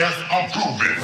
Yes, I'm proving.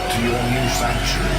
to your new sanctuary.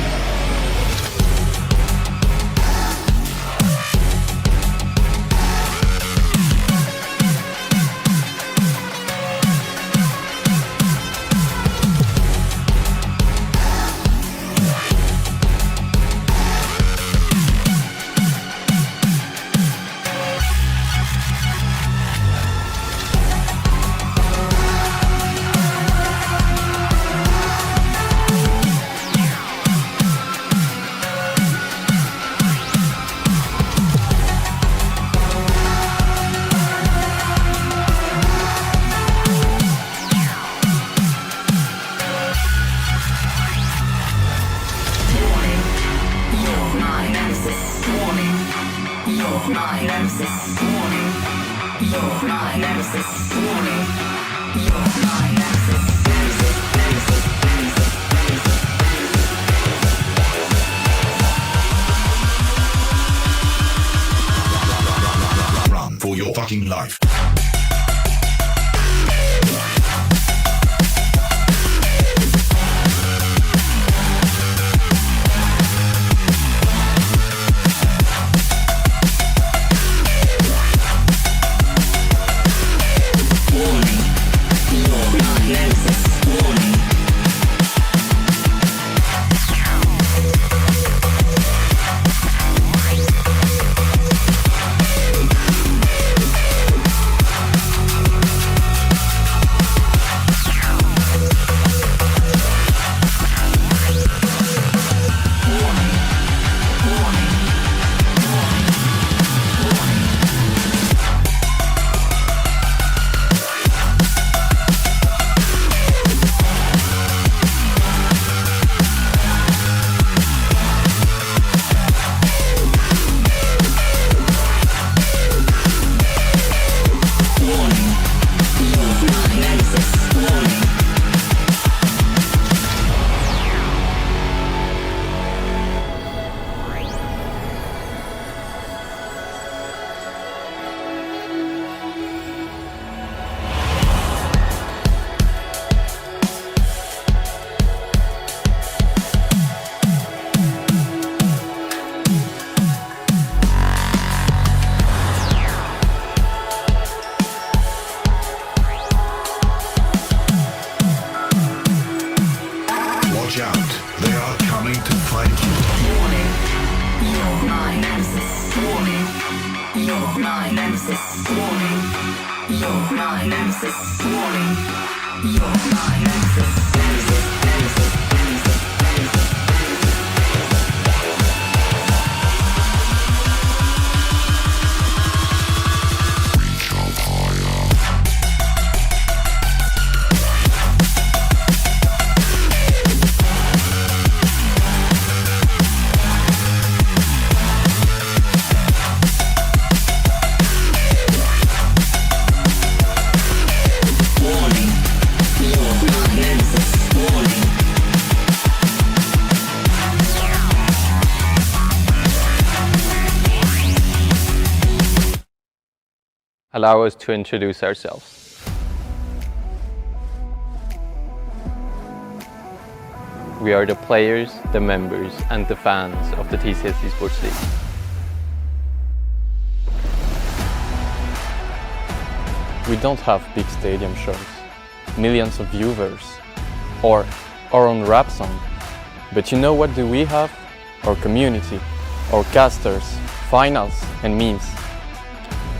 Run for your fucking life. Watch out, they are coming to fight you. Warning, your line nemesis. Warning, your line nemesis. Warning, your line nemesis. Warning, your line nemesis. Nemesis, nemesis, nemesis, nemesis. Reach up higher. Allow us to introduce ourselves. We are the players, the members and the fans of the TCS Esports League. We don't have big stadium shows, millions of viewers, or our own rap song. But you know what do we have? Our community, our casters, finals and memes.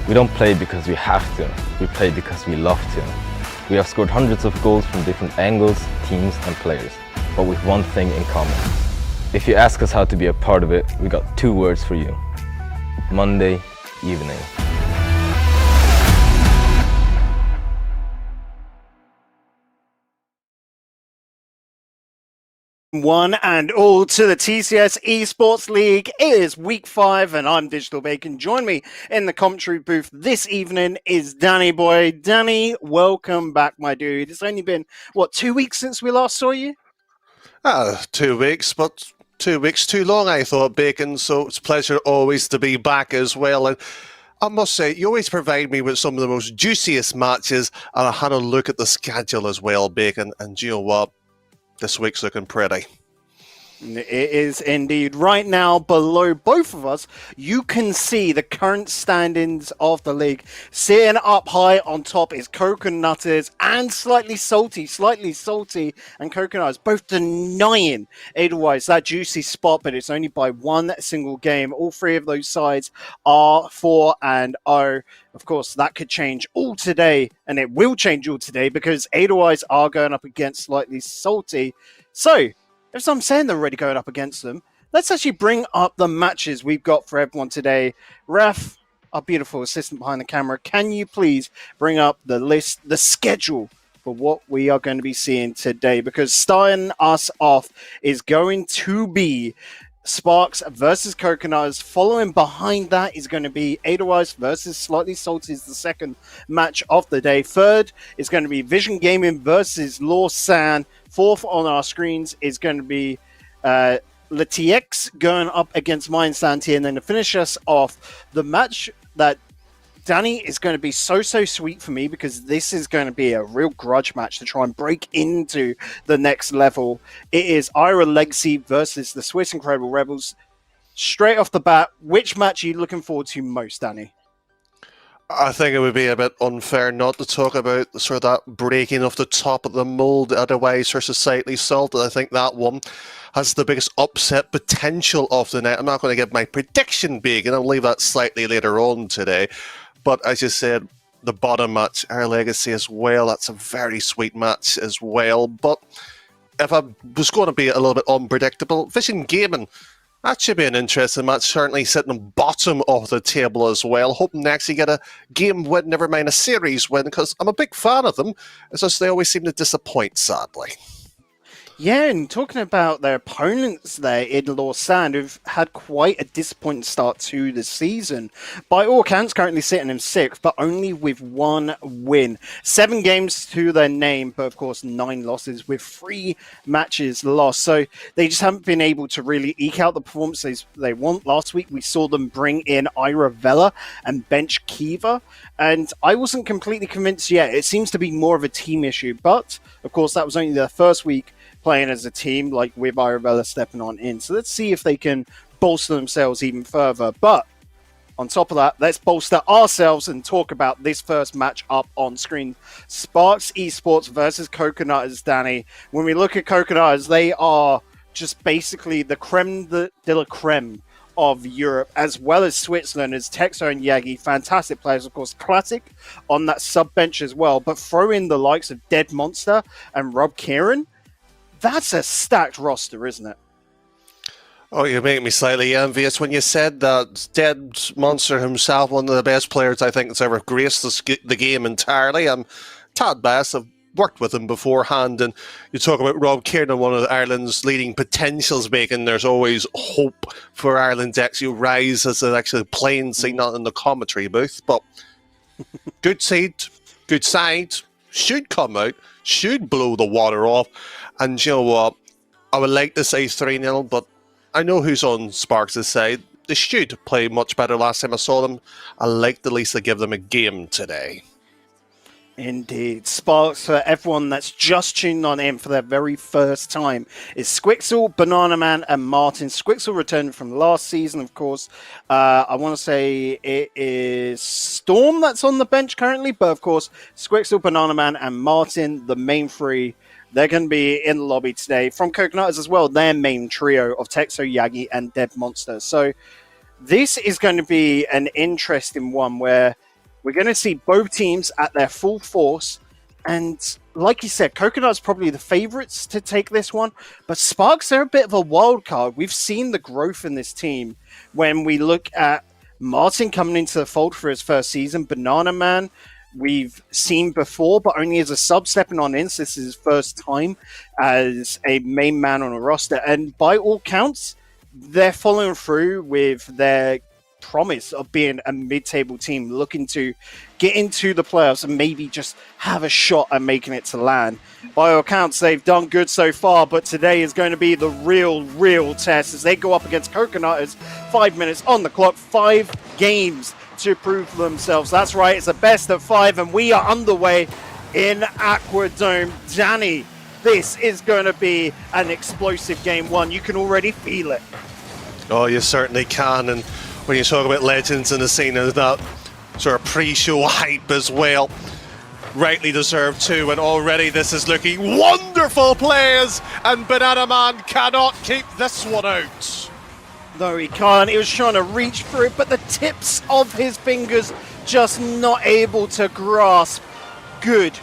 We don't play because we have to, we play because we love to. We have scored hundreds of goals from different angles, teams and players, but with one thing in common. If you ask us how to be a part of it, we got 2 words for you. Monday evening. One and all to the TCS Esports League. It is week 5 and I'm Digital Bacon. Join me in the commentary booth this evening is Danny Boy. Danny, welcome back, my dude. It's only been, what, 2 weeks since we last saw you? 2 weeks, but 2 weeks too long, I thought, Bacon, so it's a pleasure always to be back as well. And I must say, you always provide me with some of the most juiciest matches, and I had a look at the schedule as well, Bacon, and do you know what? This week's looking pretty. It is indeed. Right now, below both of us, you can see the current standings of the league. Sitting up high on top is Coconutters and Slightly Salty and Coconutters, both denying Edelweiss that juicy spot, but it's only by one single game. All three of those sides are 4-0. Of course, that could change all today, and it will change all today because Edelweiss are going up against Slightly Salty. So, if I'm saying they're already going up against them, let's actually bring up the matches we've got for everyone today. Raf, our beautiful assistant behind the camera, can you please bring up the list, the schedule for what we are going to be seeing today? Because starting us off is going to be Sparks versus Coconuts. Following behind that is going to be Edelweiss versus Slightly Salty is the second match of the day. Third is going to be Vision Gaming versus Lawsan. Fourth on our screens is going to be Letiex going up against Mindsanti. And then to finish us off, the match that Danny is going to be so sweet for me because this is going to be a real grudge match to try and break into the next level. It is Ira Legacy versus the Swiss Incredible Rebels. Straight off the bat, which match are you looking forward to most, Danny? I think it would be a bit unfair not to talk about sort of that breaking of the top of the mold, otherwise versus Slightly Salted. I think that one has the biggest upset potential of the night. I'm not going to give my prediction big, and I'll leave that slightly later on today. But as you said, the bottom match, Our Legacy as well, that's a very sweet match as well. But if I was going to be a little bit unpredictable, Vision Gaming, that should be an interesting match, certainly sitting on bottom of the table as well. Hoping to actually get a game win, never mind a series win, because I'm a big fan of them. It's just they always seem to disappoint, sadly. Yeah, and talking about their opponents there in Lawsan, who've had quite a disappointing start to the season. By all accounts, currently sitting in sixth, but only with one win. 7 games to their name, but of course 9 losses with 3 matches lost. So they just haven't been able to really eke out the performances they want. Last week we saw them bring in Ira Vela and bench Kiva, and I wasn't completely convinced yet. It seems to be more of a team issue, but of course that was only their first week playing as a team, like with Arabella stepping on in. So let's see if they can bolster themselves even further. But on top of that, let's bolster ourselves and talk about this first match up on screen. Sparks Esports versus Coconutters, Danny. When we look at Coconutters, they are just basically the creme de la creme of Europe, as well as Switzerland, as Texo and Yagi, fantastic players, of course, Classic on that sub bench as well. But throw in the likes of Dead Monster and Rob Kieran, that's a stacked roster, isn't it? Oh, you make me slightly envious when you said that. Dead Monster himself, one of the best players I think that's ever graced the game entirely. I'm Tad Bass. I've worked with him beforehand, and you talk about Rob Kieran, one of Ireland's leading potentials, making there's always hope for Ireland to actually rise as an actually playing scene, not in the commentary booth. But good side, should come out, should blow the water off. And you know what? I would like to say 3-0, but I know who's on Sparks' side. They should play much better last time I saw them. I like at least to give them a game today. Indeed. Sparks, for everyone that's just tuned on in for their very first time, is Squixel, Banana Man, and Martin. Squixel returned from last season, of course. I want to say it is Storm that's on the bench currently, but of course, Squixel, Banana Man, and Martin, the main 3, they're going to be in the lobby today. From Coconutters as well, their main trio of Texo, Yagi, and Dead Monster. So this is going to be an interesting one where we're going to see both teams at their full force. And like you said, Coconuts probably the favorites to take this one. But Sparks, they're a bit of a wild card. We've seen the growth in this team when we look at Martin coming into the fold for his first season. Banana Man, we've seen before, but only as a sub stepping on in. So this is his first time as a main man on a roster. And by all counts, they're following through with their promise of being a mid-table team looking to get into the playoffs and maybe just have a shot at making it to LAN. By all accounts, they've done good so far, but today is going to be the real test as they go up against Coconutters. 5 minutes on the clock, 5 games to prove themselves. That's right, it's a best of 5, and we are underway in Aqua Dome. Danny, This is going to be an explosive game one. You can already feel it. Oh, you certainly can. And when you talk about legends in the scene, there's that sort of pre-show hype as well. Rightly deserved too, and already this is looking wonderful plays, and Banana Man cannot keep this one out. No, he can't. He was trying to reach for it, but the tips of his fingers just not able to grasp. Good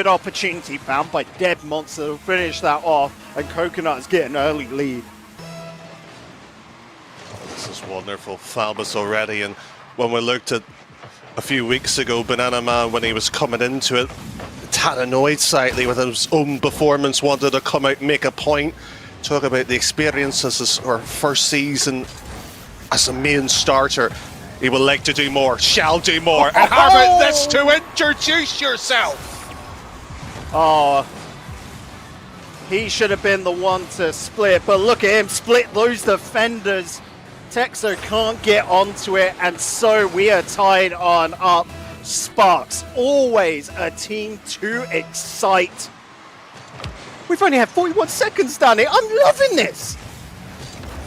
opportunity found by Dead Monster to finish that off, and Coconut is getting an early lead. This is wonderful. Falbus already, and when we looked at a few weeks ago, Banana Man, when he was coming into it, tad annoyed slightly with his own performance, wanted to come out and make a point, talk about the experience as his first season as a main starter. He would like to do more, shall do more. And how about this to introduce yourself? Oh, he should have been the one to split, but look at him split those defenders. Texo can't get onto it, and so we are tied on up. Sparks, always a team to excite. We've only had 41 seconds, Danny. I'm loving this.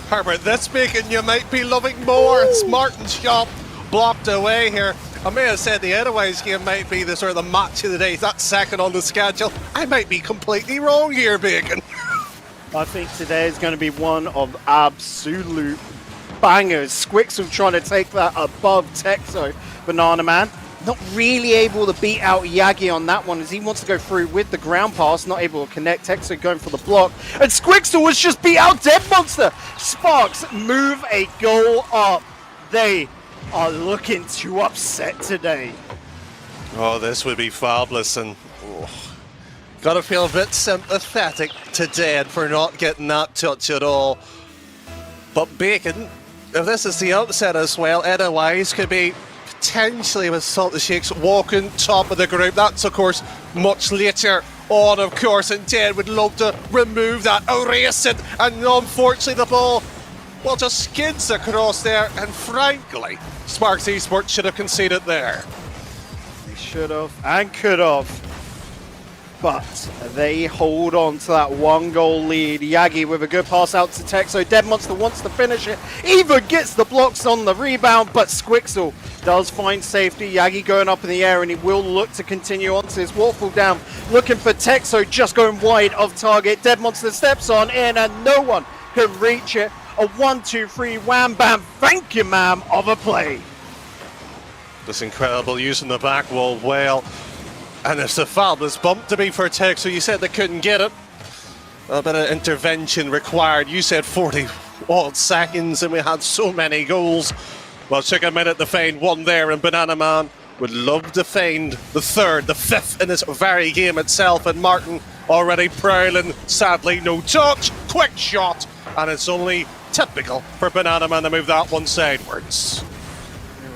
Herbert, this bacon you might be loving more. It's Martin's shot blocked away here. I may have said the Otherwise game might be the sort of the match of the day. That's second on the schedule. I might be completely wrong here, Bacon. I think today is going to be one of absolute bangers. Squixel trying to take that above Texo. Banana Man not really able to beat out Yagi on that one as he wants to go through with the ground pass, not able to connect. Texo going for the block, and Squixel was just beat out Dead Monster. Sparks move a goal up. They are looking to upset today. Oh, this would be fabulous, and gotta feel a bit sympathetic to Dead for not getting that touch at all. But Bacon, if this is the upset as well, Otherwise could be potentially with Salty Shakes walking top of the group. That's of course much later on, of course, and Dead would love to remove that, erase it, and unfortunately the ball, well, just skids across there, and frankly, Sparks Esports should have conceded there. They should have and could have, but they hold on to that one goal lead. Yagi with a good pass out to Texo. Dead Monster wants to finish it, even gets the blocks on the rebound, but Squixel does find safety. Yagi going up in the air, and he will look to continue onto his waterfall down, looking for Texo, just going wide of target. Dead Monster steps on in, and no one can reach it. A 1-2-3 wham bam, thank you ma'am, of a play. This incredible using the back wall well. And it's a fabulous bump to be for Texo. You said they couldn't get it. A bit of intervention required. You said 40 odd seconds and we had so many goals. Well, it took a minute to find one there, and Banana Man would love to find the third, the fifth in this very game itself. And Martin already prowling. Sadly, no touch. Quick shot. And it's only typical for Banana Man to move that one sidewards.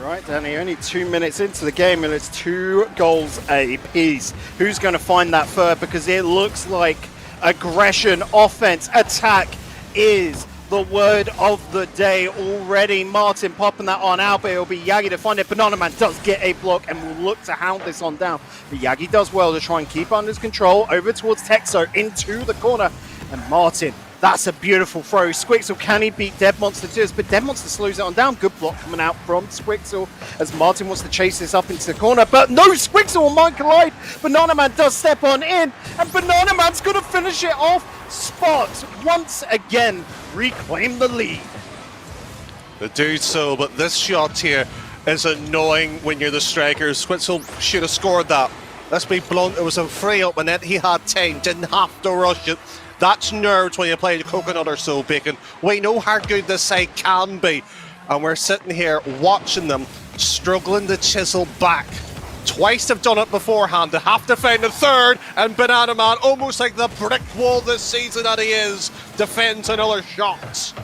Right, Danny, only 2 minutes into the game and it's 2 goals apiece. Who's going to find that third? Because it looks like aggression, offense, attack is the word of the day already. Martin popping that on out, but it'll be Yagi to find it. Banana Man does get a block and will look to hound this on down. But Yagi does well to try and keep under his control. Over towards Texo into the corner. And Martin, that's a beautiful throw. Squixel, can he beat Dead Monster to this? But Dead Monster slows it on down. Good block coming out from Squixel as Martin wants to chase this up into the corner. But no, Squixel and Mike collide. Banana Man does step on in, and Banana Man's going to finish it off. Sparks once again reclaim the lead. They do so, but this shot here is annoying when you're the striker. Squixel should have scored that. Let's be blunt, it was a free up and he had time, didn't have to rush it. That's nerves when you play Coconut or so, Bacon. We know how good this side can be, and we're sitting here watching them struggling to chisel back. Twice they've done it beforehand. They have to find a third, and Banana Man, almost like the brick wall this season that he is, defends another shot.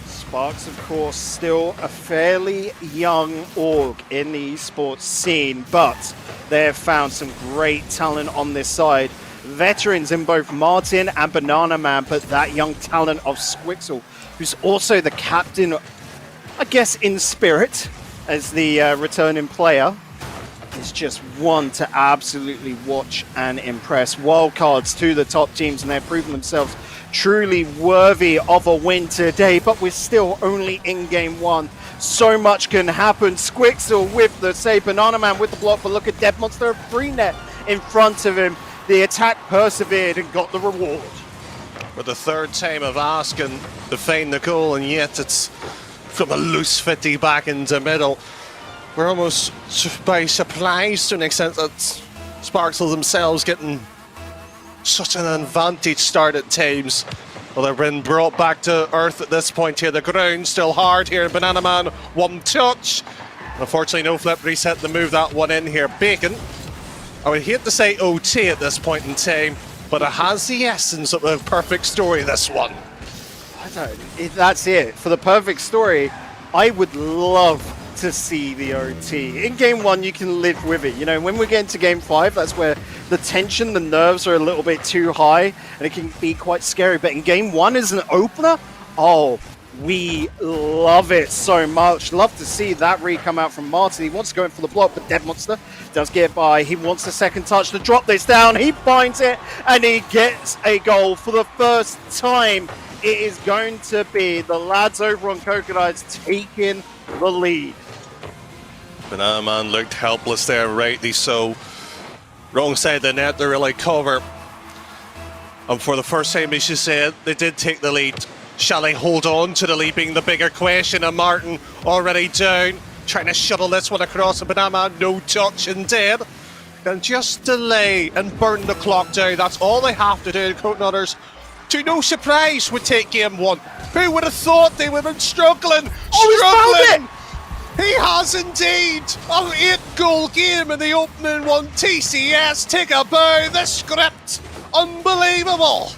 Sparks, of course, still a fairly young org in the esports scene, but they have found some great talent on this side. Veterans in both Martin and Banana Man, but that young talent of Squixel, who's also the captain, I guess, in spirit, as the returning player. is just one to absolutely watch and impress. Wildcards to the top teams, and they've proven themselves truly worthy of a win today, but we're still only in game one. So much can happen. Squixel with the save, Banana Man with the block, but look at Dead Monster, a free net in front of him. The attack persevered and got the reward. For the third time of asking to find the goal, and yet it's from a loose 50 back into middle. We're almost by surprise to an extent that Sparksel themselves getting such an advantage start at times. Well, they've been brought back to earth at this point here. The ground still hard here. Banana Man, one touch. Unfortunately, no flip reset to move that one in here. Bacon, I would hate to say OT at this point in time, but it has the essence of a perfect story, this one. I don't, that's it. For the perfect story, I would love to see the OT. In game one, you can live with it. You know, when we get into game five, that's where the tension, the nerves are a little bit too high, and it can be quite scary. But in game one as an opener, oh, we love it so much. Love to see that read come out from Martin. He wants to go in for the block, but Dead Monster does get by. He wants the second touch to drop this down. He finds it, and he gets a goal for the first time. It is going to be the lads over on Crocodiles taking the lead. Banana Man looked helpless there, rightly so. Wrong side of the net to really cover. And for the first time, as you said, they did take the lead. Shall they hold on to the lead being the bigger question? And Martin already down, trying to shuttle this one across. And Banana Man, no touch indeed. And just delay and burn the clock down. That's all they have to do. Coatnutters, to no surprise, would take game one. Who would have thought they would have been struggling? Struggling! He has indeed! An 8-goal game in the opening one. TCS, take a bow. The script, unbelievable!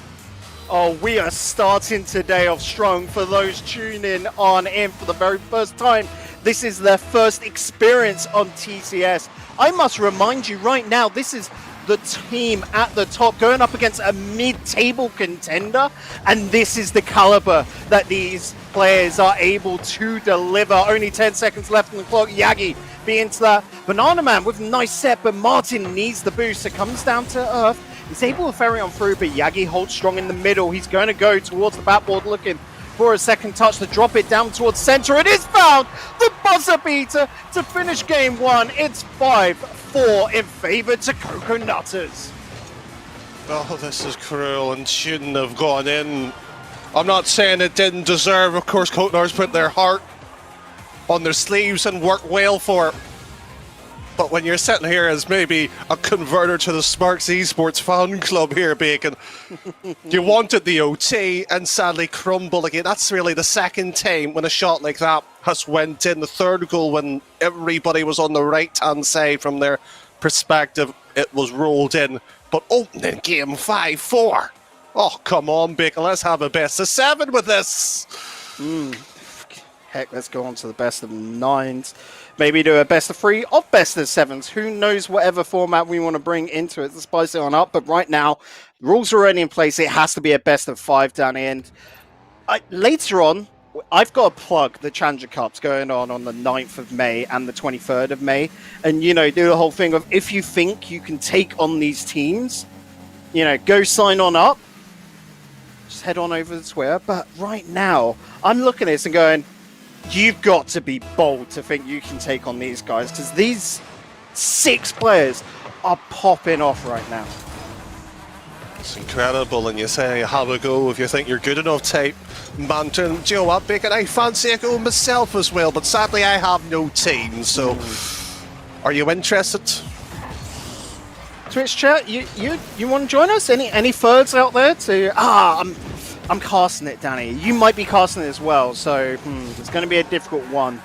Oh, we are starting today off strong. For those tuning on in for the very first time, this is their first experience on TCS. I must remind you right now, this is the team at the top going up against a mid-table contender, and this is the caliber that these players are able to deliver. Only 10 seconds left on the clock. Yagi being to that. Banana Man with a nice set, but Martin needs the boost. It comes down to earth. He's able to ferry on through, but Yagi holds strong in the middle. He's going to go towards the backboard looking for a second touch to drop it down towards center. It is found! The buzzer beater to finish game one. It's 5-4 in favor to Coconutters. Oh, this is cruel and shouldn't have gone in. I'm not saying it didn't deserve. Of course, Coatnutters put their heart on their sleeves and worked well for it. But when you're sitting here as maybe a converter to the Sparks Esports fan club here, Bacon, you wanted the OT and sadly crumbled again. That's really the second time when a shot like that has went in. The third goal when everybody was on the right-hand side from their perspective, it was rolled in. But opening game 5-4. Oh, come on, Bacon, let's have a best of 7 with this. Heck, let's go on to the best of 9s. Maybe do a best of 3 or best of 7s. Who knows whatever format we want to bring into it to spice it on up. But right now, rules are already in place. It has to be a best of 5 down the end. Later on, I've got to plug the Challenger Cups going on the 9th of May and the 23rd of May. And, you know, do the whole thing of if you think you can take on these teams, you know, go sign on up. Just head on over to Twitter. But right now, I'm looking at this and going, you've got to be bold to think you can take on these guys, because these 6 players are popping off right now. It's incredible, and you say have a go if you think you're good enough type banter. Do you know what, Bacon? I fancy a go myself as well, but sadly I have no team, so are you interested? Twitch chat, you want to join us? Any thirds out there to I'm casting it, Danny. You might be casting it as well, so it's going to be a difficult one.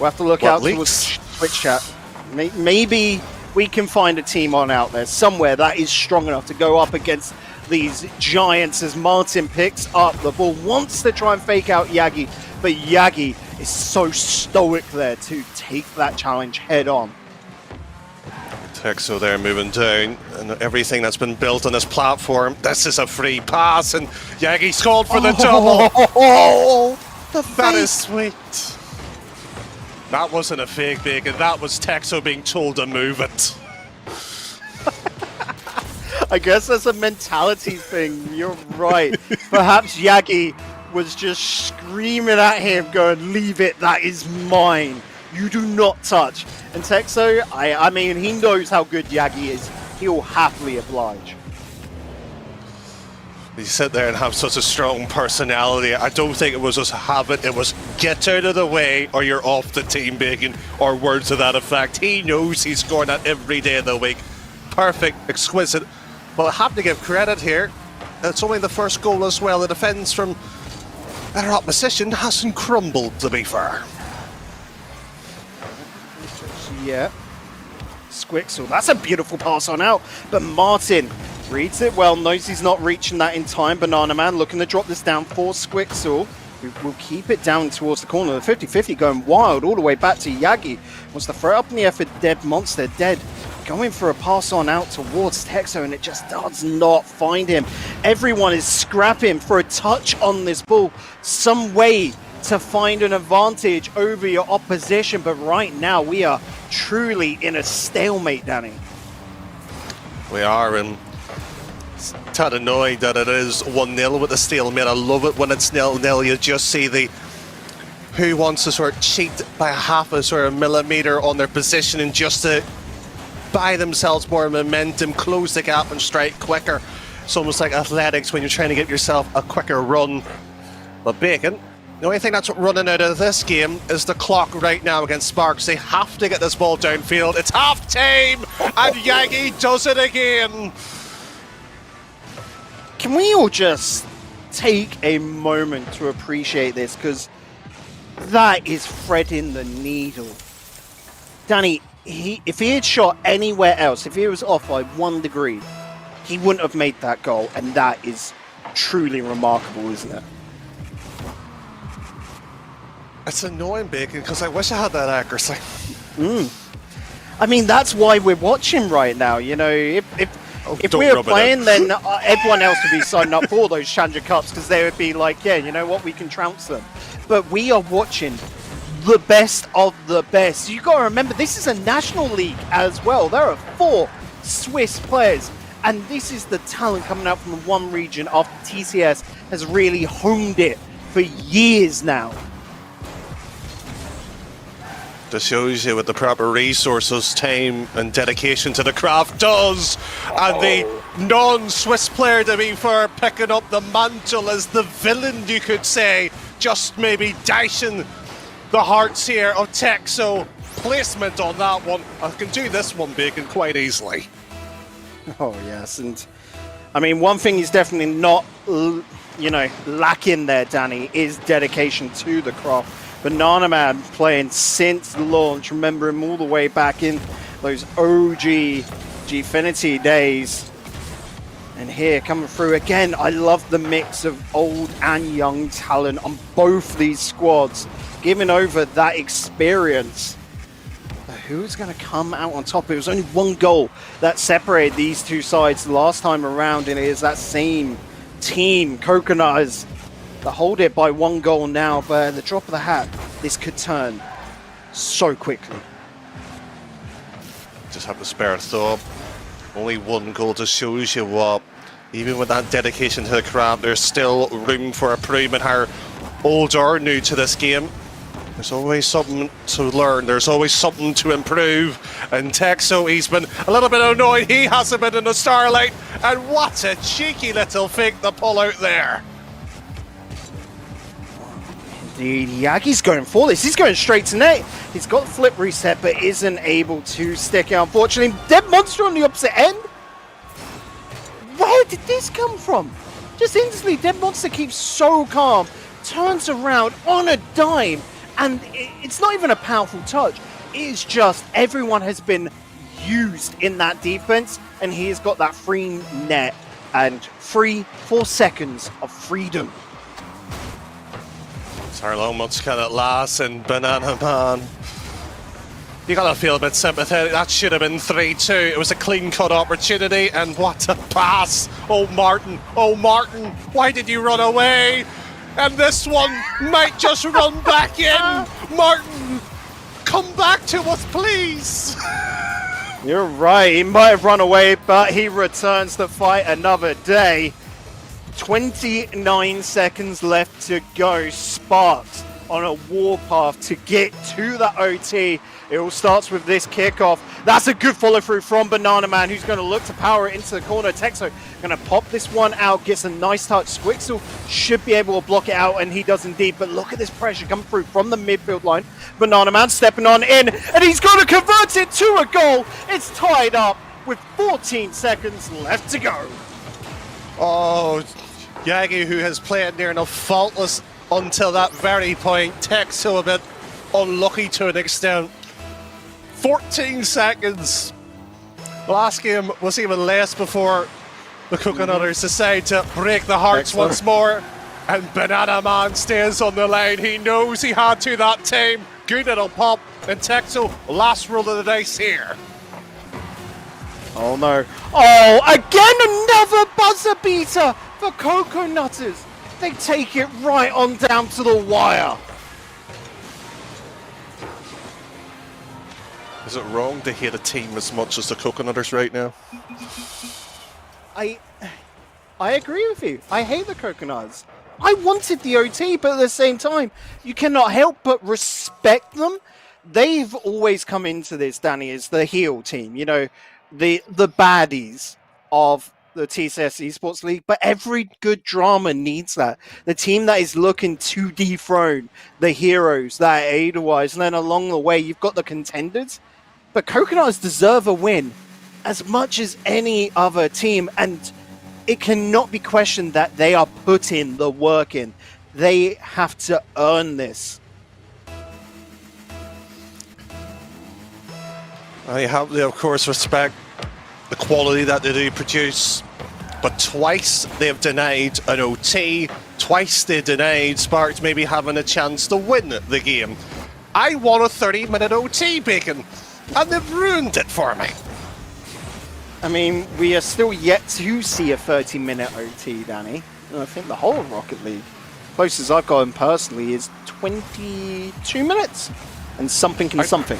We'll have to look out towards Twitch chat. Maybe we can find a team on out there somewhere that is strong enough to go up against these giants as Martin picks up the ball. Wants to try and fake out Yagi, but Yagi is so stoic there to take that challenge head on. Texo there moving down, and everything that's been built on this platform. This is a free pass, and Yagi's called for the double. Oh, the That is fake. sweet. That wasn't a fake bacon, that was Texo being told to move it. I guess that's a mentality thing. You're right. Perhaps Yagi was just screaming at him, going, "Leave it, that is mine. You do not touch." And Texo, I mean, he knows how good Yagi is. He'll happily oblige. You sit there and have such a strong personality. I don't think it was just habit, it was get out of the way or you're off the team, Bacon, or words to that effect. He knows he's scoring that every day of the week. Perfect, exquisite. Well, I have to give credit here. It's only the first goal as well. The defence from our opposition hasn't crumbled, to be fair. Yeah. Squixel, that's a beautiful pass on out. But Martin reads it well, knows he's not reaching that in time. Banana Man looking to drop this down for Squixel. We'll keep it down towards the corner. The 50-50 going wild all the way back to Yagi. Wants to throw it up in the air for Dead Monster. Dead going for a pass on out towards Texo, and it just does not find him. Everyone is scrapping for a touch on this ball. Some way to find an advantage over your opposition, but right now we are truly in a stalemate, Danny. We are, and tad annoyed that it is 1-0 with the stalemate. I love it when it's 0-0. You just see the who wants to sort of cheat by half a sort of millimeter on their positioning just to buy themselves more momentum, close the gap and strike quicker. It's almost like athletics when you're trying to get yourself a quicker run. But Bacon, the only thing that's running out of this game is the clock right now against Sparks. They have to get this ball downfield. It's half time and Yagi does it again. Can we all just take a moment to appreciate this, because that is threading the needle. Danny, if he had shot anywhere else, if he was off by 1 degree, he wouldn't have made that goal, and that is truly remarkable, isn't it? It's annoying, Bacon, because I wish I had that accuracy. I mean, that's why we're watching right now. You know, if we were playing, then everyone else would be signing up for those Challenger Cups, because they would be like, yeah, you know what, we can trounce them. But we are watching the best of the best. You got to remember, this is a national league as well. There are 4 Swiss players, and this is the talent coming out from one region after TCS has really honed it for years now. Just shows you what the proper resources, time and dedication to the craft does. And the non-Swiss player, to be fair, picking up the mantle as the villain, you could say, just maybe dashing the hearts here of Texo. Placement on that one. I can do this one, Bacon, quite easily. Oh, yes. And I mean, one thing is definitely not, you know, lacking there, Danny, is dedication to the craft. Banana Man playing since launch, remember him all the way back in those OG Gfinity days. And here, coming through again, I love the mix of old and young talent on both these squads, giving over that experience. But who's going to come out on top? It was only 1 goal that separated these two sides the last time around, and it is that same team, Coconuts, that hold it by 1 goal now. But at the drop of the hat, this could turn so quickly. Just have to spare a thought. Only 1 goal just shows you what, even with that dedication to the craft, there's still room for improvement. How old or new to this game, there's always something to learn, there's always something to improve. And Texo, he's been a little bit annoyed he hasn't been in the starlight, and what a cheeky little fake to pull out there. Indeed, Yagi's going for this. He's going straight to net. He's got the flip reset, but isn't able to stick it. Unfortunately, Dead Monster on the opposite end. Where did this come from? Just instantly, Dead Monster keeps so calm, turns around on a dime, and it's not even a powerful touch. It is just everyone has been used in that defense, and he has got that free net and 4 seconds of freedom. How long much can it last? And Banana Man, you gotta feel a bit sympathetic. That should have been 3-2. It was a clean-cut opportunity, and what a pass! Oh Martin, why did you run away? And this one might just run back in. Martin come back to us, please? You're right, he might have run away, but he returns to fight another day. 29 seconds left to go. Sparks on a warpath to get to the OT. It all starts with this kickoff. That's a good follow through from Banana Man, who's going to look to power it into the corner. Texo going to pop this one out, gets a nice touch. Squixel should be able to block it out, and he does indeed. But look at this pressure coming through from the midfield line. Banana Man stepping on in, and he's going to convert it to a goal. It's tied up with 14 seconds left to go. Oh, Yagi, who has played near enough faultless until that very point. Texo a bit unlucky to an extent. 14 seconds. The last game was even less before the Coconutters decide to break the hearts once more. And Banana Man stays on the line. He knows he had to that time. Good, it'll pop. And Texo, last roll of the dice here. Oh no. Oh, again another buzzer beater for Coconutters. They take it right on down to the wire. Is it wrong to hate a team as much as the Coconutters right now? I agree with you. I hate the Coconuts. I wanted the OT, but at the same time, you cannot help but respect them. They've always come into this, Danny, as the heel team, you know, the baddies of the TCS Esports League, but every good drama needs that. The team that is looking to dethrone the heroes that are Edelweiss, and then along the way, you've got the contenders. But Coconuts deserve a win as much as any other team, and it cannot be questioned that they are putting the work in. They have to earn this. I have to, of course, respect the quality that they do produce, but twice they've denied an OT, twice they denied Sparks maybe having a chance to win the game. I want a 30-minute OT, Bacon, and they've ruined it for me. I mean, we are still yet to see a 30-minute OT, Danny. And I think the whole of Rocket League, closest I've gotten personally, is 22 minutes and something and something.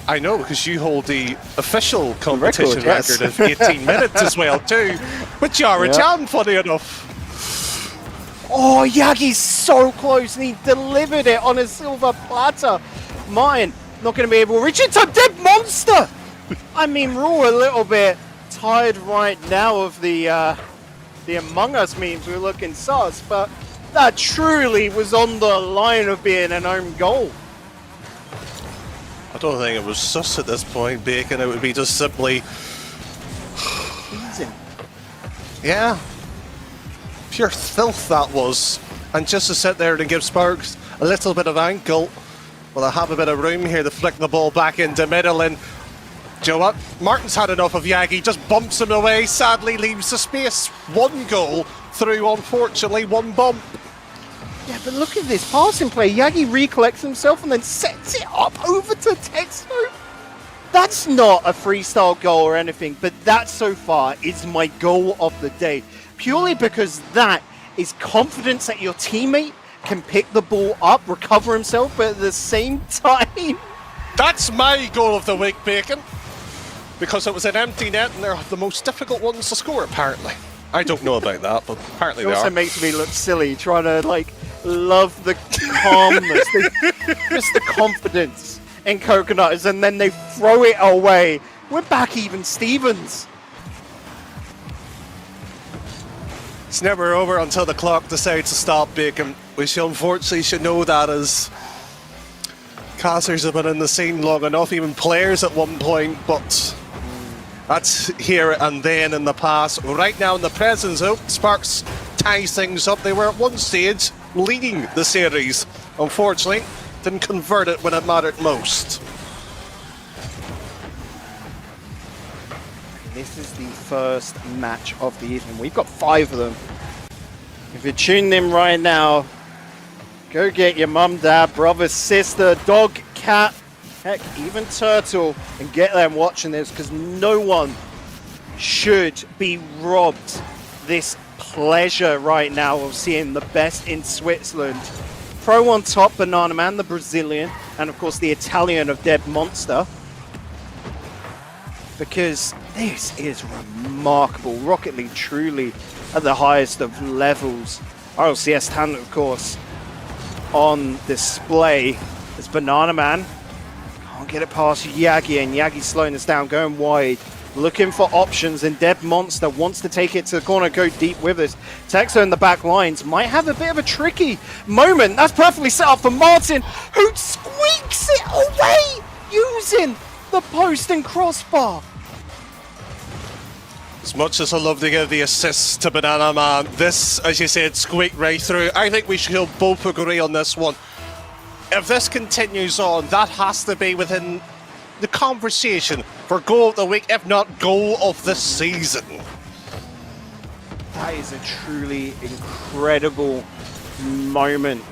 I know, because you hold the official competition record, yes. record of 18 minutes as well, too. But Jara-chan, funny enough. Oh, Yagi's so close, and he delivered it on a silver platter. Mine, not going to be able to reach it. Time dead monster! I mean, we're all a little bit tired right now of the Among Us memes. We're looking sus, but that truly was on the line of being an own goal. I don't think it was sus at this point, Bacon. It would be just simply... Easy. Yeah. Pure filth that was. And just to sit there and give Sparks a little bit of ankle, well, I have a bit of room here to flick the ball back into middle, and do you know what? Martin's had enough of Yagi, just bumps him away, sadly leaves the space. One goal through, unfortunately, one bump. Yeah, but look at this passing play. Yagi recollects himself and then sets it up over to Texo. That's not a freestyle goal or anything, but that so far is my goal of the day. Purely because that is confidence that your teammate can pick the ball up, recover himself, but at the same time... That's my goal of the week, Bacon. Because it was an empty net and they're the most difficult ones to score, apparently. I don't know about that, but apparently It they also are. makes me look silly, trying to, like, love the calmness, just the confidence in Coconuts, and then they throw it away. We're back even Stevens. It's never over until the clock decides to stop, Bacon. We should unfortunately should know that, as casters have been in the scene long enough, even players at one point, but that's here and then in the past. Right now in the present, though, Sparks ties things up. They were at one stage leading the series. Unfortunately, didn't convert it when it mattered most. This is the first match of the evening. We've got 5 of them. If you're tuning in right now, go get your mum, dad, brother, sister, dog, cat, heck, even turtle, and get them watching this, because no one should be robbed this pleasure right now of seeing the best in Switzerland throw on top Banana Man, the Brazilian, and of course the Italian of Dead Monster. Because this is remarkable. Rocket League truly at the highest of levels. RLCS talent, of course, on display. There's Banana Man. Can't get it past Yagi, and Yagi's slowing us down, going wide. Looking for options, and Dead Monster wants to take it to the corner, go deep with us. Texo in the back lines might have a bit of a tricky moment. That's perfectly set up for Martin, who squeaks it away using the post and crossbar. As much as I love to give the assists to Banana Man, this, as you said, squeaked right through. I think we should both agree on this one. If this continues on, that has to be within the conversation for goal of the week, if not goal of the season. That is a truly incredible moment.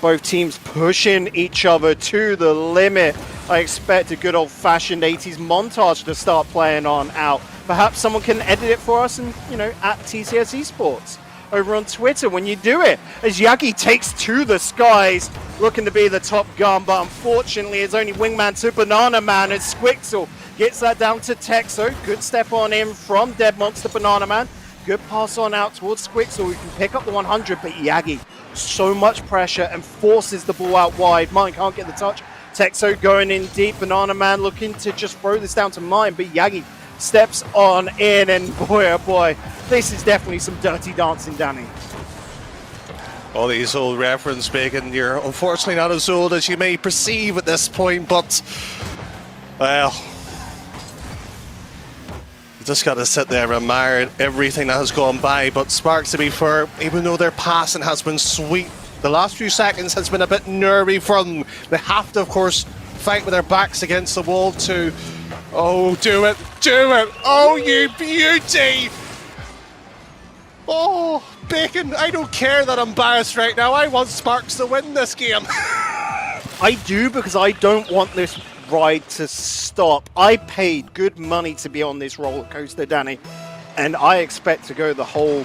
Both teams pushing each other to the limit. I expect a good old-fashioned 80s montage to start playing on out. Perhaps someone can edit it for us and, at TCS Esports over on Twitter when you do it. As Yagi takes to the skies, looking to be the top gun, but unfortunately it's only wingman to Banana Man as Squixel gets that down to Texo. Good step on in from Dead Monster Banana Man. Good pass on out towards Squixel, who can pick up the 100, but Yagi, so much pressure and forces the ball out wide. Mine can't get the touch. Texo going in deep. Banana Man looking to just throw this down to Mine, but Yagi steps on in, and boy, oh boy, this is definitely some dirty dancing, Danny. All these old reference making, you're unfortunately not as old as you may perceive at this point, but, well, you just got to sit there and admire everything that has gone by. But Sparks, to be fair, even though their passing has been sweet, the last few seconds has been a bit nervy for them. They have to, of course, fight with their backs against the wall too. Oh, do it, do it. Oh, you beauty. Oh, Bacon, I don't care that I'm biased right now. I want Sparks to win this game. I do, because I don't want this ride to stop. I paid good money to be on this roller coaster, Danny, and I expect to go the whole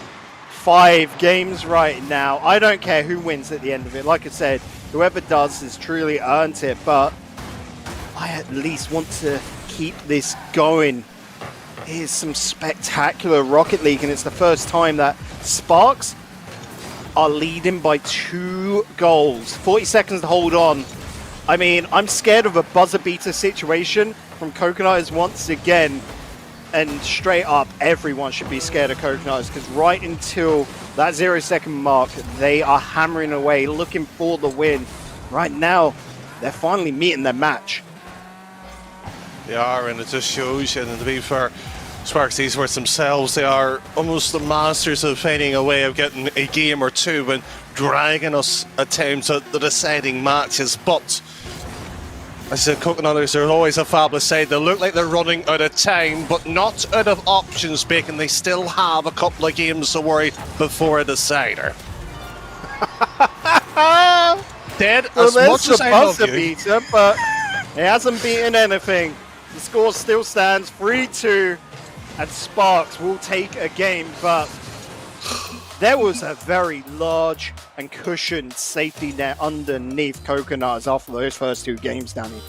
5 games right now. I don't care who wins at the end of it. Like I said, whoever does has truly earned it, but I at least want to keep this going. Here's some spectacular Rocket League, and it's the first time that Sparks are leading by 2 goals. 40 seconds to hold on. I mean, I'm scared of a buzzer beater situation from Coconuts once again. And straight up, everyone should be scared of Coconuts, because right until that 0-second mark, they are hammering away, looking for the win. Right now, they're finally meeting their match. They are, and it just shows you, and to be fair, Sparks Esports themselves, they are almost the masters of finding a way of getting a game or two and dragging us at times at the deciding matches. But as I said, Coconutters are always a fabulous side. They look like they're running out of time, but not out of options, Bacon. They still have a couple of games to worry before a decider. Dead, as much as I love you. Beater, but it hasn't beaten anything. The score still stands 3-2, and Sparks will take a game, but there was a very large and cushioned safety net underneath Coconuts after those first 2 games, Danny.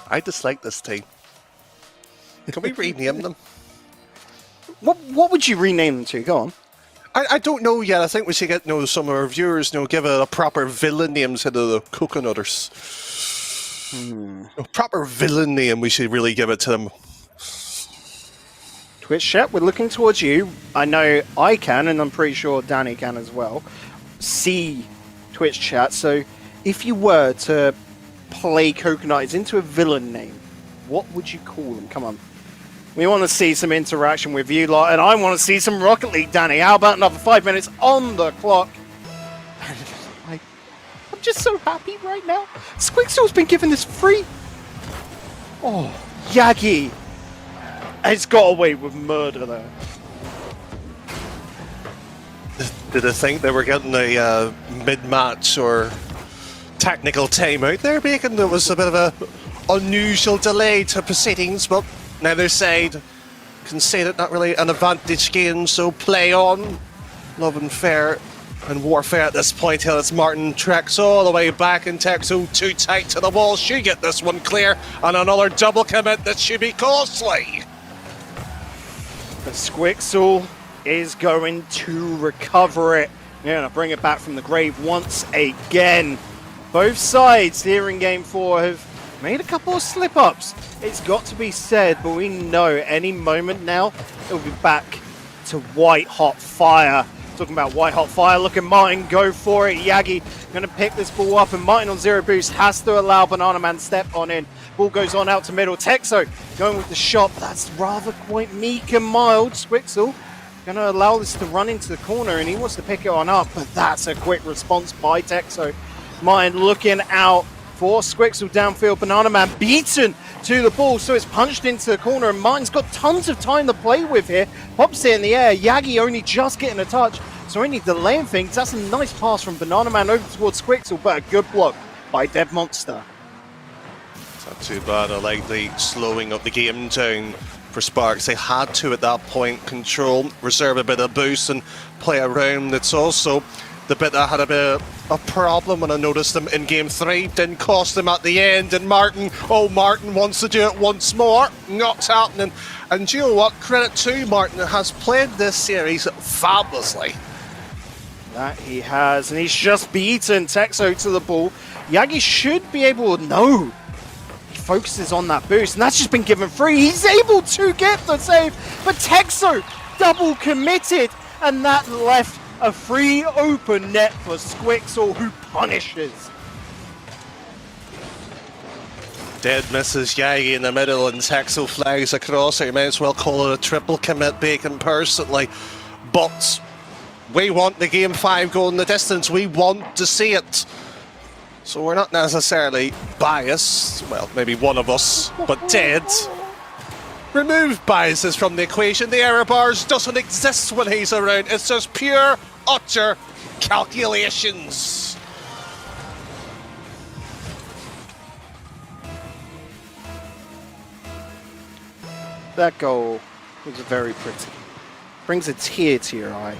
I dislike this team. Can we rename them? What would you rename them to? Go on. I don't know yet. I think we should get some of our viewers give it a proper villain name to the Coconutters. A proper villain name we should really give it to them. Twitch chat, we're looking towards you. I know I can, and I'm pretty sure Danny can as well, see Twitch chat. So if you were to play Coconuts into a villain name, what would you call them? Come on. We want to see some interaction with you lot, and I want to see some Rocket League, Danny. How about another 5 minutes on the clock? I'm just so happy right now. Squixel's been given this free. Oh, Yagi has got away with murder there. Did they think they were getting a mid-match or technical timeout there, Bacon? There was a bit of a unusual delay to proceedings, but neither side conceded not really an advantage gain, so play on. Love and fair in warfare at this point here. It's Martin treks all the way back and Texo too tight to the wall. Should get this one clear, and another double commit that should be costly. But Squixel is going to recover it. They're going to bring it back from the grave once again. Both sides here in Game 4 have made a couple of slip-ups. It's got to be said, but we know any moment now it'll be back to white-hot fire. Talking about white-hot fire, look at Martin go for it. Yagi going to pick this ball up, and Martin on zero boost has to allow Banana Man step on in. Ball goes on out to middle. Texo going with the shot. That's rather quite meek and mild. Squixel going to allow this to run into the corner, and he wants to pick it on up, but that's a quick response by Texo. Martin looking out for Squixel downfield. Banana Man beaten to the ball, so it's punched into the corner, and Martin's got tons of time to play with here. Pops it in the air. Yagi only just getting a touch, so only delaying things. That's a nice pass from Banana Man over towards Squixel, but a good block by Dead Monster. It's not too bad. I like the slowing of the game down for Sparks. They had to at that point control, reserve a bit of boost and play around. It's also the bit that had a bit of a problem when I noticed them in Game 3. Didn't cost them at the end, and Martin wants to do it once more. Not happening. And you know what? Credit to Martin, has played this series fabulously. That he has, and he's just beaten Texo to the ball. Yagi should be able to know. He focuses on that boost, and that's just been given free. He's able to get the save, but Texo double committed, and that left a free open net for Squixel, who punishes. Dead misses Yagi in the middle, and Texel flags across it. You may as well call it a triple commit, Bacon, personally. But we want the Game 5 goal in the distance. We want to see it. So we're not necessarily biased. Well, maybe one of us, but Dead. Remove biases from the equation. The error bars doesn't exist when he's around. It's just pure, utter calculations. That goal was very pretty. Brings a tear to your eye.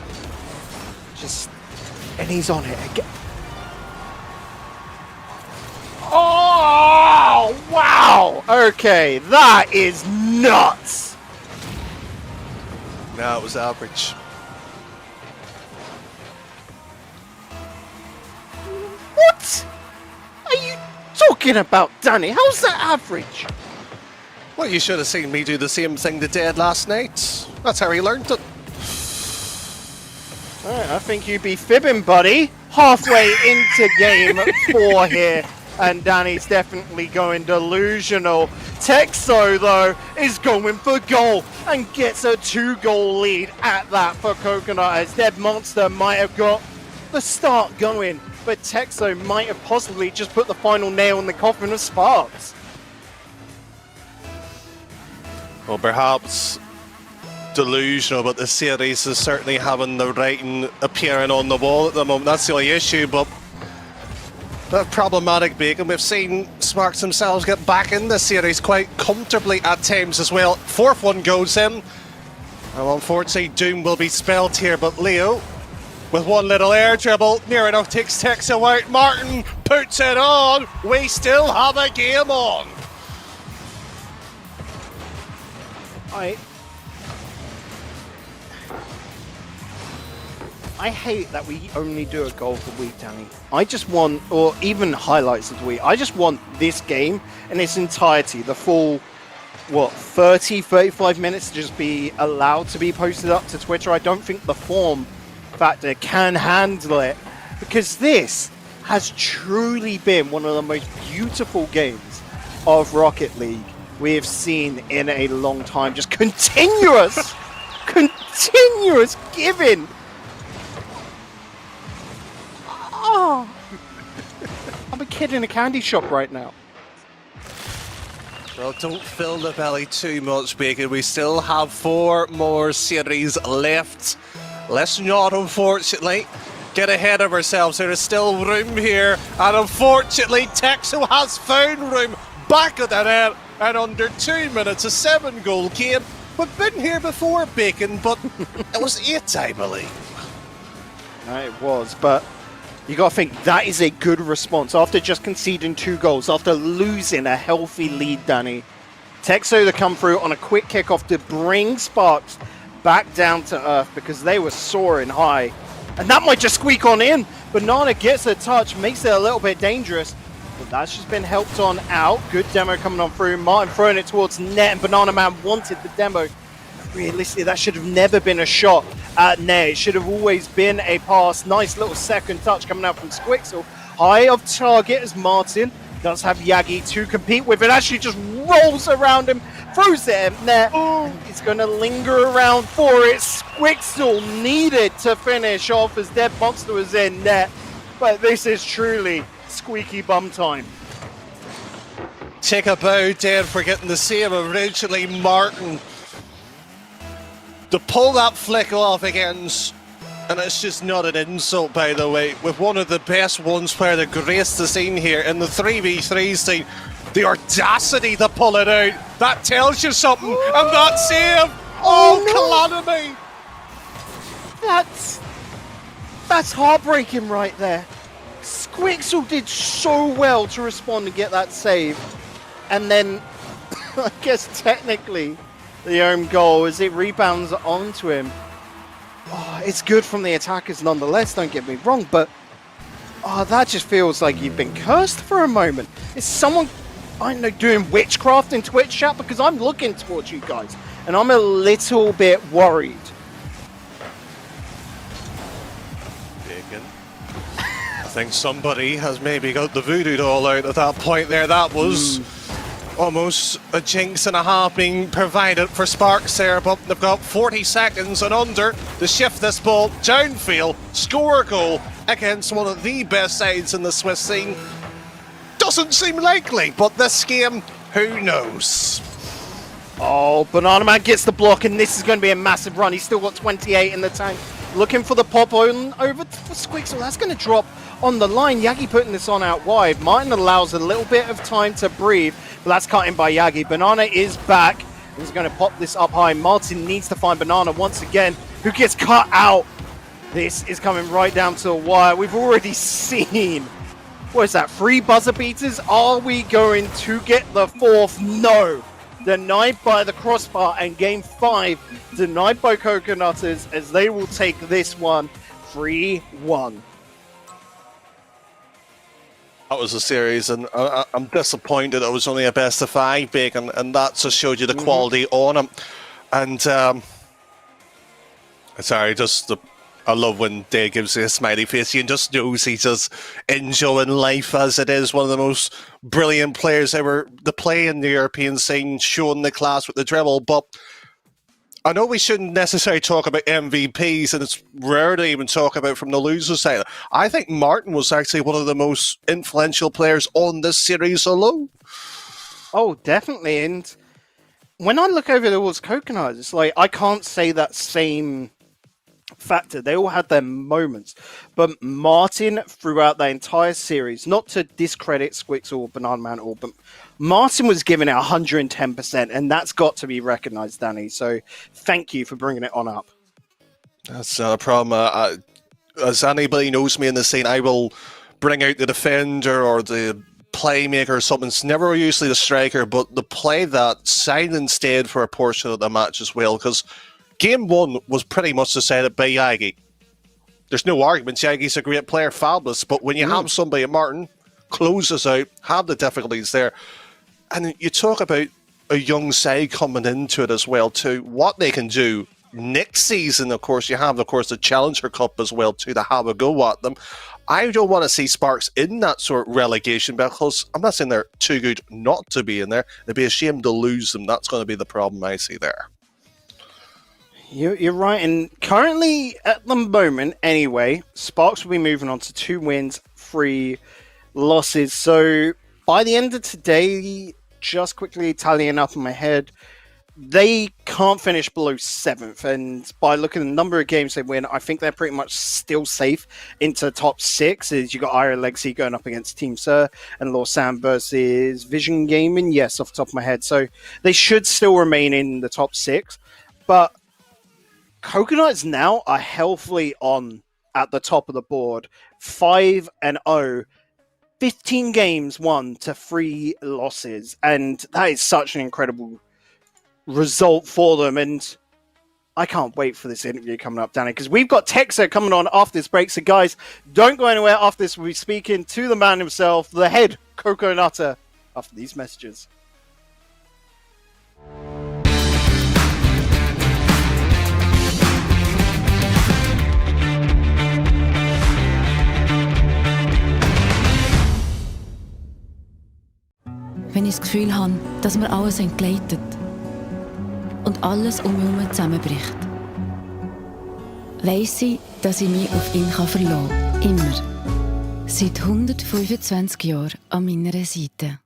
And he's on it again. Oh, wow! Okay, that is nuts! No, it was average. What are you talking about, Danny? How's that average? Well, you should have seen me do the same thing to Dead last night. That's how he learned it. Alright, I think you'd be fibbing, buddy. Halfway into Game 4 here. And Danny's definitely going delusional. Texo, though, is going for goal and gets a 2-goal lead at that for Coconut, as Dead Monster might have got the start going, but Texo might have possibly just put the final nail in the coffin of Sparks. Well, perhaps delusional, but the series is certainly having the writing appearing on the wall at the moment. That's the only issue, but problematic, Bacon. We've seen Sparks themselves get back in this series quite comfortably at times as well. Fourth one goes in. And unfortunately, doom will be spelled here, but Leo, with one little air dribble, near enough takes Texo out. Martin puts it on. We still have a game on. I hate that we only do a goal per week, Danny. I just want, or even highlights of the week, I just want this game in its entirety, the full, 35 minutes to just be allowed to be posted up to Twitter. I don't think the form factor can handle it, because this has truly been one of the most beautiful games of Rocket League we have seen in a long time. Just continuous giving. Oh, I'm a kid in a candy shop right now. Well, don't fill the belly too much, Bacon. We still have 4 more series left. Let's not, unfortunately, get ahead of ourselves. There is still room here, and unfortunately, Texo has found room back of the net, and under 2 minutes, a 7-goal game. We've been here before, Bacon, but it was 8, I believe. It was, but you got to think that is a good response after just conceding 2 goals, after losing a healthy lead, Danny. Texo to come through on a quick kickoff to bring Sparks back down to earth because they were soaring high. And that might just squeak on in. Banana gets a touch, makes it a little bit dangerous. But that's just been helped on out. Good demo coming on through. Martin throwing it towards net, and Banana Man wanted the demo. Realistically, that should have never been a shot at net. It should have always been a pass. Nice little second touch coming out from Squixel. High of target as Martin does have Yagi to compete with. It actually just rolls around him, throws it at net. He's going to linger around for it. Squixel needed to finish off as Dead Monster was in net. But this is truly squeaky bum time. Take a bow down for getting the save originally, Martin. To pull that flick off against, and it's just not an insult, by the way, with one of the best ones player to grace the scene here in the 3v3 scene, the audacity to pull it out, that tells you something, and that save, calamity! That's heartbreaking right there. Squixel did so well to respond and get that save, and then, I guess technically, the own goal as it rebounds onto him. It's good from the attackers nonetheless, don't get me wrong, but that just feels like you've been cursed for a moment. Is someone, I don't know, doing witchcraft in Twitch chat? Because I'm looking towards you guys, and I'm a little bit worried. Bacon. I think somebody has maybe got the voodoo doll out at that point there. That was almost a jinx and a half being provided for Sparks there, but they've got 40 seconds and under to shift this ball downfield, score a goal against one of the best sides in the Swiss scene. Doesn't seem likely, but this game, who knows? Banana Man gets the block, and this is going to be a massive run. He's still got 28 in the tank. Looking for the pop on over for Squixel. That's going to drop on the line. Yagi putting this on out wide. Martin allows a little bit of time to breathe, but that's cut in by Yagi. Banana is back. He's going to pop this up high. Martin needs to find Banana once again, who gets cut out. This is coming right down to the wire. We've already seen, what is that, 3 buzzer beaters? Are we going to get the 4th? No. Denied by the crossbar, and game 5 denied by Coconutters as they will take this one 3-1. That was a series, and I'm disappointed it was only a best of 5, Bacon, and that just showed you the quality on him. And sorry, I love when Day gives you a smiley face. You just knows he's just enjoying life as it is. One of the most brilliant players ever to play in the European scene, showing the class with the dribble. But I know we shouldn't necessarily talk about MVPs, and it's rare to even talk about from the loser side. I think Martin was actually one of the most influential players on this series alone. Oh, definitely. And when I look over towards Coconut, it's like I can't say that same factor. They all had their moments, but Martin throughout the entire series, not to discredit Squix or Banana Man or, but Martin was giving it 110%, and that's got to be recognized, Danny. So thank you for bringing it on up. That's not a problem. As anybody knows me in the scene, I will bring out the defender or the playmaker or something. It's never usually the striker, but the play that Silent stayed for a portion of the match as well, because Game 1 was pretty much decided by Yagi. There's no arguments. Yagi's a great player, fabulous, but when you have somebody, Martin, closes out, have the difficulties there, and you talk about a young side coming into it as well, too, what they can do next season. Of course, you have, the Challenger Cup as well, too, to have a go at them. I don't want to see Sparks in that sort of relegation, because I'm not saying they're too good not to be in there. It'd be a shame to lose them. That's going to be the problem I see there. You're right, and currently, at the moment, anyway, Sparks will be moving on to 2 wins, 3 losses. So, by the end of today, just quickly tallying up in my head, they can't finish below 7th, and by looking at the number of games they win, I think they're pretty much still safe into top 6, as you got Ira Legacy going up against Team Sir, and Lawsan versus Vision Gaming, yes, off the top of my head. So, they should still remain in the top 6, but Coconuts now are healthily on at the top of the board, 5-0. 15 games won to 3 losses, and that is such an incredible result for them. And I can't wait for this interview coming up, Danny, because we've got Texer coming on after this break. So, guys, don't go anywhere. After this, we'll be speaking to the man himself, the head Coco Nutter, after these messages. Wenn ich das Gefühl habe, dass mir alles entgleitet und alles um mich herum zusammenbricht, weiss ich, dass ich mich auf ihn verlassen kann. Immer. Seit 125 Jahren an meiner Seite.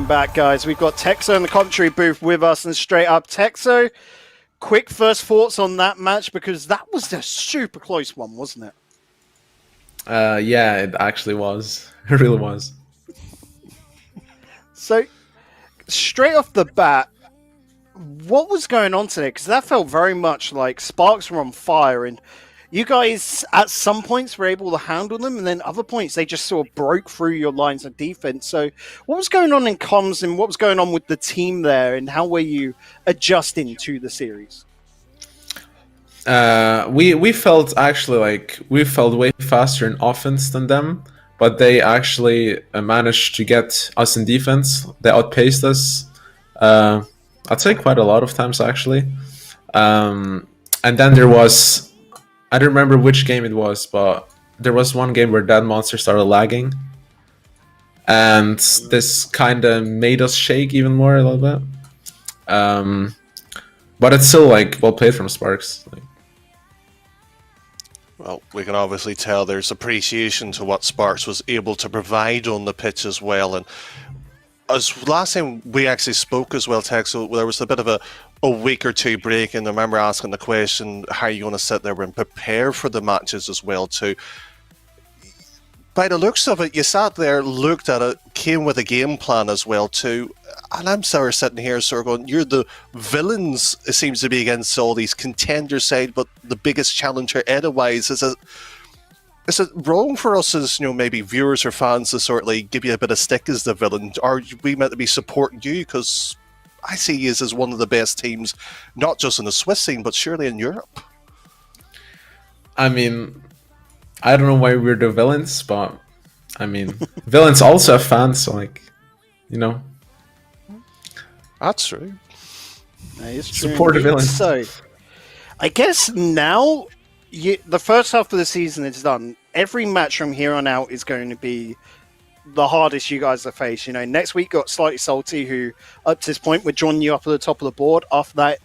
Back, guys. We've got Texo in the commentary booth with us, and straight up, Texo, quick first thoughts on that match, because that was a super close one, wasn't it? Yeah, it actually was. It really was. So, straight off the bat, what was going on today? Because that felt very much like sparks were on fire, and you guys at some points were able to handle them, and then other points they just sort of broke through your lines of defense. So what was going on in comms, and what was going on with the team there, and how were you adjusting to the series? We felt actually like we felt way faster in offense than them, but they actually managed to get us in defense. They outpaced us. I'd say quite a lot of times actually. And then there was, I don't remember which game it was, but there was one game where that monster started lagging, and this kind of made us shake even more a little bit. But it's still like well played from Sparks. Well, we can obviously tell there's appreciation to what Sparks was able to provide on the pitch as well. And as last time we actually spoke as well, Tex, so there was a bit of a week or two break, and I remember asking the question, how are you going to sit there and prepare for the matches as well too? By the looks of it, you sat there, looked at it, came with a game plan as well too, and I'm sort of sitting here sort of going, you're the villains, it seems to be, against all these contender side, but the biggest challenger otherwise. Is it wrong for us as, you know, maybe viewers or fans to sort of like give you a bit of stick as the villain? Are we meant to be supporting you? Because I see you as one of the best teams, not just in the Swiss scene, but surely in Europe. I mean, I don't know why we're the villains, but I mean, villains also have fans, so like, you know. That's true. That is true. Support the villains. So, I guess now the first half of the season is done. Every match from here on out is going to be the hardest you guys have faced. You know, next week got Slightly Salty, who up to this point would join you up at the top of the board. After that,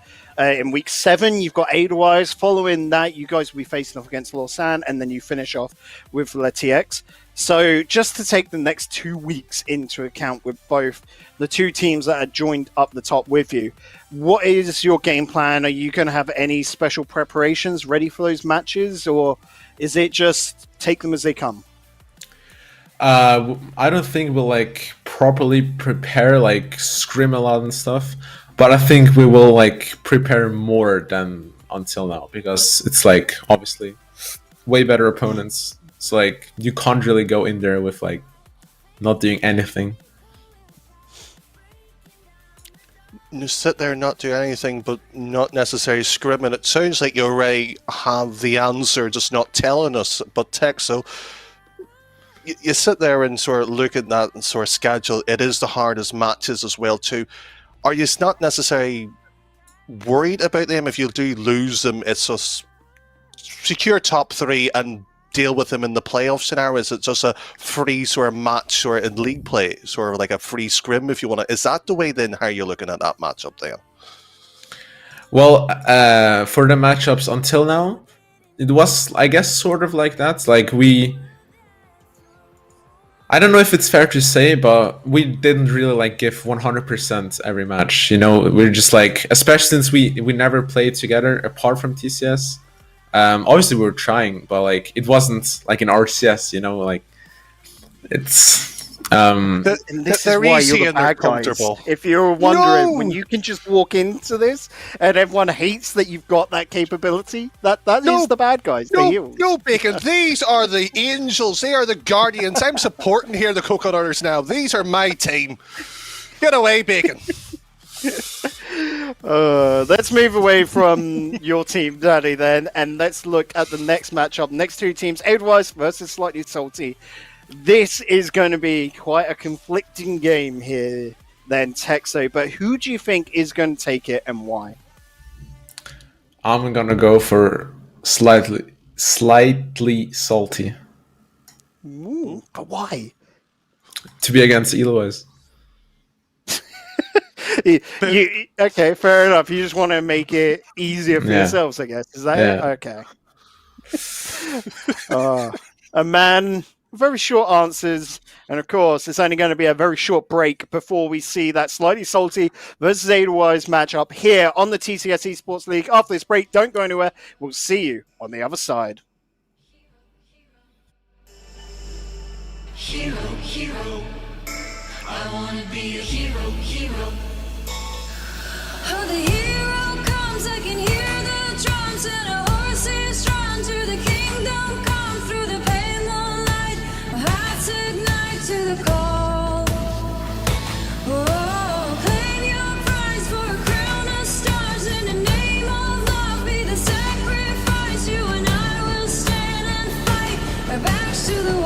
in week 7, you've got Edelweiss. Following that, you guys will be facing off against Lausanne, and then you finish off with LTX. So just to take the next 2 weeks into account with both the two teams that are joined up the top with you, what is your game plan? Are you going to have any special preparations ready for those matches, or is it just take them as they come? I don't think we'll like properly prepare like scrim a lot and stuff, but I think we will like prepare more than until now because it's like obviously way better opponents. So like you can't really go in there with like not doing anything. You sit there and not do anything, but not necessarily scrim, and it sounds like you already have the answer, just not telling us. But Texo, you sit there and sort of look at that and sort of schedule. It is the hardest matches as well too. Are you not necessarily worried about them if you do lose them? It's just secure top 3 and deal with them in the playoff scenario. Is it just a free sort of match or in league play, sort of like a free scrim if you want to? Is that the way then how you're looking at that matchup there? Well, for the matchups until now, it was I guess sort of like that. Like I don't know if it's fair to say, but we didn't really like give 100% every match. You know, we're just like, especially since we never played together apart from TCS. Obviously, we were trying, but like it wasn't like in RCS. You know, like it's. And this is why you're the bad guys. If you're wondering, when you can just walk into this and everyone hates that you've got that capability, that is the bad guys. No, Bacon. These are the angels. They are the guardians. I'm supporting here the Coconutters now. These are my team. Get away, Bacon. Let's move away from your team, Danny, then, and let's look at the next matchup. Next two teams, Edelweiss versus Slightly Salty. This is going to be quite a conflicting game here, then, Texo. But who do you think is going to take it and why? I'm gonna go for slightly salty. Ooh, but why? To be against Edelweiss. Okay, fair enough. You just want to make it easier for yourselves, I guess. Is that it? Okay. A man, very short answers, and of course, it's only going to be a very short break before we see that Slightly Salty versus Edelweiss matchup here on the TCS Esports League. After this break, don't go anywhere. We'll see you on the other side. Hero, hero, I wanna be a hero, hero. Oh, the hero comes, I can hear the drums and a horse is drawn to the kingdom come through the pale moonlight. Hearts ignite to the call. Oh, claim your prize for a crown of stars. In the name of love, be the sacrifice. You and I will stand and fight our backs to the wall.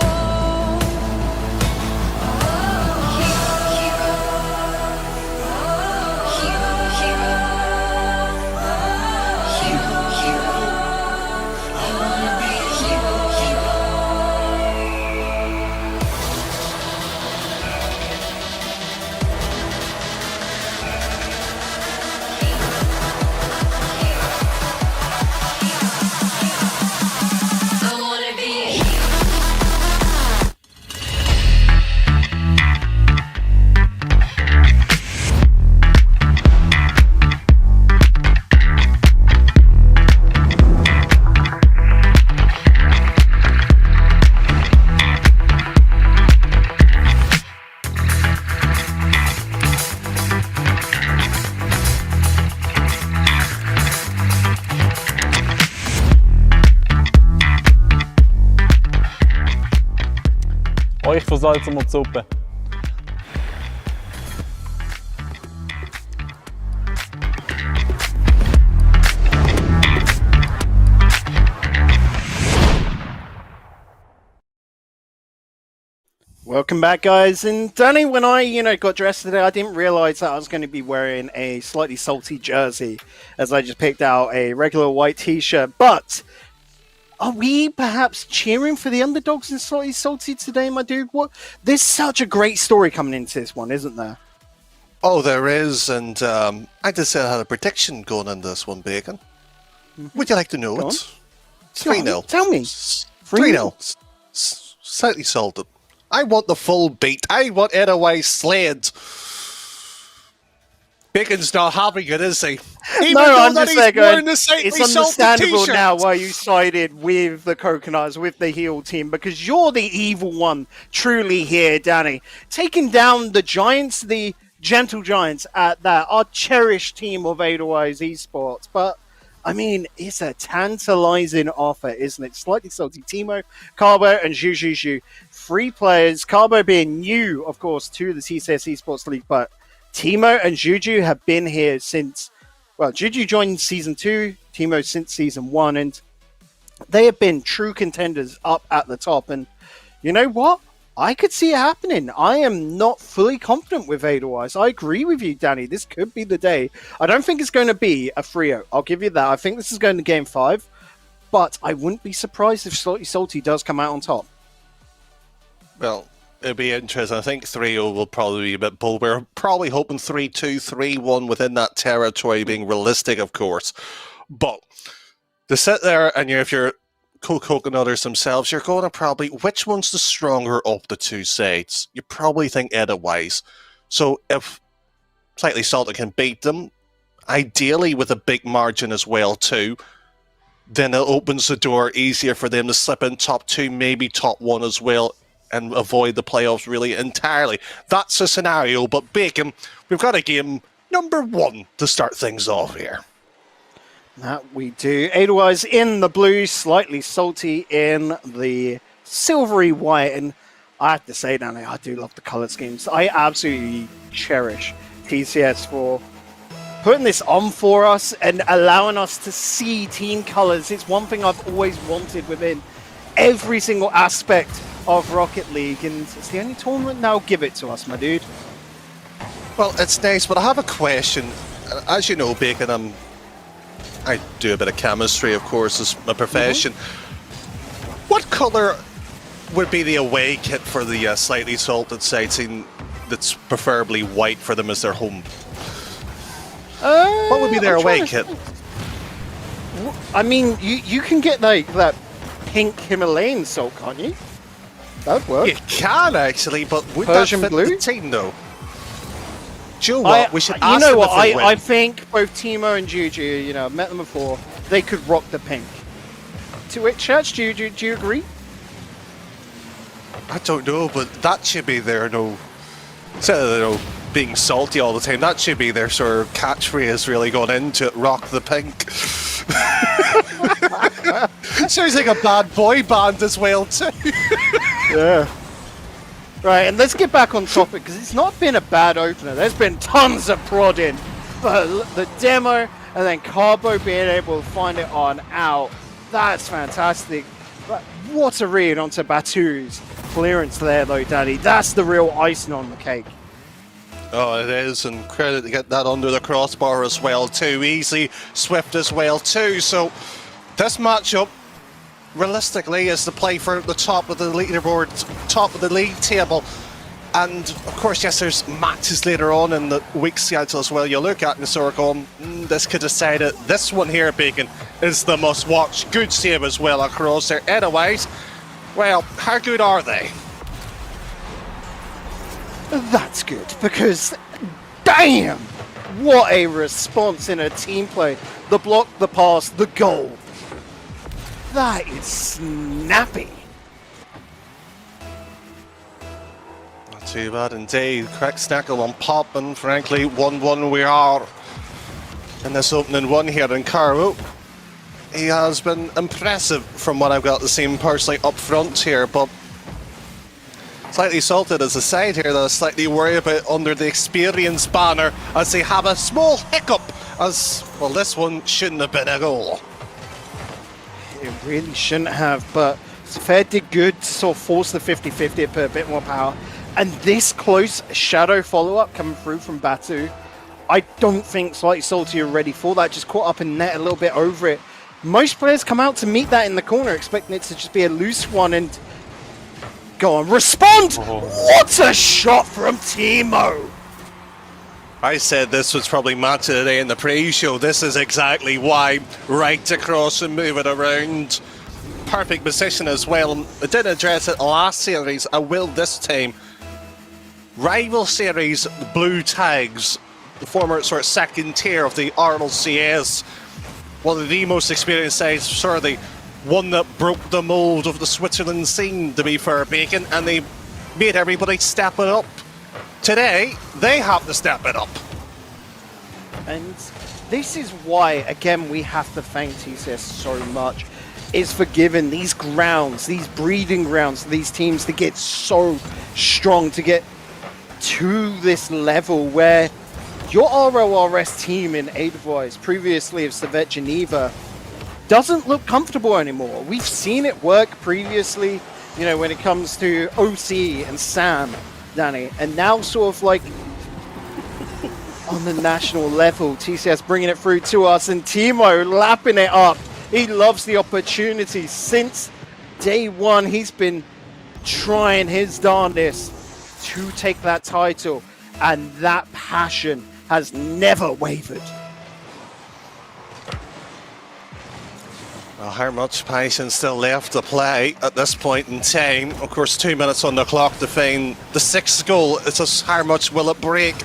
Euch versalzen wir die Suppe. Welcome back, guys. And Danny, when I got dressed today, I didn't realize that I was going to be wearing a Slightly Salty jersey, as I just picked out a regular white t-shirt. But are we perhaps cheering for the underdogs in Slightly Salty today, my dude? What? There's such a great story coming into this one, isn't there? Oh, there is, and I just said I had a prediction going into this one, Bacon. Would you like to know Go it? on. 3-0. Tell me. 3-0. Slightly salted. I want the full beat. I want Edelweiss slayed. Bacon's not having it, is he? Even No, though I'm that just he's there going, wearing the slightly it's salted understandable t-shirt. now why you sided with the Coconuts, with the heel team, because you're the evil one, truly here, Danny. Taking down the Giants, the Gentle Giants at that, our cherished team of Edelweiss Esports. But, I mean, it's a tantalizing offer, isn't it? Slightly salty. Timo, Carbo, and Zhu. 3 players, Carbo being new, of course, to the TCS Esports League, but Timo and Juju have been here since, well, Juju joined Season 2, Timo since Season 1, and they have been true contenders up at the top. And you know what? I could see it happening. I am not fully confident with Edelweiss. I agree with you, Danny. This could be the day. I don't think it's going to be a 3-0. I'll give you that. I think this is going to Game 5, but I wouldn't be surprised if Slightly Salty does come out on top. Well, it'd be interesting. I think 3-0 will probably be a bit bold. We're probably hoping 3-2, 3-1 within that territory, being realistic, of course. But to sit there and if you're Coconutters themselves, you're going to probably, which one's the stronger of the two sides? You probably think Edelweiss. So if Slightly Salted can beat them, ideally with a big margin as well too, then it opens the door easier for them to slip in top 2, maybe top 1 as well, and avoid the playoffs really entirely. That's a scenario, but Bacon, we've got a game number 1 to start things off here. That we do. Edelweiss in the blue, Slightly Salty in the silvery white. And I have to say, Danny, I do love the color schemes. I absolutely cherish TCS for putting this on for us and allowing us to see team colors. It's one thing I've always wanted within every single aspect of Rocket League, and it's the only tournament now. Give it to us, my dude. Well, it's nice, but I have a question. As you know, Bacon, I do a bit of chemistry, of course, as my profession. What colour would be the away kit for the Slightly Salted side, seeing that's preferably white for them as their home? What would be their away kit? I mean, you can get like that pink Himalayan salt, can't you? That'd work. You can actually, but would Persian that fit blue? the team though? Do you know what? We should ask you know them what? if they win. I think both Timo and Juju, I've met them before, they could rock the pink. To which church, do you agree? I don't know, but that should be their instead of being salty all the time, that should be their sort of catchphrase really going into it, rock the pink. Sounds like a bad boy band as well too. Yeah. Right, and let's get back on topic, because it's not been a bad opener. There's been tons of prodding. But the demo, and then Carbo being able to find it on out, that's fantastic. But what a read onto Batu's clearance there, though, Danny. That's the real icing on the cake. Oh, it is, and credit to get that under the crossbar as well too. Easy, swift as well too. So this matchup, realistically, is to play for the top of the leaderboard, top of the league table. And of course, yes, there's matches later on in the week schedule as well. You look at and sort of going, this could decide it. This one here, Bacon, is the must-watch. Good save as well across there. Anyways, well, how good are they? That's good, because damn, what a response in a team play. The block, the pass, the goal. That is snappy. Not too bad indeed. Correct snackle on pop, and frankly, 1-1 we are in this opening one here in Carlo. He has been impressive from what I've got to see him personally up front here, but Slightly Salted as a side here that I slightly worry about under the experience banner as they have a small hiccup as, well, this one shouldn't have been a goal. It really shouldn't have, but Fair did good to sort of force the 50-50 and put a bit more power. And this close shadow follow-up coming through from Batu, I don't think Slightly Salty are ready for that. Just caught up in net a little bit over it. Most players come out to meet that in the corner, expecting it to just be a loose one and go on, respond! Oh. What a shot from Timo! I said this was probably match of the day in the pre-show. This is exactly why. Right across and move it around. Perfect position as well. I did address it last series. I will this time. Rival series blue tags the former sort of second tier of the RLCS. One of the most experienced sides, sort of the one that broke the mold of the Switzerland scene, to be fair, Bacon, and they made everybody step it up. Today, they have to step it up. And this is why, again, we have to thank TCS so much. Is for giving these grounds, these breeding grounds, these teams to get so strong, to get to this level where your RORS team in Edelweiss, previously of Servette Geneva, doesn't look comfortable anymore. We've seen it work previously, you know, when it comes to OC and Sam, Danny, and now sort of like on the national level, TCS bringing it through to us, and Timo lapping it up. He loves the opportunity. Since day one, he's been trying his darndest to take that title, and that passion has never wavered. Well, how much patience still left to play at this point in time? Of course, 2 minutes on the clock to find the sixth goal. It's just how much will it break?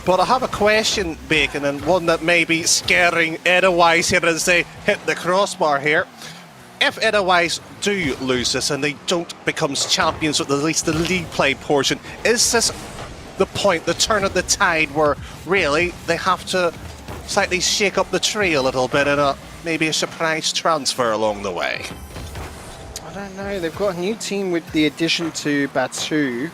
But I have a question, Bacon, and one that may be scaring Edelweiss here as they hit the crossbar here. If Edelweiss do lose this and they don't become champions with at least the league play portion, is this the point, the turn of the tide, where really they have to slightly shake up the tree a little bit and maybe a surprise transfer along the way? I don't know. They've got a new team with the addition to Batu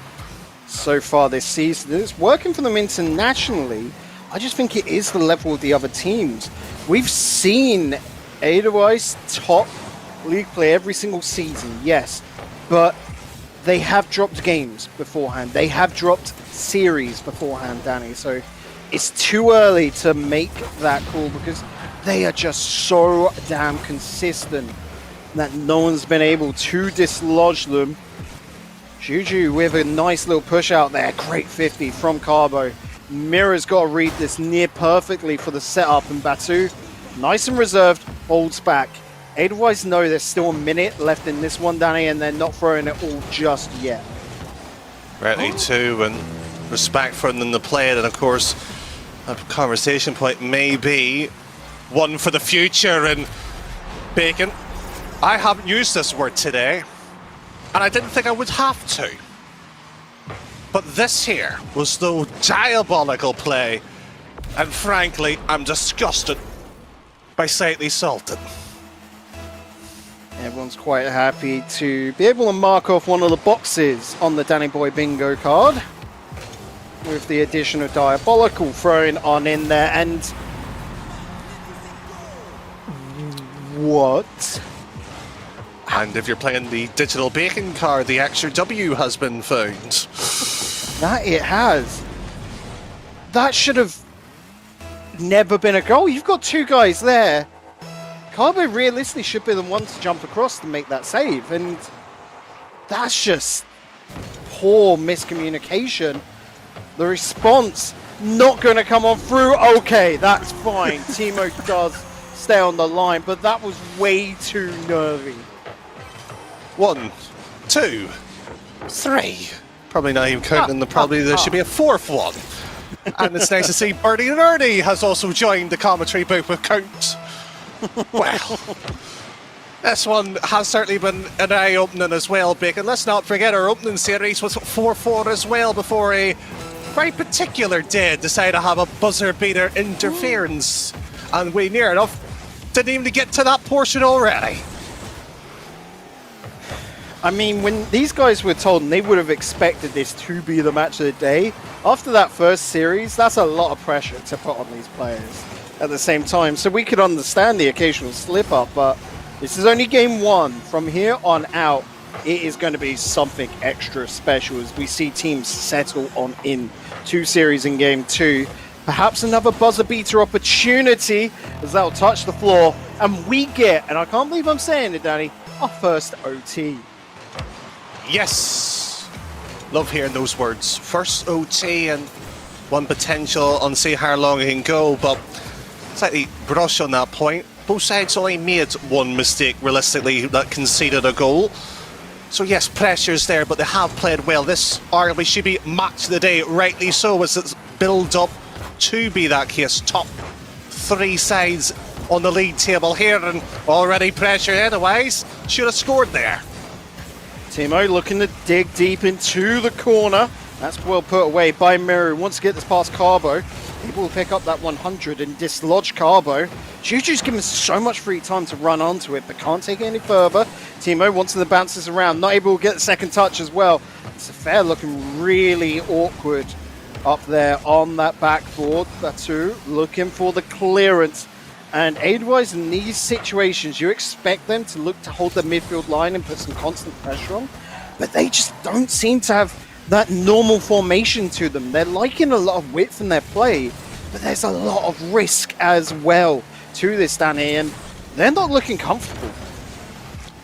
so far this season. It's working for them internationally. I just think it is the level of the other teams. We've seen Edelweiss top league play every single season, yes, but they have dropped games beforehand. They have dropped series beforehand, Danny. So it's too early to make that call because they are just so damn consistent that no one's been able to dislodge them. Juju with a nice little push out there. Great 50 from Carbo. Mirror's got to read this near perfectly for the setup, and Batu, nice and reserved, holds back. Edelweiss know there's still a minute left in this one, Danny, and they're not throwing it all just yet. Rightly too, and respect for them to play it, and of course, a conversation point may be one for the future. And Bacon, I haven't used this word today, and I didn't think I would have to. But this here was the diabolical play, and frankly, I'm disgusted by slightly salted. Everyone's quite happy to be able to mark off one of the boxes on the Danny Boy bingo card with the addition of Diabolical thrown on in there. And what? And if you're playing the digital bacon card, the extra W has been found. That it has. That should have never been a goal. You've got two guys there. Carbo realistically should be the one to jump across to make that save, and that's just poor miscommunication. The response not going to come on through. Okay, that's fine. Timo does stay on the line, but that was way too nervy. 1, 2, 3. Probably not even counting there should be a fourth one. And it's nice to see Birdie and Ernie has also joined the commentary booth with count. Well, this one has certainly been an eye-opening as well, Bacon. Let's not forget our opening series was 4-4 as well before a very particular day decided to have a buzzer-beater interference. And we near enough didn't even get to that portion already. I mean, when these guys were told, and they would have expected this to be the match of the day, after that first series, that's a lot of pressure to put on these players at the same time. So we could understand the occasional slip-up, but this is only game one. From here on out, it is going to be something extra special as we see teams settle on in two series in game two. Perhaps another buzzer-beater opportunity as that will touch the floor, and we get, and I can't believe I'm saying it, Danny, our first OT. Yes! Love hearing those words. First OT and one potential on see how long it can go, but slightly brush on that point. Both sides only made one mistake realistically that conceded a goal. So yes, pressure's there, but they have played well. This arguably should be match of the day, rightly so, as it's build up to be that case. Top 3 sides on the league table here and already pressure anyways. Should have scored there. Timo looking to dig deep into the corner. That's well put away by Miru. Wants to get this past Carbo. Able to pick up that 100 and dislodge Carbo. Juju's given so much free time to run onto it, but can't take it any further. Timo wants to bounce this around. Not able to get the second touch as well. It's a fair looking really awkward up there on that backboard. Batu looking for the clearance. And aid-wise in these situations, you expect them to look to hold the midfield line and put some constant pressure on. But they just don't seem to have that normal formation to them. They're liking a lot of width in their play, but there's a lot of risk as well to this, Danny, and they're not looking comfortable.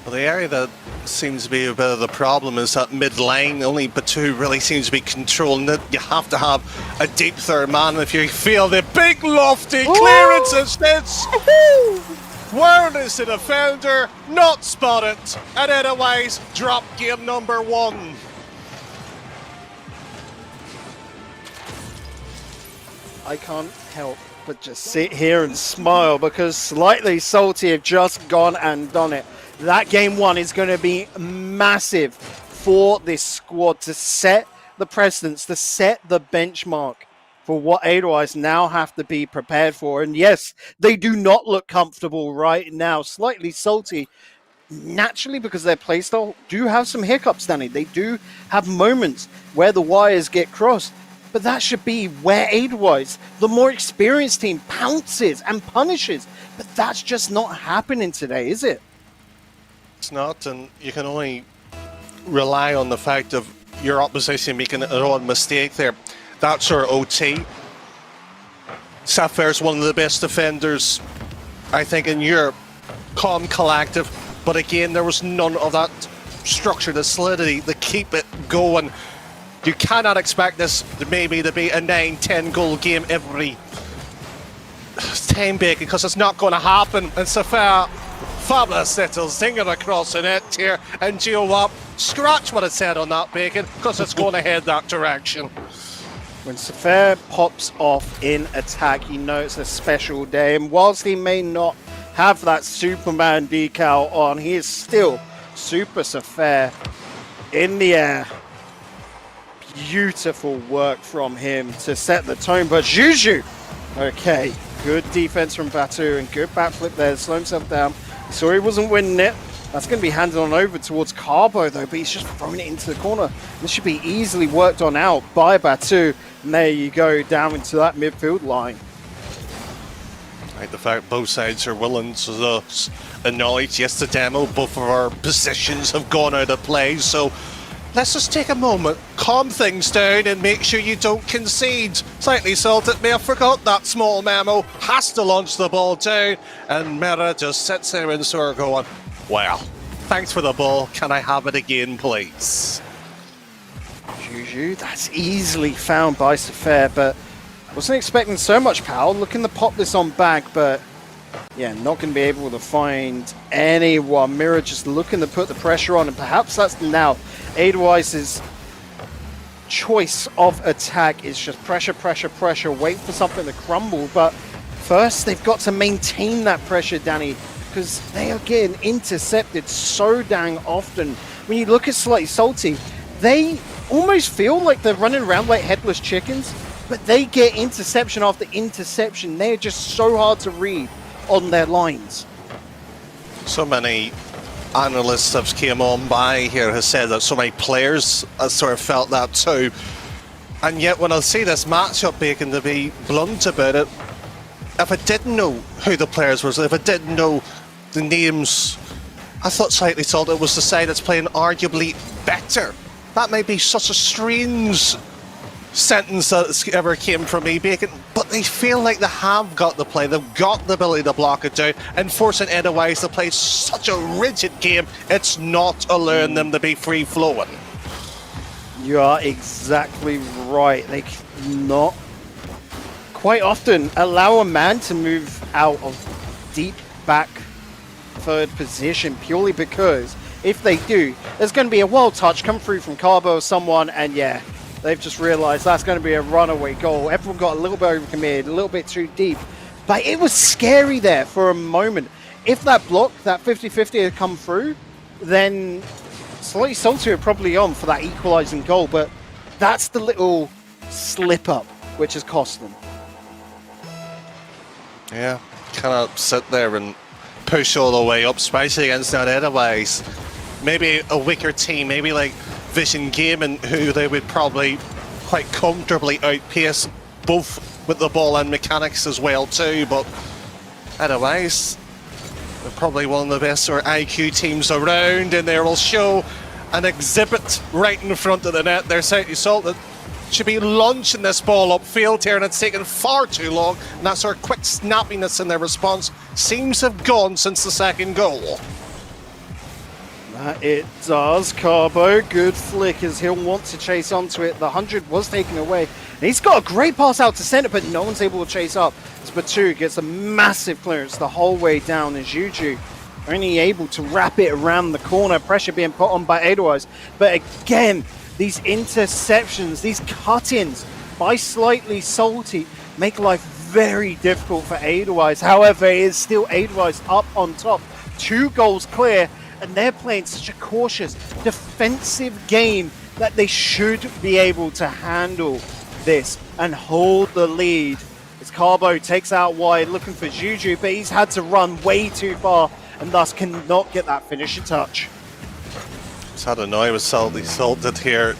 Well, the area that seems to be a bit of the problem is that mid-lane. Only Batu really seems to be controlling it. You have to have a deep third man if you feel the big lofty clearance instead. Where is the defender? Not spotted. And anyways, drop game number 1. I can't help but just sit here and smile because Slightly Salty have just gone and done it. That game 1 is going to be massive for this squad to set the precedence, to set the benchmark for what Edelweiss now have to be prepared for. And yes, they do not look comfortable right now. Slightly Salty, naturally, because their playstyle do have some hiccups, Danny. They do have moments where the wires get crossed. But that should be where Edelweiss, the more experienced team, pounces and punishes. But that's just not happening today, is it? It's not, and you can only rely on the fact of your opposition making their own mistake there. That's our OT. Sapphire's one of the best defenders, I think, in Europe. Calm, collective, but again, there was none of that structure, the solidity to keep it going. You cannot expect this maybe to be a 9-10 goal game every time, Bacon, because it's not going to happen. And Saphir, fabulous little zinger across the net here. And Gio what? Scratch what it said on that, Bacon, because it's going to head that direction. When Saphir pops off in attack, you know it's a special day. And whilst he may not have that Superman decal on, he is still Super Saphir in the air. Beautiful work from him to set the tone, but Juju, okay, good defense from Batu and good backflip there, slow himself down. He saw he wasn't winning it. That's going to be handed on over towards Carbo though, but he's just throwing it into the corner. This should be easily worked on out by Batu, and there you go, down into that midfield line. Right, the fact both sides are willing to acknowledge, yes, the demo, both of our positions have gone out of play, so let's just take a moment, calm things down and make sure you don't concede. Slightly Salted may have forgot that small memo, has to launch the ball down, and Mera just sits there in store going, well, thanks for the ball, can I have it again please? Juju, that's easily found by Saphir, but wasn't expecting so much power. Looking to pop this on back, but yeah, not going to be able to find anyone. Mira just looking to put the pressure on, and perhaps that's now Edelweiss's choice of attack is just pressure, pressure, pressure, wait for something to crumble. But first, they've got to maintain that pressure, Danny, because they are getting intercepted so dang often. When you look at Slightly Salty, they almost feel like they're running around like headless chickens, but they get interception after interception. They're just so hard to read on their lines. So many analysts have came on by here has said that so many players have sort of felt that too. And yet when I see this matchup, Bacon, to be blunt about it, if I didn't know who the players were, if I didn't know the names, I thought Slightly Salted was the side that's playing arguably better. That may be such a strange sentence that ever came from me, Bacon, but they feel like they have got the play, they've got the ability to block it down, and forcing Edelweiss to play such a rigid game, it's not allowing them to be free-flowing. You are exactly right. They cannot quite often allow a man to move out of deep back third position purely because if they do, there's going to be a wild touch come through from Carbo or someone, and yeah, they've just realized that's going to be a runaway goal. Everyone got a little bit overcommitted, a little bit too deep. But it was scary there for a moment. If that block, that 50-50 had come through, then Slightly Salty are probably on for that equalising goal. But that's the little slip up which has cost them. Yeah, cannot sit there and push all the way up, especially against that otherwise. Maybe a weaker team, maybe like Vision Gaming, who they would probably quite comfortably outpace, both with the ball and mechanics as well too, but otherwise they're probably one of the best sort of IQ teams around, and they will show an exhibit right in front of the net. They're CHF that should be launching this ball upfield here, and it's taken far too long, and that sort of quick snappiness in their response seems to have gone since the second goal. It does. Carbo, good flick as he'll want to chase onto it. The 100 was taken away. And he's got a great pass out to center, but no one's able to chase up. Batu gets a massive clearance the whole way down, and Juju only able to wrap it around the corner. Pressure being put on by Edelweiss. But again, these interceptions, these cut-ins by Slightly Salty make life very difficult for Edelweiss. However, it is still Edelweiss up on top. 2 goals clear. And they're playing such a cautious, defensive game that they should be able to handle this and hold the lead. As Carbo takes out wide, looking for Juju, but he's had to run way too far and thus cannot get that finishing touch. It's had to annoy with Salty Salted here.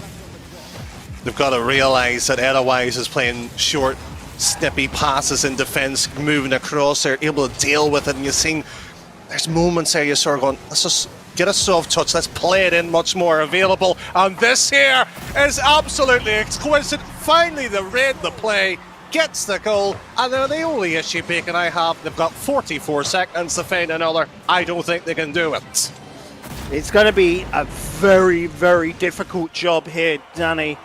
They've got to realise that Edelweiss is playing short, snippy passes in defence, moving across, they're able to deal with it, and you've seen there's moments there you're sort of going, let's just get a soft touch, let's play it in much more available. And this here is absolutely exquisite. Finally, they read the play, gets the goal, and they're the only issue Bacon I have. They've got 44 seconds to find another. I don't think they can do it. It's going to be a very, very difficult job here, Danny,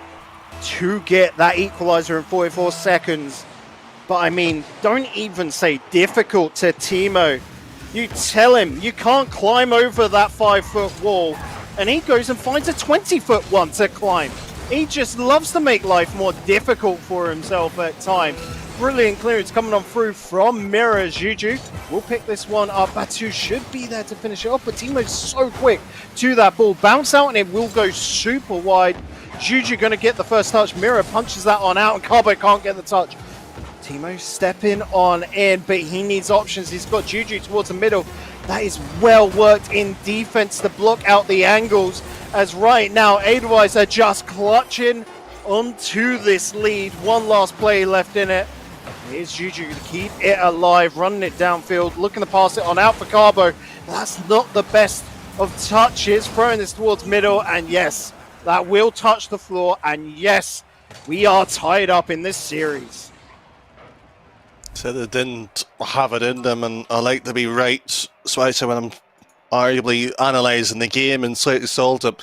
to get that equaliser in 44 seconds. But I mean, don't even say difficult to Timo. You tell him you can't climb over that 5-foot wall, and he goes and finds a 20-foot one to climb. He just loves to make life more difficult for himself at times. Brilliant clearance coming on through from Mirror. Juju will pick this one up. Batu should be there to finish it off, but Timo's so quick to that ball. Bounce out, and it will go super wide. Juju going to get the first touch. Mirror punches that one out, and Carbo can't get the touch. Timo stepping on in, but he needs options. He's got Juju towards the middle. That is well worked in defense to block out the angles, as right now Edelweiss are just clutching onto this lead. One last play left in it. Here's Juju to keep it alive, running it downfield, looking to pass it on out for Carbo. That's not the best of touches, throwing this towards middle, and yes, that will touch the floor, and yes, we are tied up in this series. Said they didn't have it in them, and I like to be right, especially when I'm arguably analysing the game and slightly salted.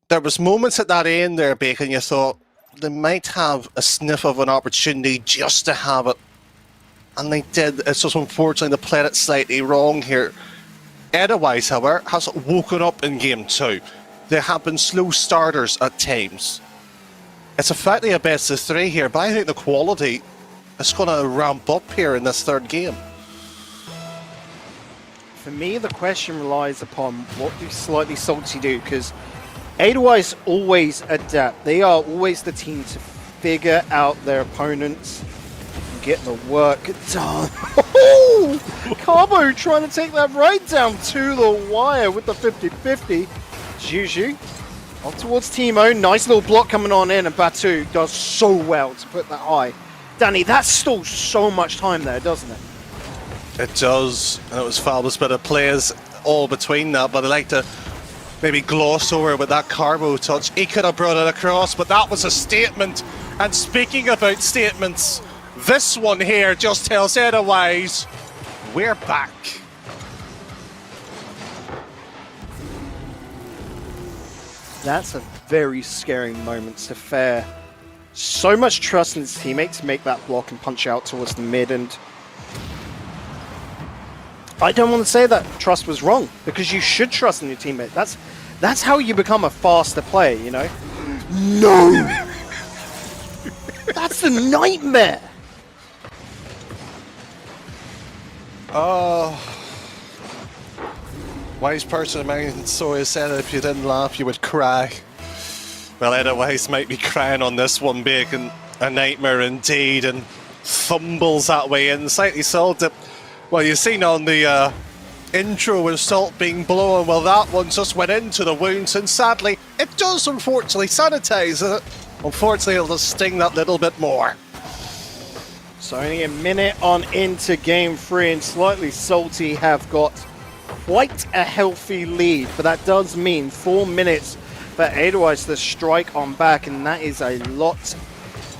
There was moments at that end there, Bacon, you thought they might have a sniff of an opportunity just to have it, and they did. It's just unfortunately they played it slightly wrong here. Edelweiss, however, has woken up in game 2. They have been slow starters at times. It's effectively a best of 3 here, but I think the quality is going to ramp up here in this third game. For me, the question relies upon what do Slightly Salty do, because Edelweiss always adapt. They are always the team to figure out their opponents and get the work done. Carbo trying to take that right down to the wire with the 50-50. Juju off towards Timo. Nice little block coming on in, and Batu does so well to put that high. Danny, that stalls so much time there, doesn't it? It does, and it was fabulous bit of plays all between that, but I like to maybe gloss over with that Carbo touch. He could have brought it across, but that was a statement. And speaking about statements, this one here just tells Edelweiss, we're back. That's a very scary moment to Fair. So much trust in his teammate to make that block and punch out towards the mid, and I don't want to say that trust was wrong, because you should trust in your teammate. That's how you become a faster player, you know? No! That's a nightmare. Oh. Wise person of mine so has said if you didn't laugh, you would cry. Well, Ed Wise might be crying on this one, Bacon. A nightmare indeed, and fumbles that way in. Slightly salted. Well, you've seen on the intro with salt being blown, well, that one just went into the wounds, and sadly, it does unfortunately sanitize it. Unfortunately, it'll just sting that little bit more. So only a minute on into game 3, and Slightly Salty have got quite a healthy lead, but that does mean 4 minutes for Edelweiss to strike on back, and that is a lot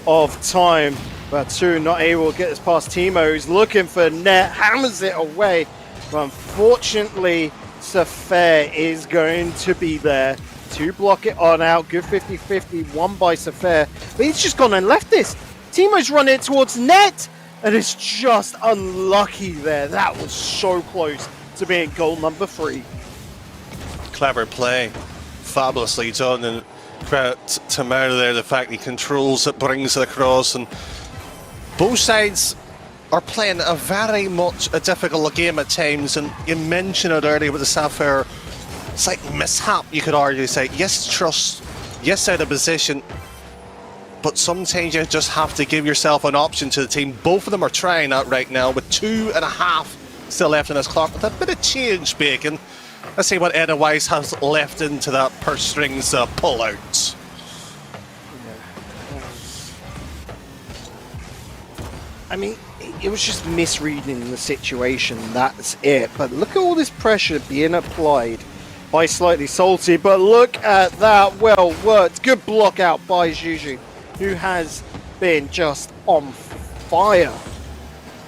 of time. But two not able to get this past Timo, who's looking for net, hammers it away. But unfortunately, Safair is going to be there to block it on out. Good 50-50, won by Safair. But he's just gone and left this. Timo's run it towards net, and it's just unlucky there. That was so close to being goal number 3. Clever play. Fabulously done, and credit to Mara there, the fact he controls it, brings it across, and both sides are playing a very much a difficult game at times, and you mentioned it earlier with the Sapphire slight mishap, you could argue, say, yes, trust, yes, out of position, but sometimes you just have to give yourself an option to the team. Both of them are trying that right now with 2.5 still left in his clock, with a bit of change, Bacon. Let's see what Edda Weiss has left into that purse strings pull-out. I mean, it was just misreading the situation, that's it. But look at all this pressure being applied by Slightly Salty. But look at that, well worked. Good block out by Juju, who has been just on fire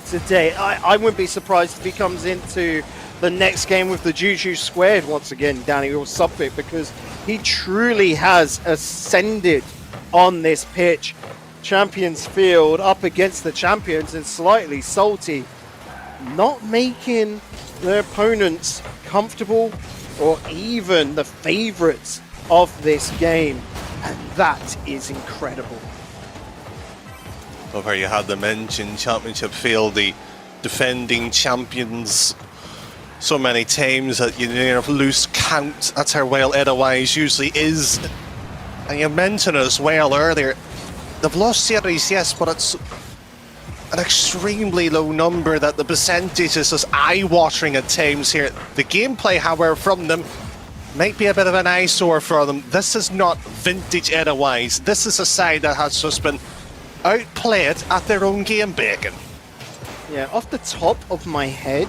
today. I wouldn't be surprised if he comes into the next game with the Juju squared once again, Danny, or something, because he truly has ascended on this pitch. Champions Field up against the champions, and Slightly Salty not making their opponents comfortable or even the favourites of this game, and that is incredible. Over you had the mention Championship Field, the defending champions so many times that you lose count. That's how well Edda Wise usually is. And you mentioned it as well earlier. They've lost series, yes, but it's an extremely low number, that the percentage is just eye-watering at times here. The gameplay, however, from them might be a bit of an eyesore for them. This is not vintage Edda Wise. This is a side that has just been outplayed at their own game, Bacon. Yeah, off the top of my head,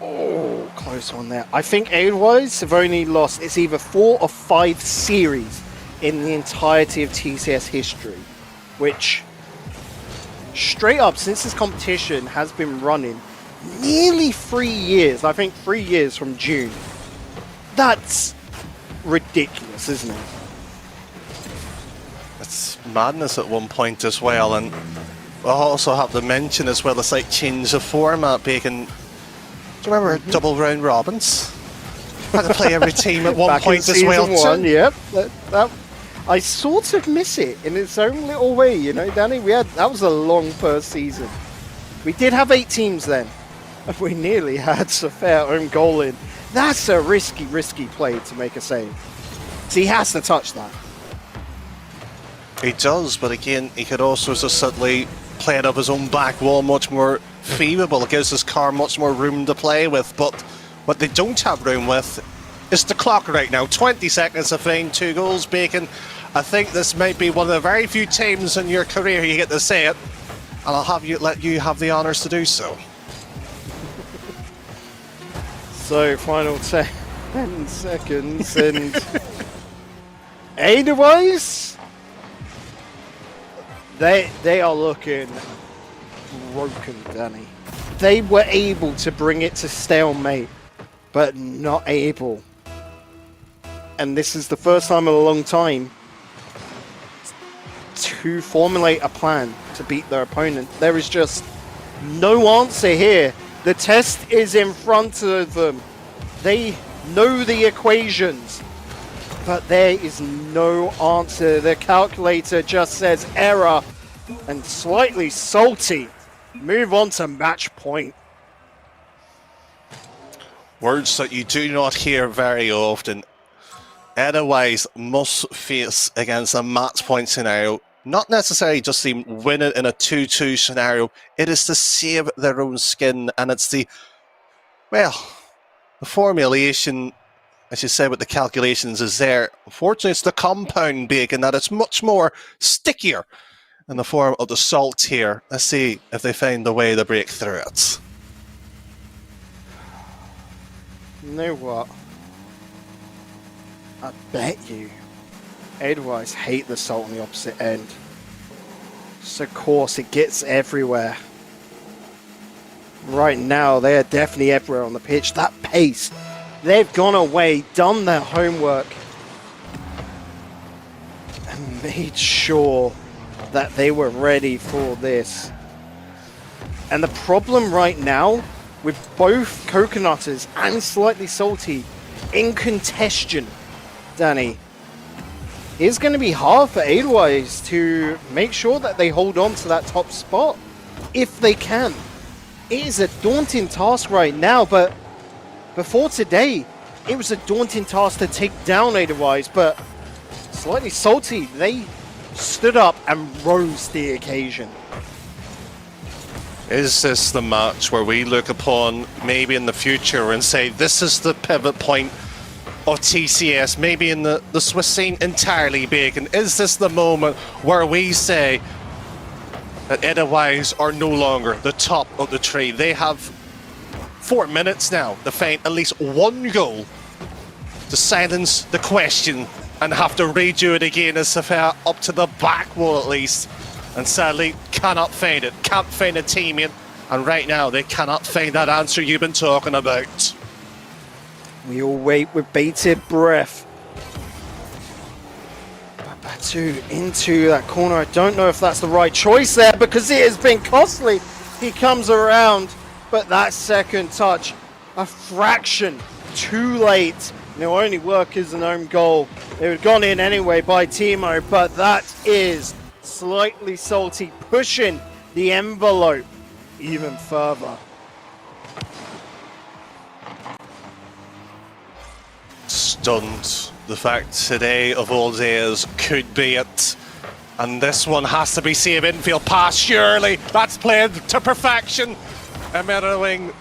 oh, close one there. I think Edelweiss have only lost, it's either 4 or 5 series in the entirety of TCS history, which straight up, since this competition has been running nearly 3 years, I think 3 years from June, that's ridiculous, isn't it? It's madness at one point as well, and we'll also have to mention as well the slight change of format, Bacon. Do you remember double round robins? Had to play every team at one Back point in as well. season 1, yep. I sort of miss it in its own little way, you know, Danny. That was a long first season. We did have 8 teams then. We nearly had Safair own goal in. That's a risky play to make a save. So he has to touch that. He does, but again, he could also just subtly play it up his own back wall, much more feasible. It gives his car much more room to play with, but what they don't have room with is the clock right now. 20 seconds to find 2 goals, Bacon. I think this might be one of the very few times in your career you get to say it, and I'll have you let you have the honours to do so. So, final 10 seconds, and Edelweiss, they are looking broken, Danny. They were able to bring it to stalemate, but not able. And this is the first time in a long time to formulate a plan to beat their opponent. There is just no answer here. The test is in front of them. They know the equations. but there is no answer. The calculator just says error, and slightly salty. Move on to match point. Words that you do not hear very often. Otherwise, must face against a match point scenario. Not necessarily just to win it in a 2-2 scenario. It is to save their own skin, and it's the formulation, as you said, with the calculations is there. Unfortunately, it's the compound bacon that it's much more stickier in the form of the salt here. Let's see if they find a way to break through it. You know what? I bet you Edelweiss hate the salt on the opposite end. So of course it gets everywhere. Right now they are definitely everywhere on the pitch. That pace, they've gone away, done their homework, and made sure that they were ready for this. And the problem right now with both Coconutters and Slightly Salty in contention, Danny, is going to be hard for Edelweiss to make sure that they hold on to that top spot if they can. It is a daunting task right now, but before today, it was a daunting task to take down Edelweiss, but Slightly Salty, they stood up and rose to the occasion. Is this the match where we look upon maybe in the future and say this is the pivot point of TCS, maybe in the Swiss scene entirely, Bacon? Is this the moment where we say that Edelweiss are no longer the top of the tree? They have 4 minutes now to find at least one goal to silence the question and have to redo it again as Safar up to the back wall at least. And sadly, cannot find it. Can't find a teammate. And right now, they cannot find that answer you've been talking about. We all wait with bated breath. Batu into that corner. I don't know if that's the right choice there because it has been costly. He comes around, but that second touch, a fraction too late. And it'll only work as an own goal. It would have gone in anyway by Timo, but that is Slightly Salty pushing the envelope even further. Stunned. The fact today of all days could be it. And this one has to be saved. Infield pass, surely. That's played to perfection. And mirroring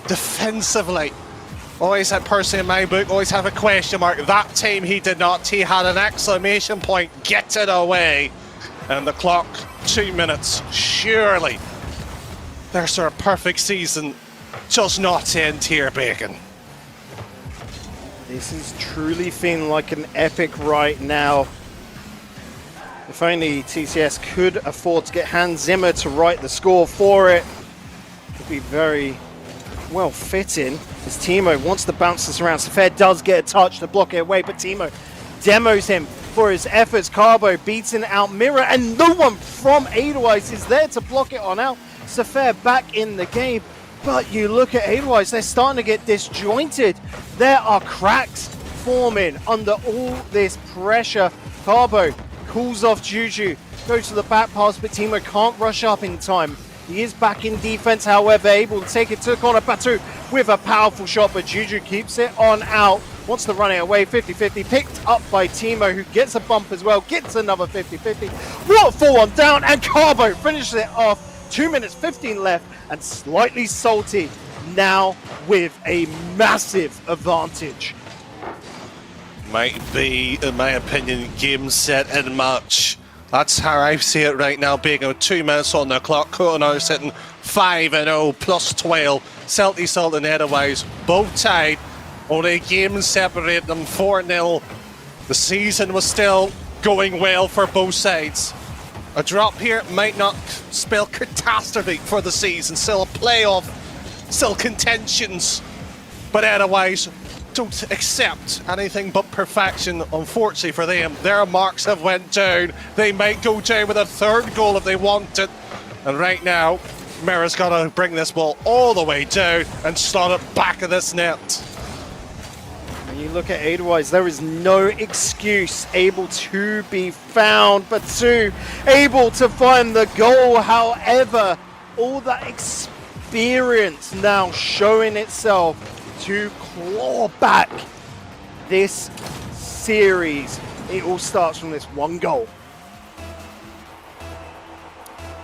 defensively. Always had personally in my book, always have a question mark. That time he did not. He had an exclamation point. Get it away. And the clock, 2 minutes. Surely. Their sort of perfect season does not end here, Bacon. This is truly feeling like an epic right now. If only TCS could afford to get Hans Zimmer to write the score for it, it'd be very well fitting. As Timo wants to bounce this around, Safar does get a touch to block it away, but Timo demos him for his efforts. Carbo beating out Mirror, and no one from Edelweiss is there to block it on out. Safar back in the game. But you look at Edelweiss, they're starting to get disjointed. There are cracks forming under all this pressure. Carbo calls off Juju, goes to the back pass, but Timo can't rush up in time. He is back in defense, however, able to take it to the corner. Batu with a powerful shot, but Juju keeps it on out. Wants to run it away, 50-50, picked up by Timo, who gets a bump as well, gets another 50-50. Waterfall on down, and Carbo finishes it off. 2 minutes 15 left, and Slightly Salty now with a massive advantage. Might be, in my opinion, game, set, and match. That's how I see it right now, being 2 minutes on the clock. Cotonou sitting 5-0 plus 12. Celtic Salt and Edelweiss both tied. Only a game separated them, 4-0. The season was still going well for both sides. A drop here might not spell catastrophe for the season. Still a playoff, still contentions. But Edelweiss don't accept anything but perfection, unfortunately for them. Their marks have went down. They might go down with a third goal if they want it. And right now, Mira's got to bring this ball all the way down and slot it back of this net. When you look at Edelweiss, there is no excuse able to be found, but two able to find the goal. However, all that experience now showing itself to claw back this series. It all starts from this one goal.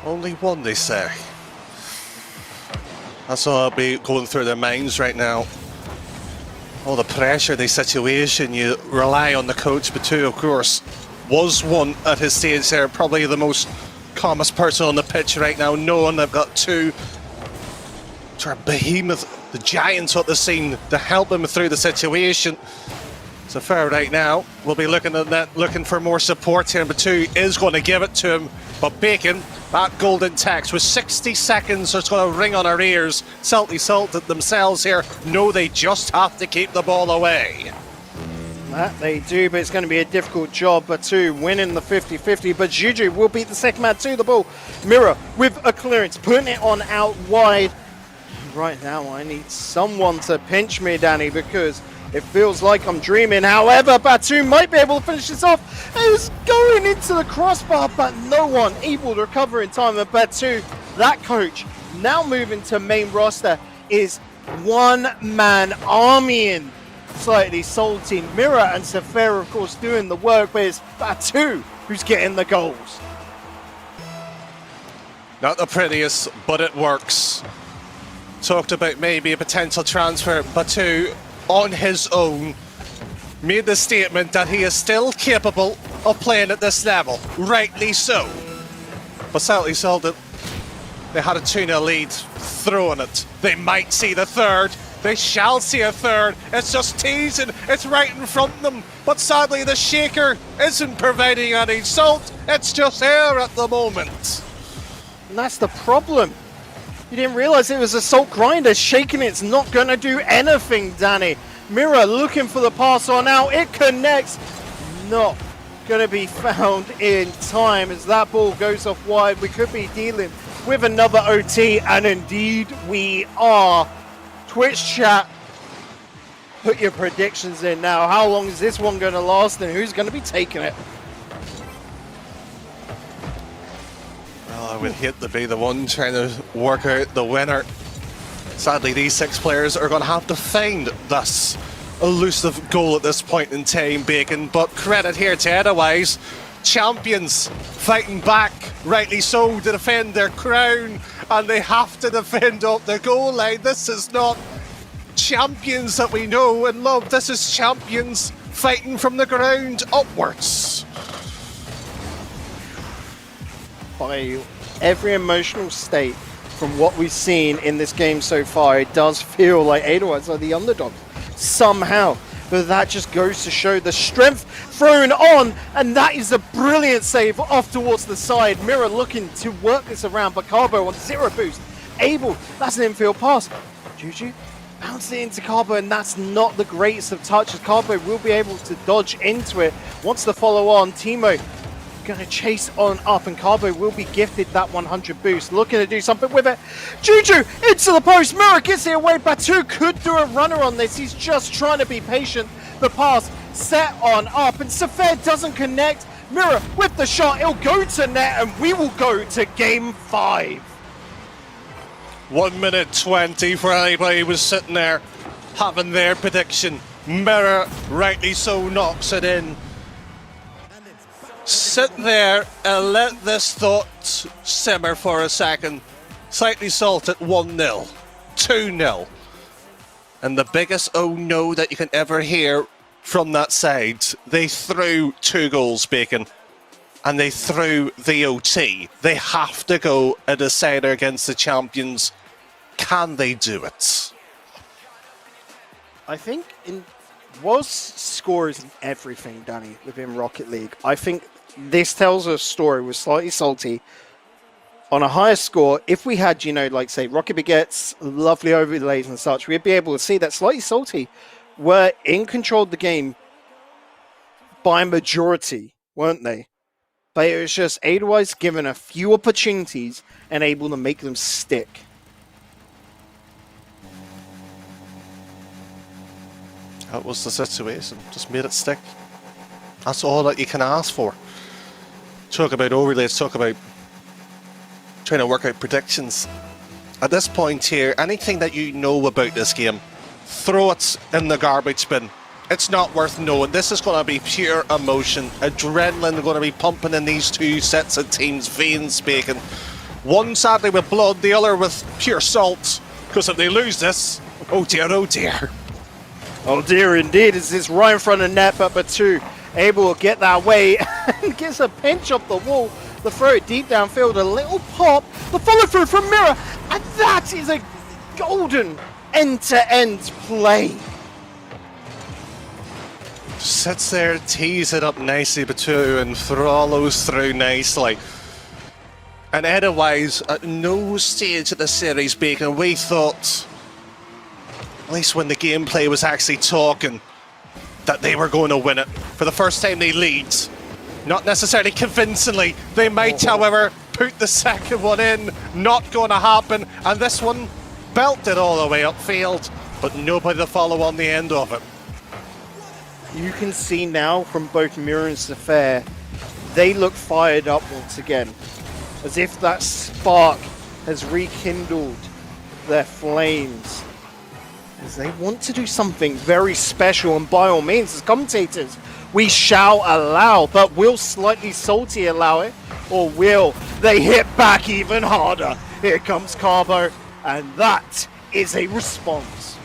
Only one, they say. That's all I'll be going through their minds right now. All the pressure, the situation, you rely on the coach, but two, of course, was one at his stage there, probably the most calmest person on the pitch right now, knowing they've got two sort of behemoth, the giants at the scene to help him through the situation. So far right now, we'll be looking at that, looking for more support here, but two is going to give it to him. But Bacon, that golden text with 60 seconds, it's going to ring on our ears. Salty Salted themselves here know they just have to keep the ball away. That they do, but it's going to be a difficult job. But two winning the 50-50, but Juju will beat the second man to the ball. Mirror with a clearance, putting it on out wide. Right now, I need someone to pinch me, Danny, because it feels like I'm dreaming. However, Batu might be able to finish this off. It was going into the crossbar, but no one able to recover in time. And Batu, that coach, now moving to main roster, is one-man armying Slightly Salty. Mirror and Safera, of course, doing the work, but it's Batu who's getting the goals. Not the prettiest, but it works. Talked about maybe a potential transfer. Batu, on his own, made the statement that he is still capable of playing at this level. Rightly so. But Salty Salted, they had a 2-0 lead, throwing it. They might see the third. They shall see a third. It's just teasing. It's right in front of them. But sadly, the shaker isn't providing any salt. It's just air at the moment. And that's the problem. You didn't realize it was a salt grinder. Shaking it's not going to do anything, Danny. Mirror looking for the pass on out. It connects. Not going to be found in time as that ball goes off wide. We could be dealing with another OT, and indeed we are. Twitch chat, put your predictions in now. How long is this one going to last, and who's going to be taking it? Well, I would hate to be the one trying to work out the winner. Sadly, these 6 players are going to have to find this elusive goal at this point in time, Bacon. But credit here to Edelweiss, champions fighting back, rightly so, to defend their crown, and they have to defend up the goal line. This is not champions that we know and love. This is champions fighting from the ground upwards. By every emotional state from what we've seen in this game so far, it does feel like Edelweiss are the underdogs somehow. But that just goes to show the strength thrown on, and that is a brilliant save off towards the side. Mirror looking to work this around, but Carbo on 0 boost. Able, that's an infield pass. Juju bounced it into Carbo, and that's not the greatest of touches. Carbo will be able to dodge into it. Wants to follow on. Timo going to chase on up, and Carbo will be gifted that 100 boost. Looking to do something with it. Juju into the post. Mirror gets it away. Batu could do a runner on this. He's just trying to be patient. The pass set on up, and Safed doesn't connect. Mirror with the shot. It'll go to net, and we will go to game 5. 1 minute 20 for anybody who was sitting there having their prediction. Mirror, rightly so, knocks it in. Sit there and let this thought simmer for a second. Slightly Salted 1-0, 2-0. And the biggest oh no that you can ever hear from that side, they threw 2 goals, Bacon, and they threw the OT. They have to go a decider against the champions. Can they do it? I think was scores and everything, Danny, within Rocket League. I think this tells a story with Slightly Salty on a higher score. If we had, like say Rocket Begets, lovely overlays and such, we'd be able to see that Slightly Salty were in control of the game by majority, weren't they? But it was just Edelweiss given a few opportunities and able to make them stick. That was the situation. Just made it stick. That's all that you can ask for. Talk about overlays, talk about trying to work out predictions. At this point here, anything that you know about this game, throw it in the garbage bin. It's not worth knowing. This is going to be pure emotion. Adrenaline going to be pumping in these two sets of teams' veins, Bacon. One sadly with blood, the other with pure salt. Because if they lose this, oh dear, oh dear. Oh dear, indeed. It's this right in front of net, but Batu able to get that way and gets a pinch off the wall. The throw it deep downfield, a little pop, the follow through from Mirror, and that is a golden end-to-end play. Sits there, tees it up nicely, Batu, and follows through nicely. And otherwise, at no stage of the series, Bacon, we thought, at least when the gameplay was actually talking, that they were going to win it. For the first time they lead. Not necessarily convincingly. They might, however, put the second one in. Not going to happen. And this one belted all the way upfield, but nobody to follow on the end of it. You can see now from both Mirror and Safair, they look fired up once again. As if that spark has rekindled their flames. As they want to do something very special, and by all means, as commentators, we shall allow, but will Slightly Salty allow it? Or will they hit back even harder? Here comes Carbo, and that is a response.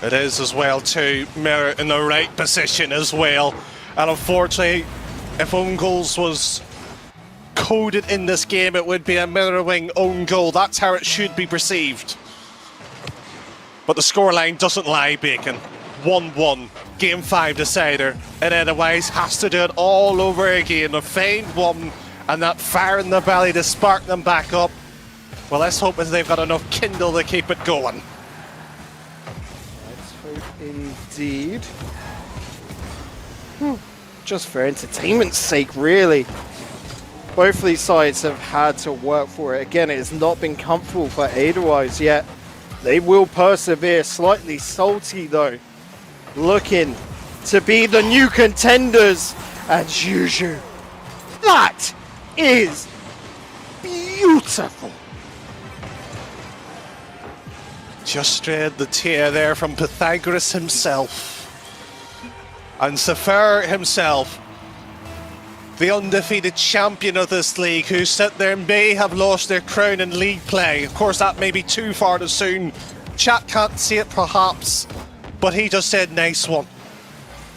It is as well too. Mirror in the right position as well. And unfortunately, if own goals was coded in this game, it would be a Mirrorwing own goal. That's how it should be perceived. But the scoreline doesn't lie, Bacon. 1-1, Game 5 decider. And otherwise has to do it all over again. A feigned one and that fire in the belly to spark them back up. Well, let's hope that they've got enough kindle to keep it going. Let's hope indeed. Just for entertainment's sake, really. Both of these sides have had to work for it. Again, it has not been comfortable for Edelweiss yet. They will persevere. Slightly Salty, though, looking to be the new contenders. And Juju, that is beautiful. Just read the tear there from Pythagoras himself. And Safair himself, the undefeated champion of this league, who sit there may have lost their crown in league play. Of course, that may be too far too soon. Chat can't see it perhaps, but he just said nice one.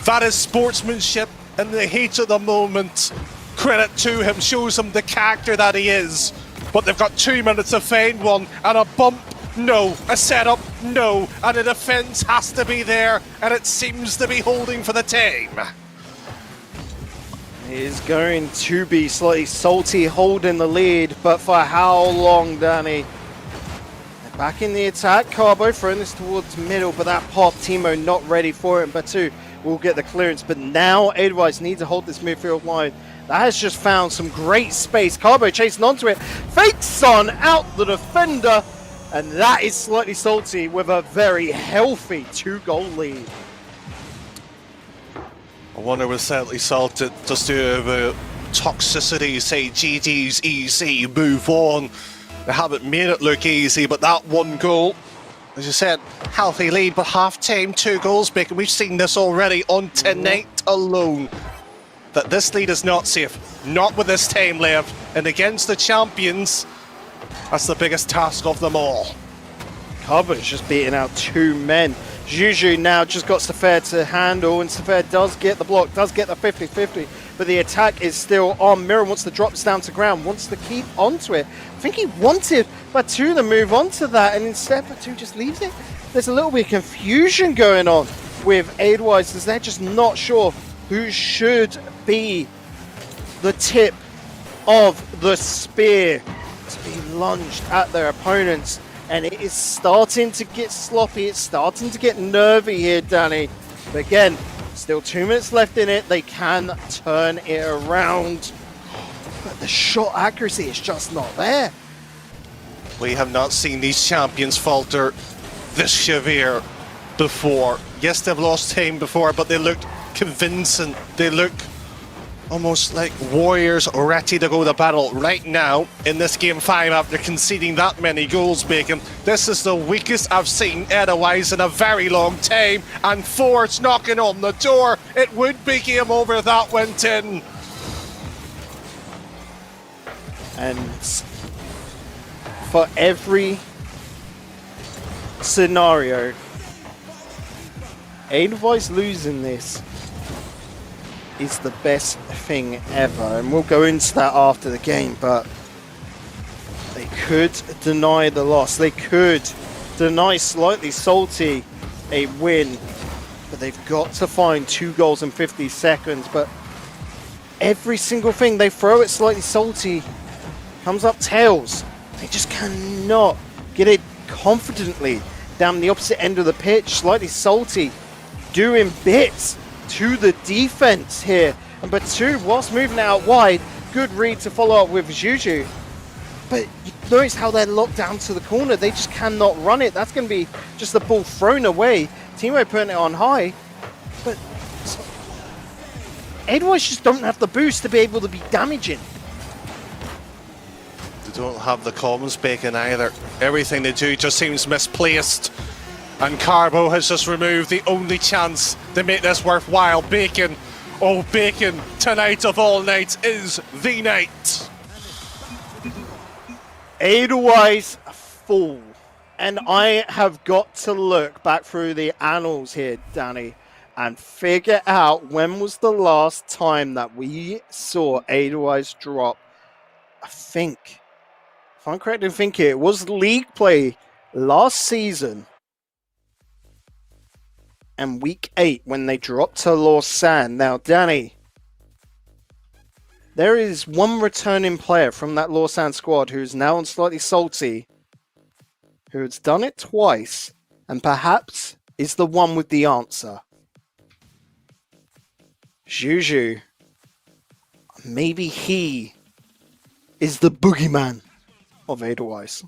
That is sportsmanship in the heat of the moment. Credit to him, shows him the character that he is. But they've got 2 minutes to feign one, and a bump, no. A setup, no. And a defence has to be there, and it seems to be holding for the team. It is going to be Slightly Salty holding the lead, but for how long, Danny? They're back in the attack. Carbo throwing this towards middle, but that pop, Timo not ready for it. Batu will get the clearance, but now Edelweiss need to hold this midfield line. That has just found some great space. Carbo chasing onto it, fakes on out the defender, and that is Slightly Salty with a very healthy 2-goal lead. I wonder with Slightly Salted just to the toxicity, say GG's easy, move on. They haven't made it look easy, but that 1 goal, as you said, healthy lead, but half-time 2 goals, Bacon. We've seen this already on tonight alone. That this lead is not safe, not with this time left, and against the champions, that's the biggest task of them all. Carbo's just beating out 2 men. Juju now just got Safair to handle, and Safair does get the block, does get the 50-50, but the attack is still on. Mirror wants to drop this down to ground, wants to keep onto it. I think he wanted Batu to move on to that, and instead Batu just leaves it. There's a little bit of confusion going on with Edelweiss, as they're just not sure who should be the tip of the spear to be lunged at their opponents. And it is starting to get sloppy, it's starting to get nervy here, Danny. But again, still 2 minutes left in it, they can turn it around. But the shot accuracy is just not there. We have not seen these champions falter this severe before. Yes, they've lost time before, but they looked convincing. They look almost like warriors ready to go to battle right now in this game 5 after conceding that many goals. Bacon, this is the weakest I've seen Edelweiss in a very long time, and Ford's knocking on the door. It would be game over if that went in. And for every scenario, Edelweiss losing this is the best thing ever, and we'll go into that after the game, but they could deny the loss. They could deny Slightly Salty a win, but they've got to find 2 goals in 50 seconds. But every single thing they throw at Slightly Salty comes up tails. They just cannot get it confidently down the opposite end of the pitch. Slightly Salty doing bits to the defense here. And Batu, whilst moving out wide, good read to follow up with Juju. But you notice how they're locked down to the corner. They just cannot run it. That's going to be just the ball thrown away. Teemo putting it on high. But Edelweiss just don't have the boost to be able to be damaging. They don't have the comms, Bacon, either. Everything they do just seems misplaced. And Carbo has just removed the only chance to make this worthwhile. Bacon, oh Bacon, tonight of all nights is the night. Edelweiss fall. And I have got to look back through the annals here, Danny, and figure out when was the last time that we saw Edelweiss drop. I think, if I'm correct in thinking, it was league play last season. And week 8 when they dropped to Lausanne. Now, Danny, there is one returning player from that Lausanne squad who's now on Slightly Salty, who has done it twice, and perhaps is the one with the answer. Juju. Maybe he is the boogeyman of Edelweiss.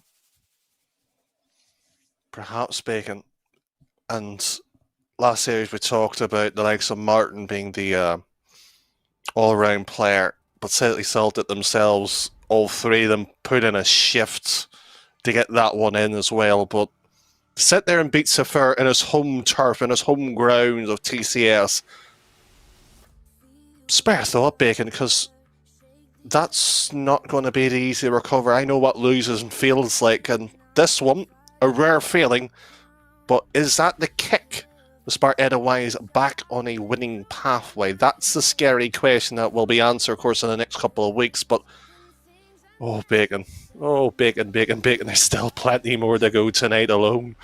Perhaps, Bacon. And last series we talked about the likes of Martin being the all-round player, but Slightly Salted themselves, all 3 of them put in a shift to get that one in as well. But to sit there and beat Saphir in his home turf, in his home grounds of TCS, spare thought, Bacon, because that's not going to be the easy recover. I know what losing feels like, and this one, a rare feeling, but is that the kick to spark Edelweiss back on a winning pathway? That's the scary question that will be answered, of course, in the next couple of weeks. But oh, Bacon, there's still plenty more to go tonight alone.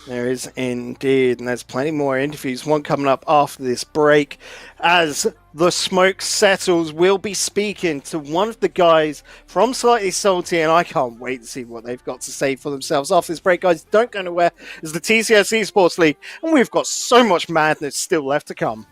There is indeed, and there's plenty more interviews. One coming up after this break. As the smoke settles, we'll be speaking to one of the guys from Slightly Salty, and I can't wait to see what they've got to say for themselves. After this break, guys, don't go nowhere. It's the TCS Esports League, and we've got so much madness still left to come.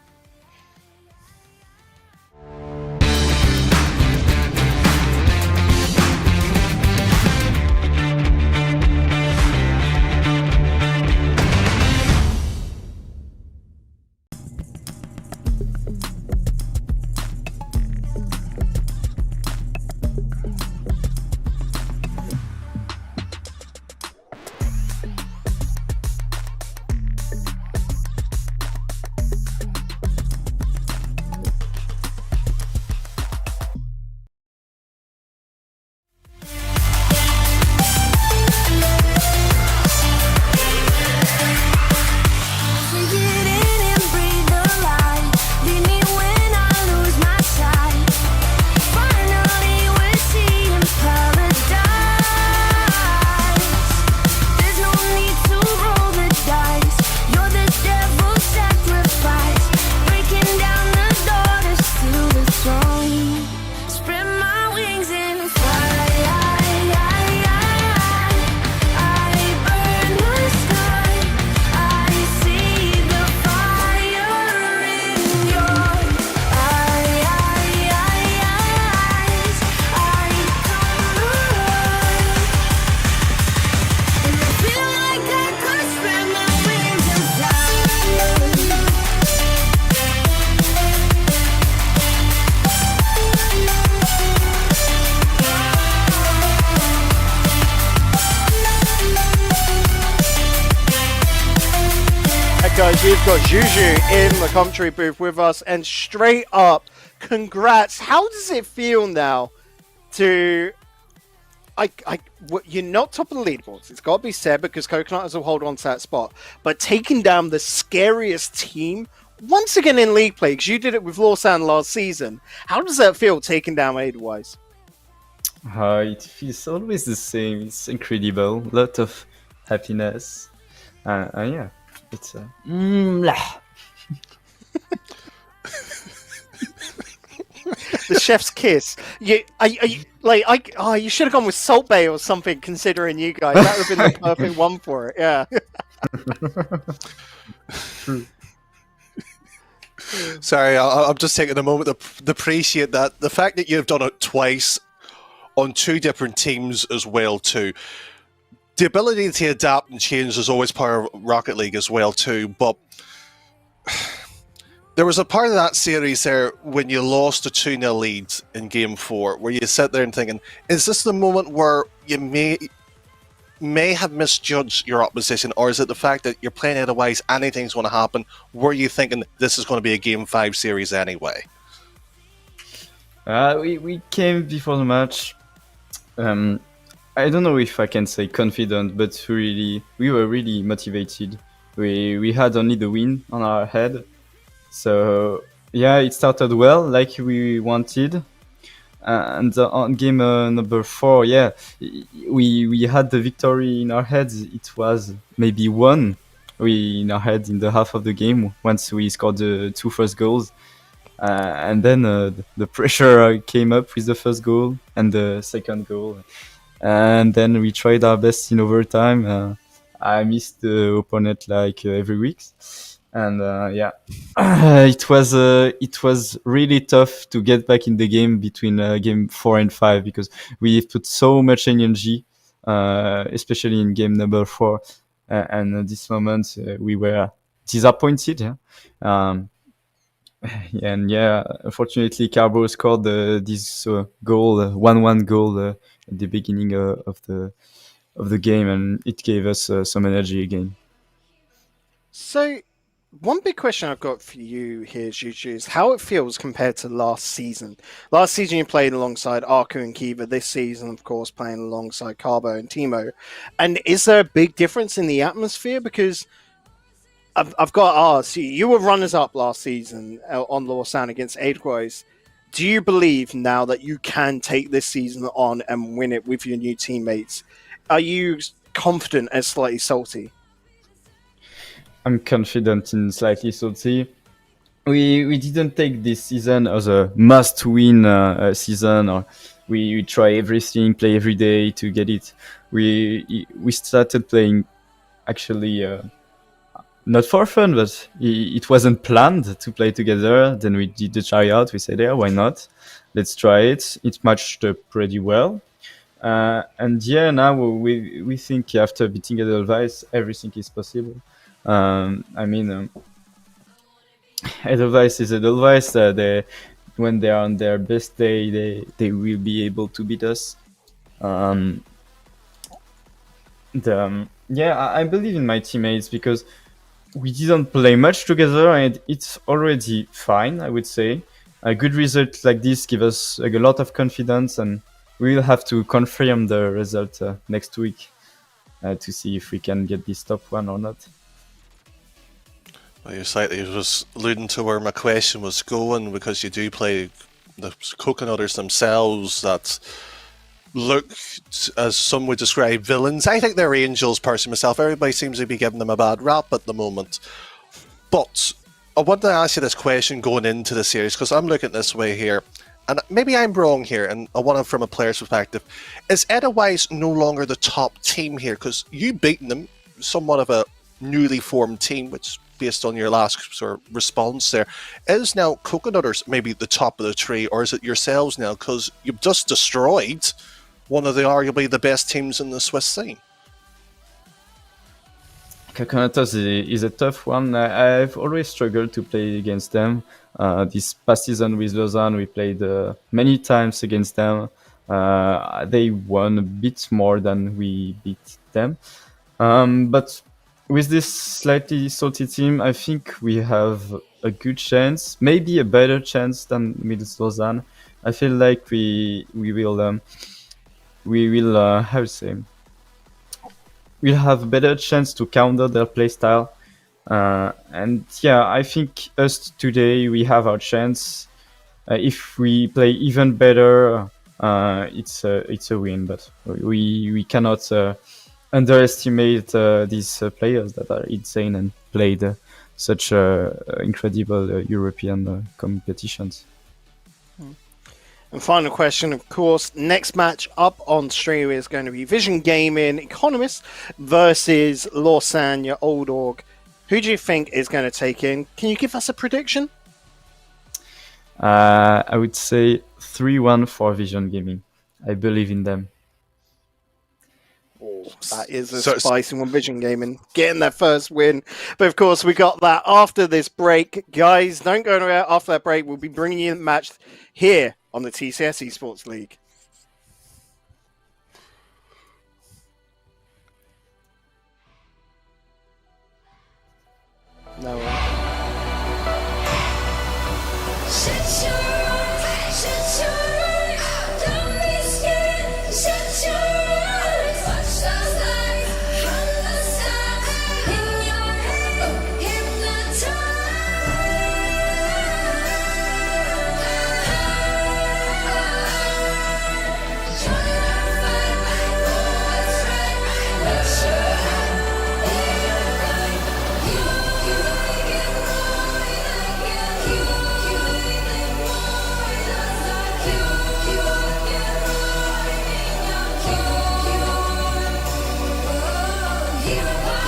guys, we've got Juju in the commentary booth with us, and straight up, congrats. How does it feel now to... you're not top of the leaderboards, it's got to be said, because Coconutters will hold on to that spot, but taking down the scariest team once again in league play, because you did it with Lawson last season. How does that feel, taking down Edelweiss? It feels always the same. It's incredible. A lot of happiness. Yeah, it's The chef's kiss. You should have gone with Salt Bay or something, considering you guys. That would have been the perfect one for it. Yeah. Sorry, I'm just taking a moment to appreciate that. The fact that you've done it twice on two different teams as well too. The ability to adapt and change is always part of Rocket League as well too, but there was a part of that series there when you lost a 2-0 lead in Game 4 where you sit there and thinking, is this the moment where you may have misjudged your opposition, or is it the fact that you're playing otherwise, anything's going to happen? Were you thinking this is going to be a Game 5 series anyway? we came before the match. I don't know if I can say confident, but we were really motivated. We had only the win on our head, so yeah, it started well, like we wanted. And on game number 4, yeah, we had the victory in our heads. It was maybe 1 in our head in the half of the game once we scored the 2 first goals. And then the pressure came up with the first goal and the second goal. And then we tried our best in overtime. I missed the opponent like every week. And yeah, it was really tough to get back in the game between game 4 and 5, because we put so much energy, especially in game number 4. And at this moment, we were disappointed. Yeah? And yeah, unfortunately, Carbo scored this goal, 1-1 goal at the beginning of the game, and it gave us some energy again. So, one big question I've got for you here, Juju, is how it feels compared to last season. Last season, you played alongside Arku and Kiva. This season, of course, playing alongside Carbo and Timo. And is there a big difference in the atmosphere? Because I've got to ask, you were runners-up last season on Lawson against Edelweiss. Do you believe now that you can take this season on and win it with your new teammates? Are you confident and slightly salty? I'm confident and slightly salty. We didn't take this season as a must-win season, or we try everything, play every day to get it. We started playing actually not for fun, but it wasn't planned to play together. Then we did the tryout. We said, yeah, why not? Let's try it. It matched pretty well. And yeah, now we think after beating Edelweiss, everything is possible. I mean, Edelweiss is Edelweiss. When they are on their best day, they will be able to beat us. Yeah, I believe in my teammates because we didn't play much together, and it's already fine, I would say. A good result like this gives us a lot of confidence, and we will have to confirm the result next week to see if we can get this top 1 or not. Well, you're slightly just alluding to where my question was going, because you do play the Coconutters themselves that look, as some would describe, villains. I think they're angels, personally, myself. Everybody seems to be giving them a bad rap at the moment. But I want to ask you this question going into the series, because I'm looking this way here, and maybe I'm wrong here, and I want it from a player's perspective. Is Edelweiss no longer the top team here? Because you beaten them, somewhat of a newly formed team, which, based on your last sort of response there, is now Coconutters maybe the top of the tree, or is it yourselves now? Because you've just destroyed one of the arguably the best teams in the Swiss scene. Coconutters is a tough one. I've always struggled to play against them. This past season with Lausanne, we played many times against them. They won a bit more than we beat them. But with this slightly salty team, I think we have a good chance, maybe a better chance than with Lausanne. I feel like we will how to say, we'll have a better chance to counter their playstyle. And yeah, I think us today we have our chance. If we play even better, it's a win. But we cannot underestimate these players that are insane and played such incredible European competitions. And final question, of course, next match up on stream is going to be Vision Gaming Economist versus Lausanne, your old org. Who do you think is going to take in? Can you give us a prediction? I would say 3-1 for Vision Gaming. I believe in them. That is a spicy one, Vision Gaming getting their first win. But of course, we got that after this break. Guys, don't go anywhere. After that break, we'll be bringing you the match here on the TCS Esports League. No way. Shut your eyes, don't be scared. Shut your eyes, watch those lights from the side. In your head, hypnotized. Join our fight, for what's right. Make sure you're right. You make it more than you make more than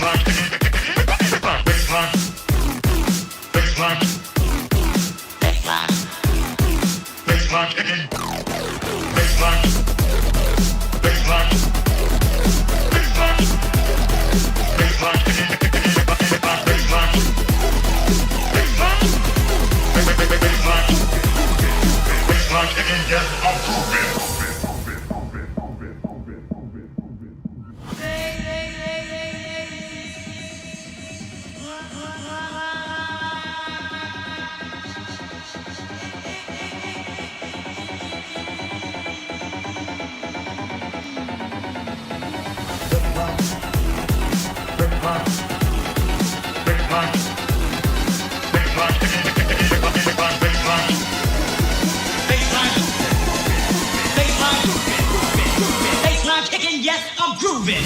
like you get more than Baseline kicking, yes, I'm grooving.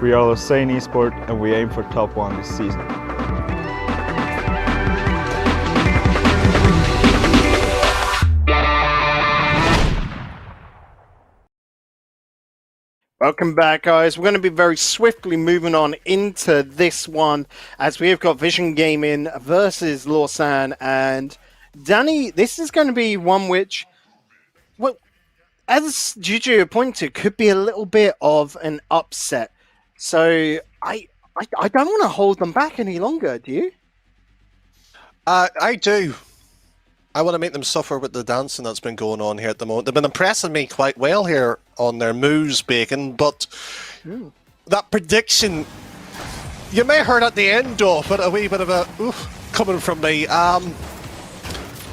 We are Lausanne Esport and we aim for top 1 this season. Welcome back, guys. We're going to be very swiftly moving on into this one as we have got Vision Gaming versus Lausanne. And Danny, this is going to be one which, well, as Juju pointed to, could be a little bit of an upset. So I don't want to hold them back any longer, do you? I do. I want to make them suffer with the dancing that's been going on here at the moment. They've been impressing me quite well here on their moves, Bacon, but that prediction, you may have heard at the end of it, a wee bit of a oof coming from me. I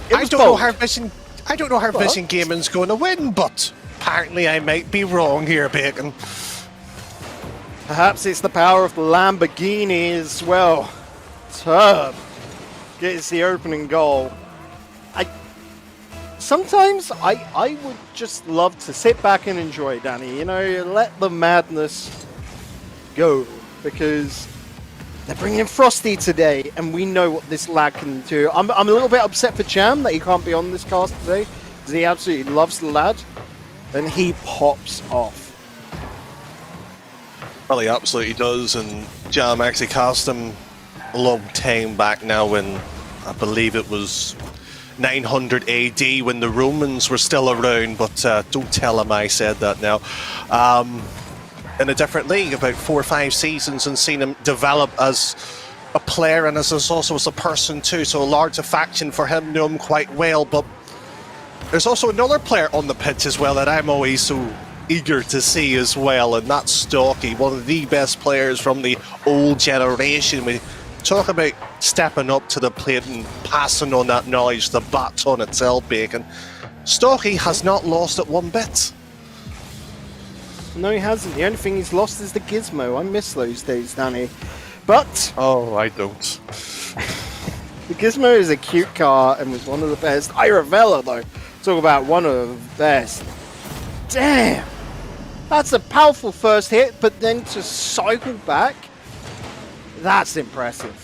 don't know how Vision Gaming's going to win, but apparently I might be wrong here, Bacon. Perhaps it's the power of the Lamborghini as well. Turb gets the opening goal. Sometimes I would just love to sit back and enjoy, Danny. You know, let the madness go, because they're bringing in Frosty today, and we know what this lad can do. I'm a little bit upset for Jam that he can't be on this cast today, because he absolutely loves the lad, and he pops off. Well, he absolutely does, and Jam actually cast him a long time back now when I believe it was 900 AD when the Romans were still around, but don't tell him I said that now. In a different league, about 4 or 5 seasons, and seen him develop as a player and as also as a person too, so a large affection for him, know him quite well. But there's also another player on the pitch as well that I'm always so eager to see as well, and that's Stocky, one of the best players from the old generation. We talk about stepping up to the plate and passing on that knowledge, the baton itself, Bacon. Stocky has not lost it one bit. No, he hasn't. The only thing he's lost is the gizmo. I miss those days, Danny. But Oh, I don't. the gizmo is a cute car and was one of the best. Iravella, though, talk about one of the best. Damn! That's a powerful first hit, but then to cycle back, that's impressive.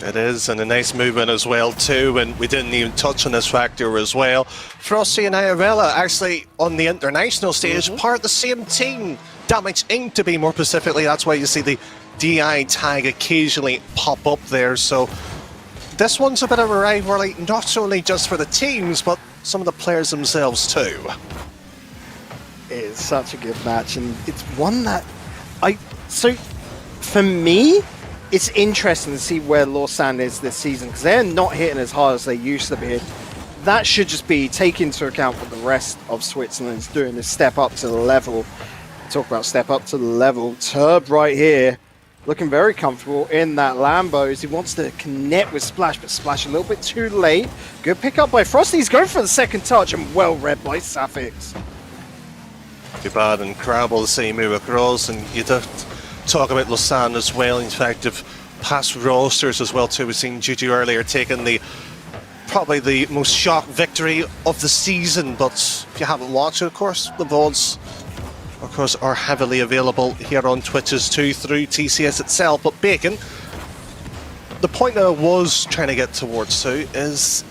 It is, and a nice movement as well too, and we didn't even touch on this factor as well. Frosty and Iravella actually on the international stage, part of the same team. Damage Inc. to be more specifically, that's why you see the DI tag occasionally pop up there, so this one's a bit of a rivalry, not only just for the teams, but some of the players themselves too. It is such a good match, and it's one that so for me, it's interesting to see where Lausanne is this season, because they're not hitting as hard as they used to be. That should just be taken into account what the rest of Switzerland is doing, is step up to the level. Talk about step up to the level. Turb right here, looking very comfortable in that Lambo as he wants to connect with Splash, but Splash a little bit too late. Good pick up by Frosty. He's going for the second touch, and well read by Sapphics. Too bad, and Crabble the same move across, and you don't talk about Lausanne as well. In fact, of past rosters as well too. We've seen Juju earlier taking probably the most shock victory of the season, but if you haven't watched it, of course, the VODs of course are heavily available here on Twitches too through TCSEL. But Bacon, the point that I was trying to get towards too is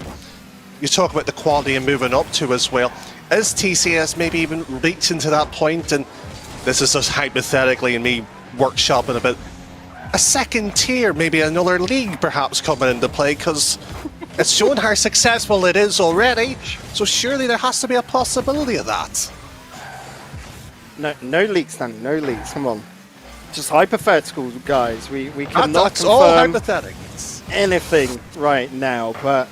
you talk about the quality and moving up to as well. Is TCS maybe even reaching to that point, and this is just hypothetically and me workshopping a bit, a second tier, maybe another league perhaps coming into play, because it's shown how successful it is already, so surely there has to be a possibility of that. No leaks, Danny, no leaks, come on. Just hypothetical, guys. We cannot That's all confirm hypothetics. anything right now, but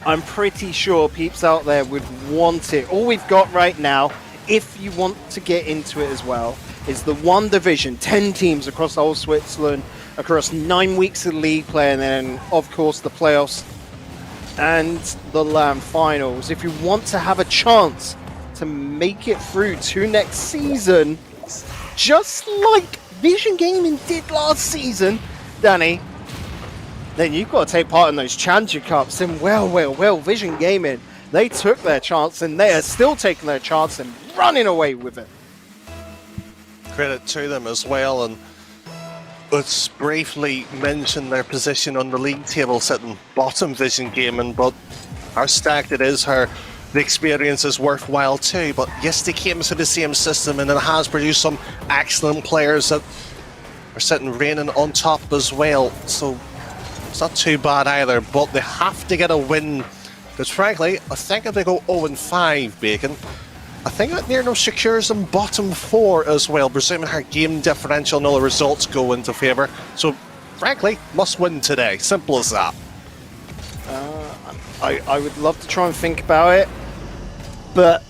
I'm pretty sure peeps out there would want it. All we've got right now, if you want to get into it as well, is the one division, 10 teams across the whole Switzerland, across 9 weeks of league play, and then, of course, the playoffs and the LAN finals. If you want to have a chance to make it through to next season, just like Vision Gaming did last season, Danny, then you've got to take part in those Challenger Cups. And well, Vision Gaming, they took their chance, and they are still taking their chance and running away with it. Credit to them as well, and let's briefly mention their position on the league table, sitting bottom Vision Gaming, but how stacked it is, how the experience is worthwhile too. But yes, they came to the same system, and it has produced some excellent players that are sitting reigning on top as well. So it's not too bad either. But they have to get a win, because frankly, I think if they go 0-5, Bacon, I think that near enough secures them bottom 4 as well, presuming her game differential and all the results go into favour. So frankly, must win today. Simple as that. I would love to try and think about it, but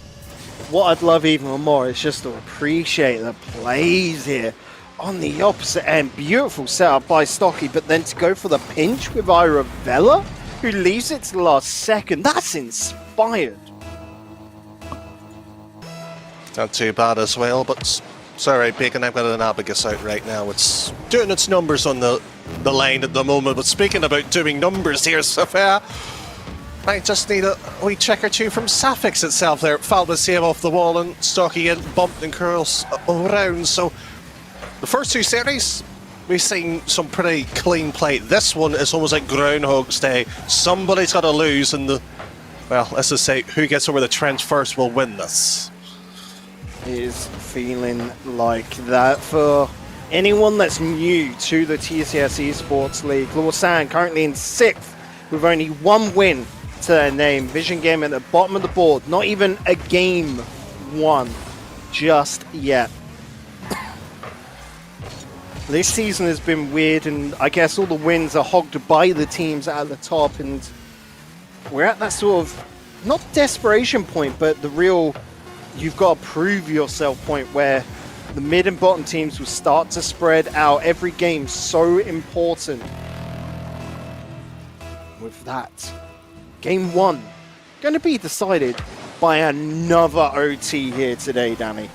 what I'd love even more is just to appreciate the plays here on the opposite end. Beautiful setup by Stocky, but then to go for the pinch with Iravella, who leaves it to the last second. That's inspired. Not too bad as well, but sorry, Bacon, I've got an Abacus out right now. It's doing its numbers on the line at the moment. But speaking about doing numbers here, Sophia, I just need a wee check or two from Sapphics itself there. Fouled the save off the wall and Stocky in, bumped and curls around. So the first 2 series, we've seen some pretty clean play. This one is almost like Groundhog's Day. Somebody's got to lose, and well, let's just say who gets over the trench first will win this. Is feeling like that for anyone that's new to the TCS Esports League. Lausanne currently in 6th with only 1 win to their name. Vision Game at the bottom of the board, not even a game won just yet. This season has been weird, and I guess all the wins are hogged by the teams at the top, and we're at that sort of, not desperation point, but the real you've got to prove yourself point where the mid and bottom teams will start to spread out. Every game's so important. With that, game 1 going to be decided by another OT here today, Danny.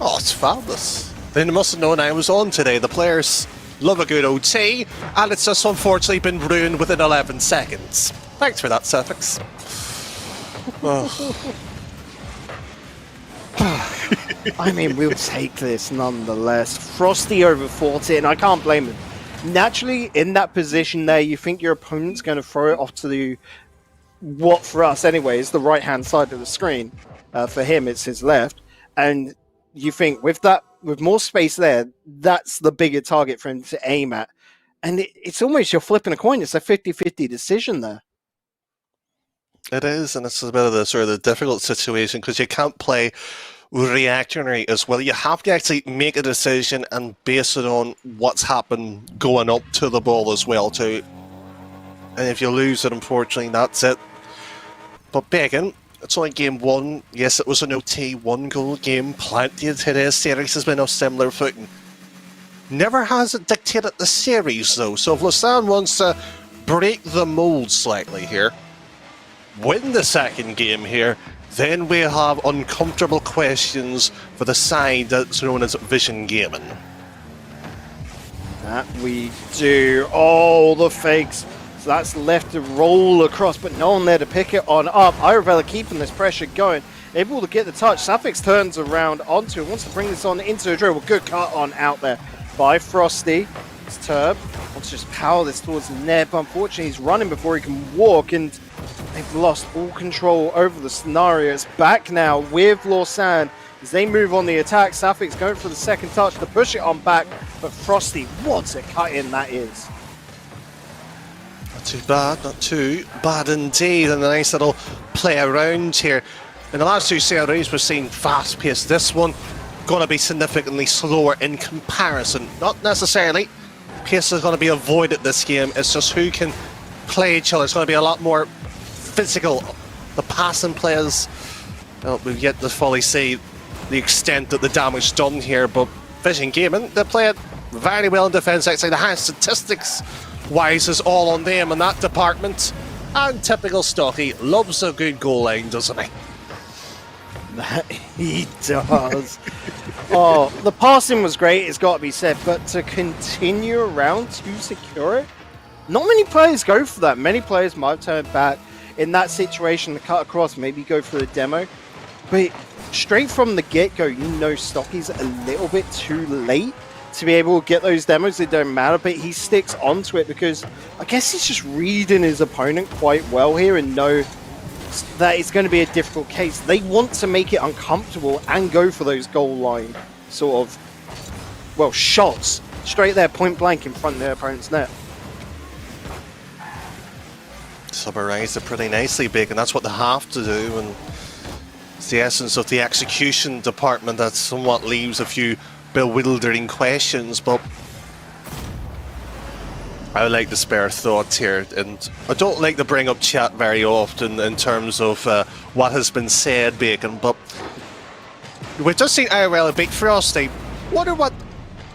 Oh, it's fabulous. They must have known I was on today. The players love a good OT, and it's just unfortunately been ruined within 11 seconds. Thanks for that, Suffix. Oh. I mean, we'll take this nonetheless. Frosty over 40, and I can't blame him. Naturally, in that position there, you think your opponent's going to throw it off to the, what for us anyway, is the right-hand side of the screen. For him, it's his left. And you think, with more space there, that's the bigger target for him to aim at. And it's almost you're flipping a coin. It's a 50-50 decision there. It is, and it's a bit of the sort of the difficult situation because you can't play reactionary as well. You have to actually make a decision and base it on what's happened going up to the ball as well too. And if you lose it, unfortunately, that's it. But Bacon, it's only game 1. Yes, it was an OT 1-goal game. Plenty of today's series has been of similar footing. Never has it dictated the series though. So if Lausanne wants to break the mold slightly here, win the second game here, then we have uncomfortable questions for the side that's known as Vision Gaming. That we do. Oh, the fakes. So that's left to roll across, but no one there to pick it on up. Iravella keeping this pressure going, able to get the touch. Sapphics turns around onto it, wants to bring this on into a dribble. Good cut on out there by Frosty. It's Turb. Wants to just power this towards the net, but unfortunately he's running before he can walk, and they've lost all control over the scenario. It's back now with Lausanne as they move on the attack. Sapphics going for the second touch to push it on back, but Frosty, what a cut in that is. Not too bad, not too bad indeed, and a nice little play around here. In the last 2 series we've seen fast pace. This one going to be significantly slower in comparison. Not necessarily pace is going to be avoided this game, it's just who can play each other. It's going to be a lot more physical. The passing players, well, we've yet to fully see the extent that the damage done here, but Vision Gaming, they play it very well in defence. Actually, the highest statistics wise is all on them in that department. And typical Stocky loves a good goal line, doesn't he? That he does. Oh, the passing was great, it's got to be said, but to continue around to secure it, not many players go for that. Many players might turn back in that situation to cut across, maybe go for the demo. But straight from the get-go, you know Stocky's a little bit too late to be able to get those demos. They don't matter, but he sticks onto it because I guess he's just reading his opponent quite well here and know that it's going to be a difficult case. They want to make it uncomfortable and go for those goal line sort of, well, shots straight there, point blank in front of their opponent's net. Summarised it pretty nicely, Big, and that's what they have to do. And it's the essence of the execution department that somewhat leaves a few bewildering questions, but I like the spare thoughts here, and I don't like to bring up chat very often in terms of what has been said, Bacon, but we've just seen IRL beat Frosty. Wonder what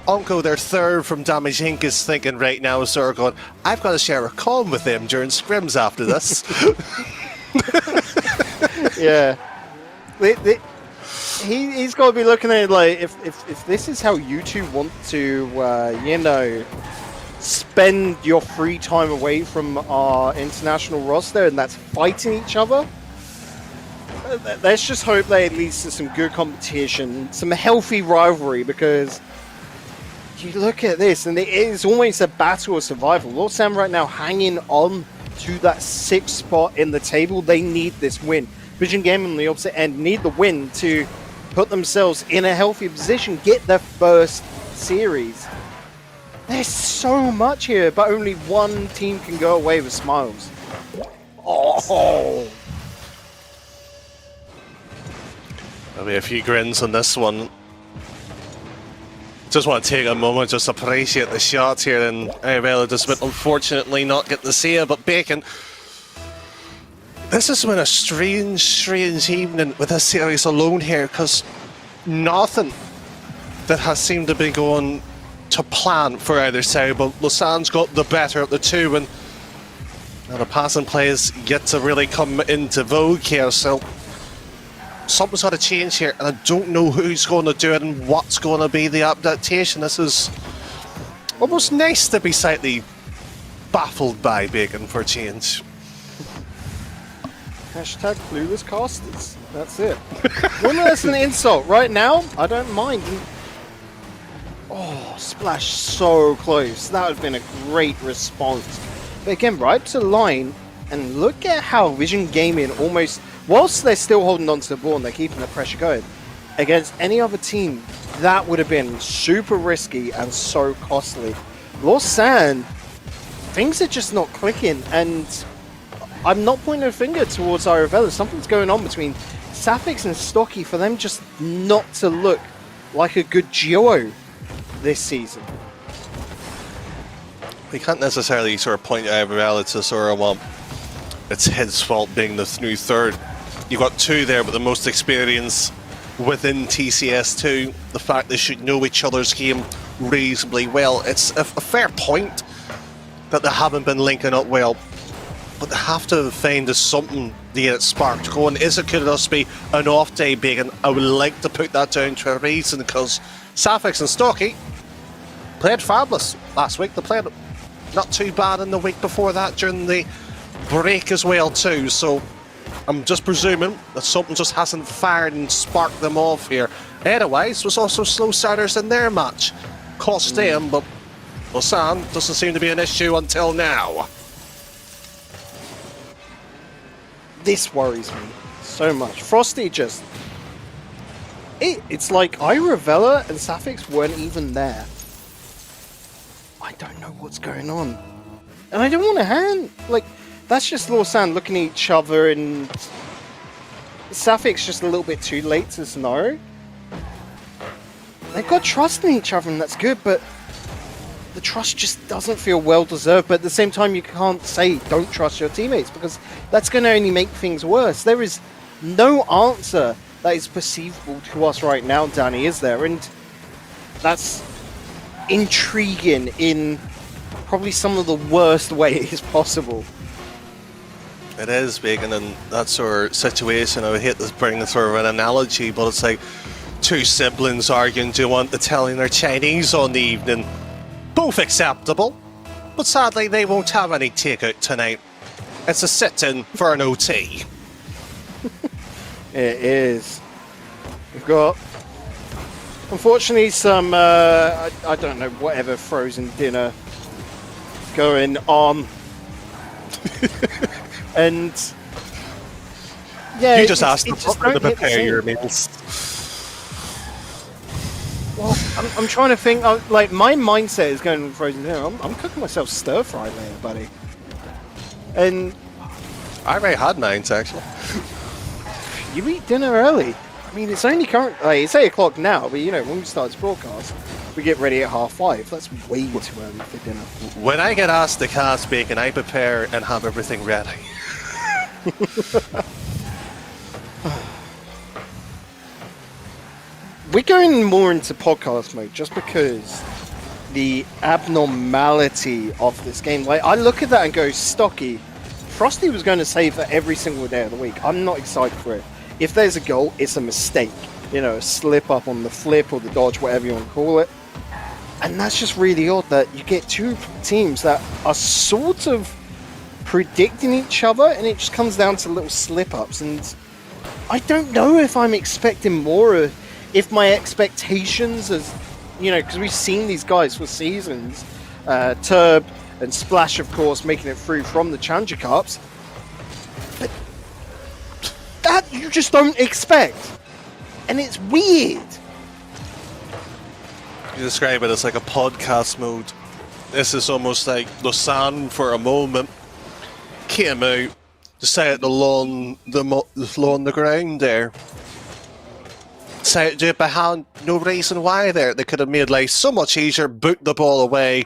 Uncle, their third from Damage Inc. is thinking right now, sort of going, I've got to share a calm with them during scrims after this. Yeah. He's got to be looking at it like, if this is how you two want to, you know, spend your free time away from our international roster, and that's fighting each other, let's just hope that it leads to some good competition, some healthy rivalry, because you look at this and it is almost a battle of survival. Lord Sam right now hanging on to that 6th spot in the table. They need this win. Vision Game on the opposite end need the win to put themselves in a healthy position, get their first series. There's so much here, but only one team can go away with smiles. Oh! There'll be a few grins on this one. Just want to take a moment, just appreciate the shots here, and IRL just been unfortunately not getting to see it, but Bacon, this has been a strange evening with this series alone here, because nothing that has seemed to be going to plan for either side, but Lausanne's got the better of the two, and the passing plays yet to really come into vogue here, so something's got to change here, and I don't know who's going to do it and what's going to be the adaptation. This is almost nice to be slightly baffled by, Bacon, for a change. Hashtag clueless casters. That's it. One less an insult. Right now, I don't mind. Oh, Splash so close. That would have been a great response. But again, right to the line, and look at how Vision Gaming almost, whilst they're still holding on to the ball and they're keeping the pressure going, against any other team, that would have been super risky and so costly. Lausanne, things are just not clicking, and I'm not pointing a finger towards Irovella. Something's going on between Safix and Stocky for them just not to look like a good duo this season. We can't necessarily sort of point out Irovella to sort of, well, it's his fault being the new third. You've got two there with the most experience within TCS2. The fact they should know each other's game reasonably well. It's a fair point that they haven't been linking up well, but they have to find something to get it sparked going. Is it could just be an off day, Bacon? I would like to put that down to a reason, because Safix and Stocky played fabulous last week. They played not too bad in the week before that during the break as well too, so I'm just presuming that something just hasn't fired and sparked them off here. Otherwise, was also slow starters in their match. Cost them, but Lausanne doesn't seem to be an issue until now. This worries me so much. Frosty just... It's like Irovella and Safix weren't even there. I don't know what's going on. And I don't want to hand... Like, that's just Lausanne looking at each other, and Safix just a little bit too late to know. They've got trust in each other, and that's good, but the trust just doesn't feel well deserved. But at the same time, you can't say don't trust your teammates, because that's going to only make things worse. There is no answer that is perceivable to us right now, Danny, is there? And that's intriguing in probably some of the worst ways possible. It is, Bacon, and that sort of situation, I would hate to bring sort of an analogy, but it's like two siblings arguing, do you want Italian or Chinese on the evening? Both acceptable, but sadly they won't have any takeout tonight. It's a sit-in for an OT. It is. We've got, unfortunately, some, I don't know, whatever frozen dinner going on. And Yeah, You just it's- asked it the just butler to don't hit the prepare your same. meals. Well, I'm trying to think. Like my mindset is going with frozen dinner. I'm cooking myself stir fry later, buddy. And I already had mine, actually. you eat dinner early. I mean, it's only current. Like, it's 8 o'clock now, but you know when we start this broadcast, we get ready at 5:30. That's way too early for dinner. When I get asked to cast bacon, I prepare and have everything ready. We're going more into podcast mode just because the abnormality of this game. Like, I look at that and go, Stocky, Frosty was going to save for every single day of the week. I'm not excited for it. If there's a goal, it's a mistake. You know, a slip up on the flip or the dodge, whatever you want to call it. And that's just really odd that you get two teams that are sort of predicting each other, and it just comes down to little slip ups. And I don't know if I'm expecting more, or if my expectations, as you know, because we've seen these guys for seasons, Turb and Splash, of course, making it through from the Challenger Cups, but that you just don't expect, and it's weird. You describe it as like a podcast mode. This is almost like Lausanne for a moment came out, decided to lawn the ground there. Decided to do it by hand, no reason why there. They could have made life so much easier, boot the ball away.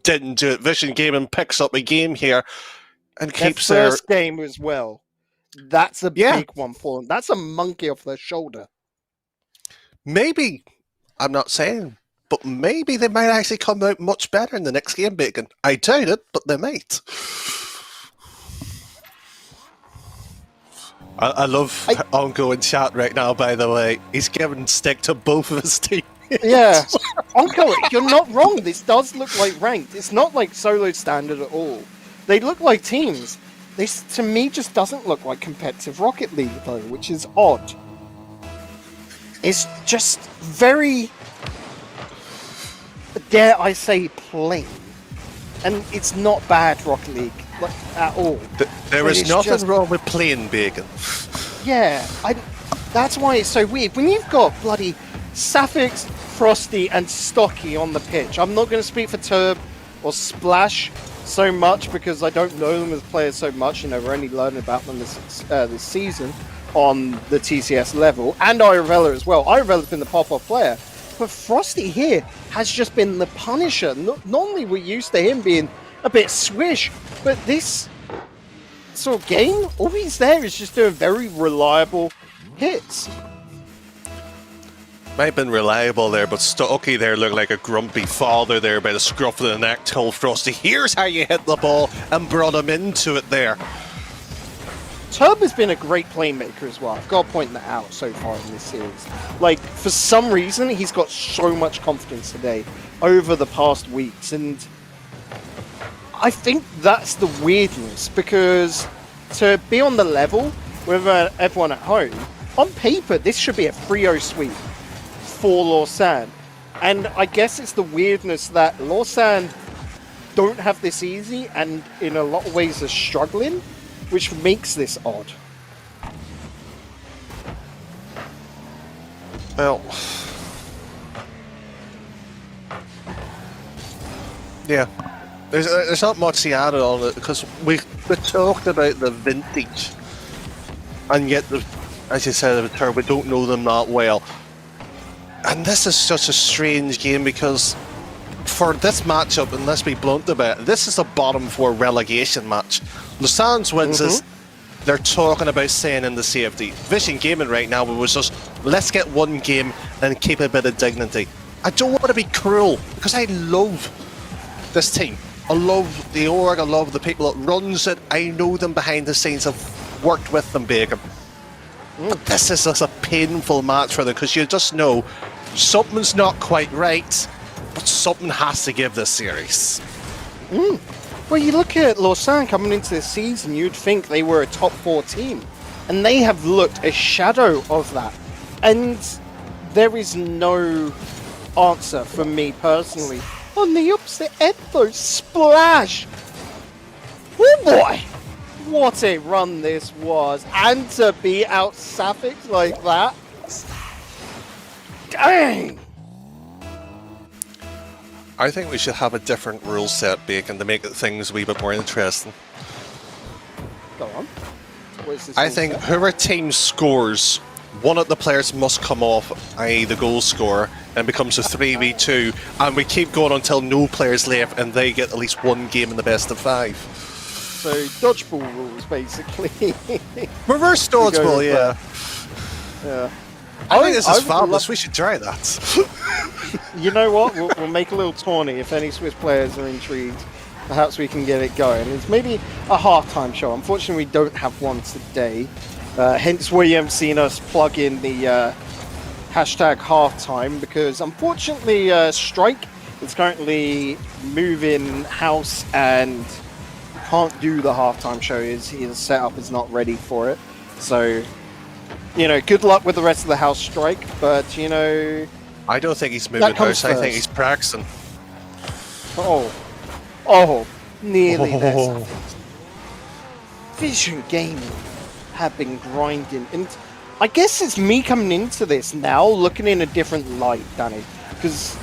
Didn't do it. Vision Gaming picks up a game here and keeps their their first game as well. That's a big one for them. That's a monkey off their shoulder. Maybe, I'm not saying, but maybe they might actually come out much better in the next game, Bacon. I doubt it, but they might. I love Onko in chat right now, by the way. He's giving stick to both of his teams. Yeah. Onko, you're not wrong. This does look like ranked. It's not like solo standard at all. They look like teams. This, to me, just doesn't look like competitive Rocket League, though, which is odd. It's just very, dare I say, plain. And it's not bad Rocket League, like, at all. There is nothing wrong with playing Bacon. Yeah, that's why it's so weird. When you've got bloody Sapphics, Frosty, and Stocky on the pitch, I'm not going to speak for Turb or Splash so much because I don't know them as players so much. You know, we're only learning about them this season on the TCS level, and Irevella as well. Irevella's been the pop-off player, but Frosty here has just been the punisher. Normally we're used to him being a bit swish, but this sort of game, all he's there is just doing very reliable hits. Might have been reliable there, but Stocky there looked like a grumpy father there by the scruff of the neck, told Frosty, here's how you hit the ball, and brought him into it there. Turb has been a great playmaker as well. I've got to point that out so far in this series. Like, for some reason, he's got so much confidence today over the past weeks, and I think that's the weirdness, because to be on the level with everyone at home, on paper, this should be a 3-0 sweep for Lausanne. And I guess it's the weirdness that Lausanne don't have this easy, and in a lot of ways are struggling, which makes this odd. Well, yeah, there's not much to add on it because we talked about the vintage, and yet, as you said, we don't know them that well. And this is such a strange game because for this matchup, and let's be blunt about it, this is a bottom 4 relegation match. Lausanne's wins is they're talking about staying in the safety. Vision Gaming right now was just, let's get one game and keep a bit of dignity. I don't want to be cruel because I love this team. I love the org, I love the people that runs it. I know them behind the scenes, I've worked with them, Bacon. But this is just a painful match for them because you just know something's not quite right, but something has to give this series. Well, you look at Lausanne coming into this season, you'd think they were a top 4 team, and they have looked a shadow of that. And there is no answer for me personally. On the opposite end, though, Splash! Oh boy! What a run this was. And to beat out Safix like that. Dang! I think we should have a different rule set, Bacon, to make things a wee bit more interesting. Go on. What is this I rule think set? whoever team scores, one of the players must come off, i.e. the goal scorer, and becomes a 3v2, and we keep going until no players left and they get at least one game in the best of 5. So, dodgeball rules, basically. Reverse go dodgeball, with yeah. Yeah. I think this I is would fabulous. love- We should try that. You know what? We'll make a little tourney if any Swiss players are intrigued. Perhaps we can get it going. It's maybe a halftime show. Unfortunately, we don't have one today. Hence why you haven't seen us plug in the hashtag halftime, because unfortunately Strike is currently moving house and can't do the halftime show. His setup is not ready for it. So, you know, good luck with the rest of the house, Strike, but, you know... I don't think he's moving comes house. I think first. he's practicing. Oh, nearly there. Vision Gaming have been grinding, and I guess it's me coming into this now looking in a different light, Danny, because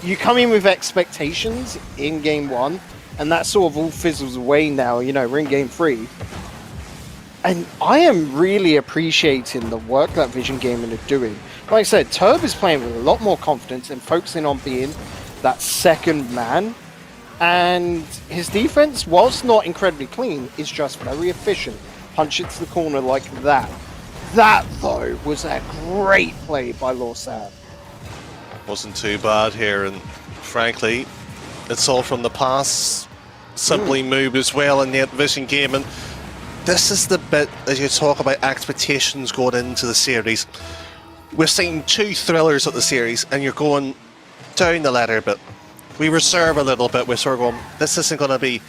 you come in with expectations in game 1, and that sort of all fizzles away now. You know, we're in game 3, and I am really appreciating the work that Vision Gaming are doing. Like I said, Turb is playing with a lot more confidence and focusing on being that second man. And his defense, whilst not incredibly clean, is just very efficient. Punch it to the corner like that. That, though, was a great play by Lawsan. Wasn't too bad here, and frankly, it's all from the pass. Simply move as well in net vision game, and this is the bit as you talk about expectations going into the series. We're seeing 2 thrillers of the series, and you're going down the ladder a bit. We reserve a little bit. We're sort of going, this isn't going to be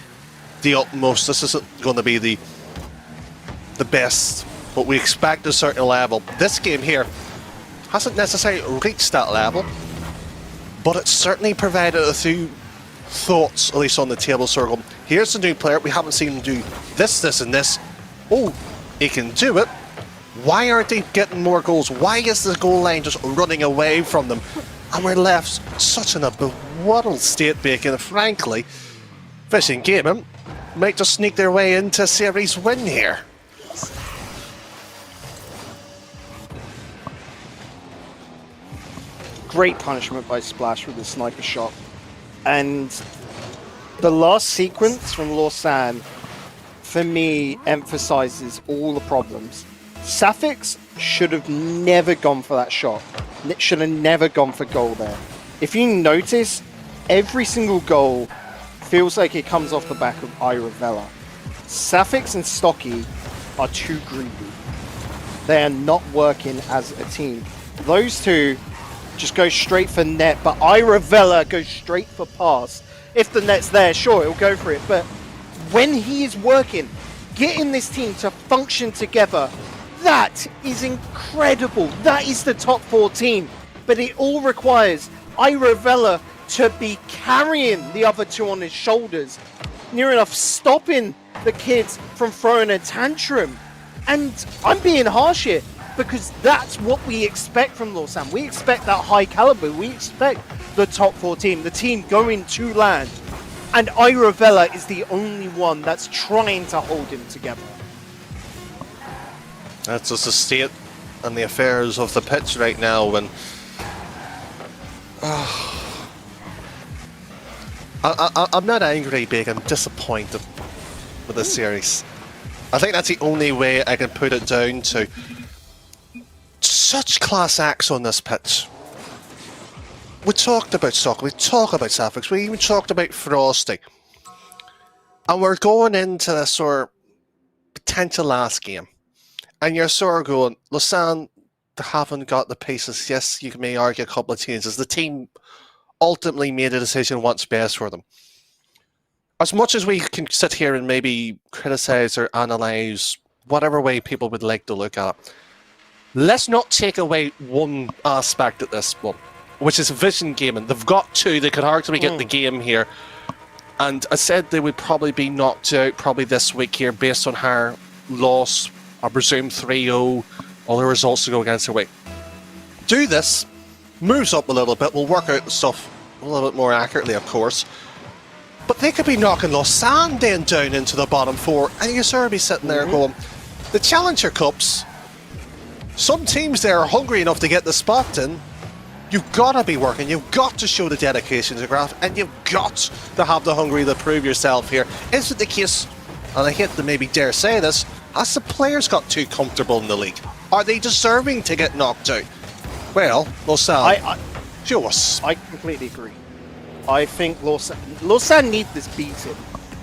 the utmost. This isn't going to be the best. But we expect a certain level. This game here hasn't necessarily reached that level, but it's certainly provided a few thoughts, at least on the table. Sort of going, here's a new player. We haven't seen him do this, this, and this. Oh, he can do it. Why aren't they getting more goals? Why is the goal line just running away from them? And we're left such in a befuddled state, Bacon. Frankly, Vision Gaming might just sneak their way into a series win here. Great punishment by Splash with the sniper shot. And the last sequence from Lawsan, for me, emphasizes all the problems. Safix should have never gone for that shot. Should have never gone for goal there. If you notice, every single goal feels like it comes off the back of Iravella. Safix and Stocky are too greedy. They are not working as a team. Those two just go straight for net, but Iravella goes straight for pass. If the net's there, sure, he'll go for it. But when he is working, getting this team to function together, that is incredible. That is the top 4 team. But it all requires Iravella to be carrying the other 2 on his shoulders. Near enough stopping the kids from throwing a tantrum. And I'm being harsh here, because that's what we expect from Lawsan. We expect that high caliber. We expect the top 4 team, the team going to land. And Iravella is the only one that's trying to hold him together. That's just the state and the affairs of the pitch right now. When I'm not angry, Big. I'm disappointed with this series. I think that's the only way I can put it down to. Such class acts on this pitch. We talked about Soccer, we talked about Safix, we even talked about Frosty. And we're going into this sort of potential last game. And you're sort of going, Lausanne, they haven't got the pieces. Yes, you may argue a couple of changes. The team ultimately made a decision what's best for them. As much as we can sit here and maybe criticise or analyse whatever way people would like to look at it, let's not take away one aspect of this one, which is Vision Gaming. They've got 2. They could arguably get the game here. And I said they would probably be knocked out probably this week here based on her loss, I presume 3-0, all the results to go against her way. Do this, moves up a little bit, we'll work out the stuff a little bit more accurately, of course. But they could be knocking Lausanne then down into the bottom four, and you sort of be sitting there going, the Challenger Cups, some teams there are hungry enough to get the spot in. You've got to be working, you've got to show the dedication to the craft, and you've got to have the hungry to prove yourself here. Is it the case, and I hate to maybe dare say this, has the players got too comfortable in the league? Are they deserving to get knocked out? Well, Lausanne, show us. I completely agree. I think Lausanne need this beating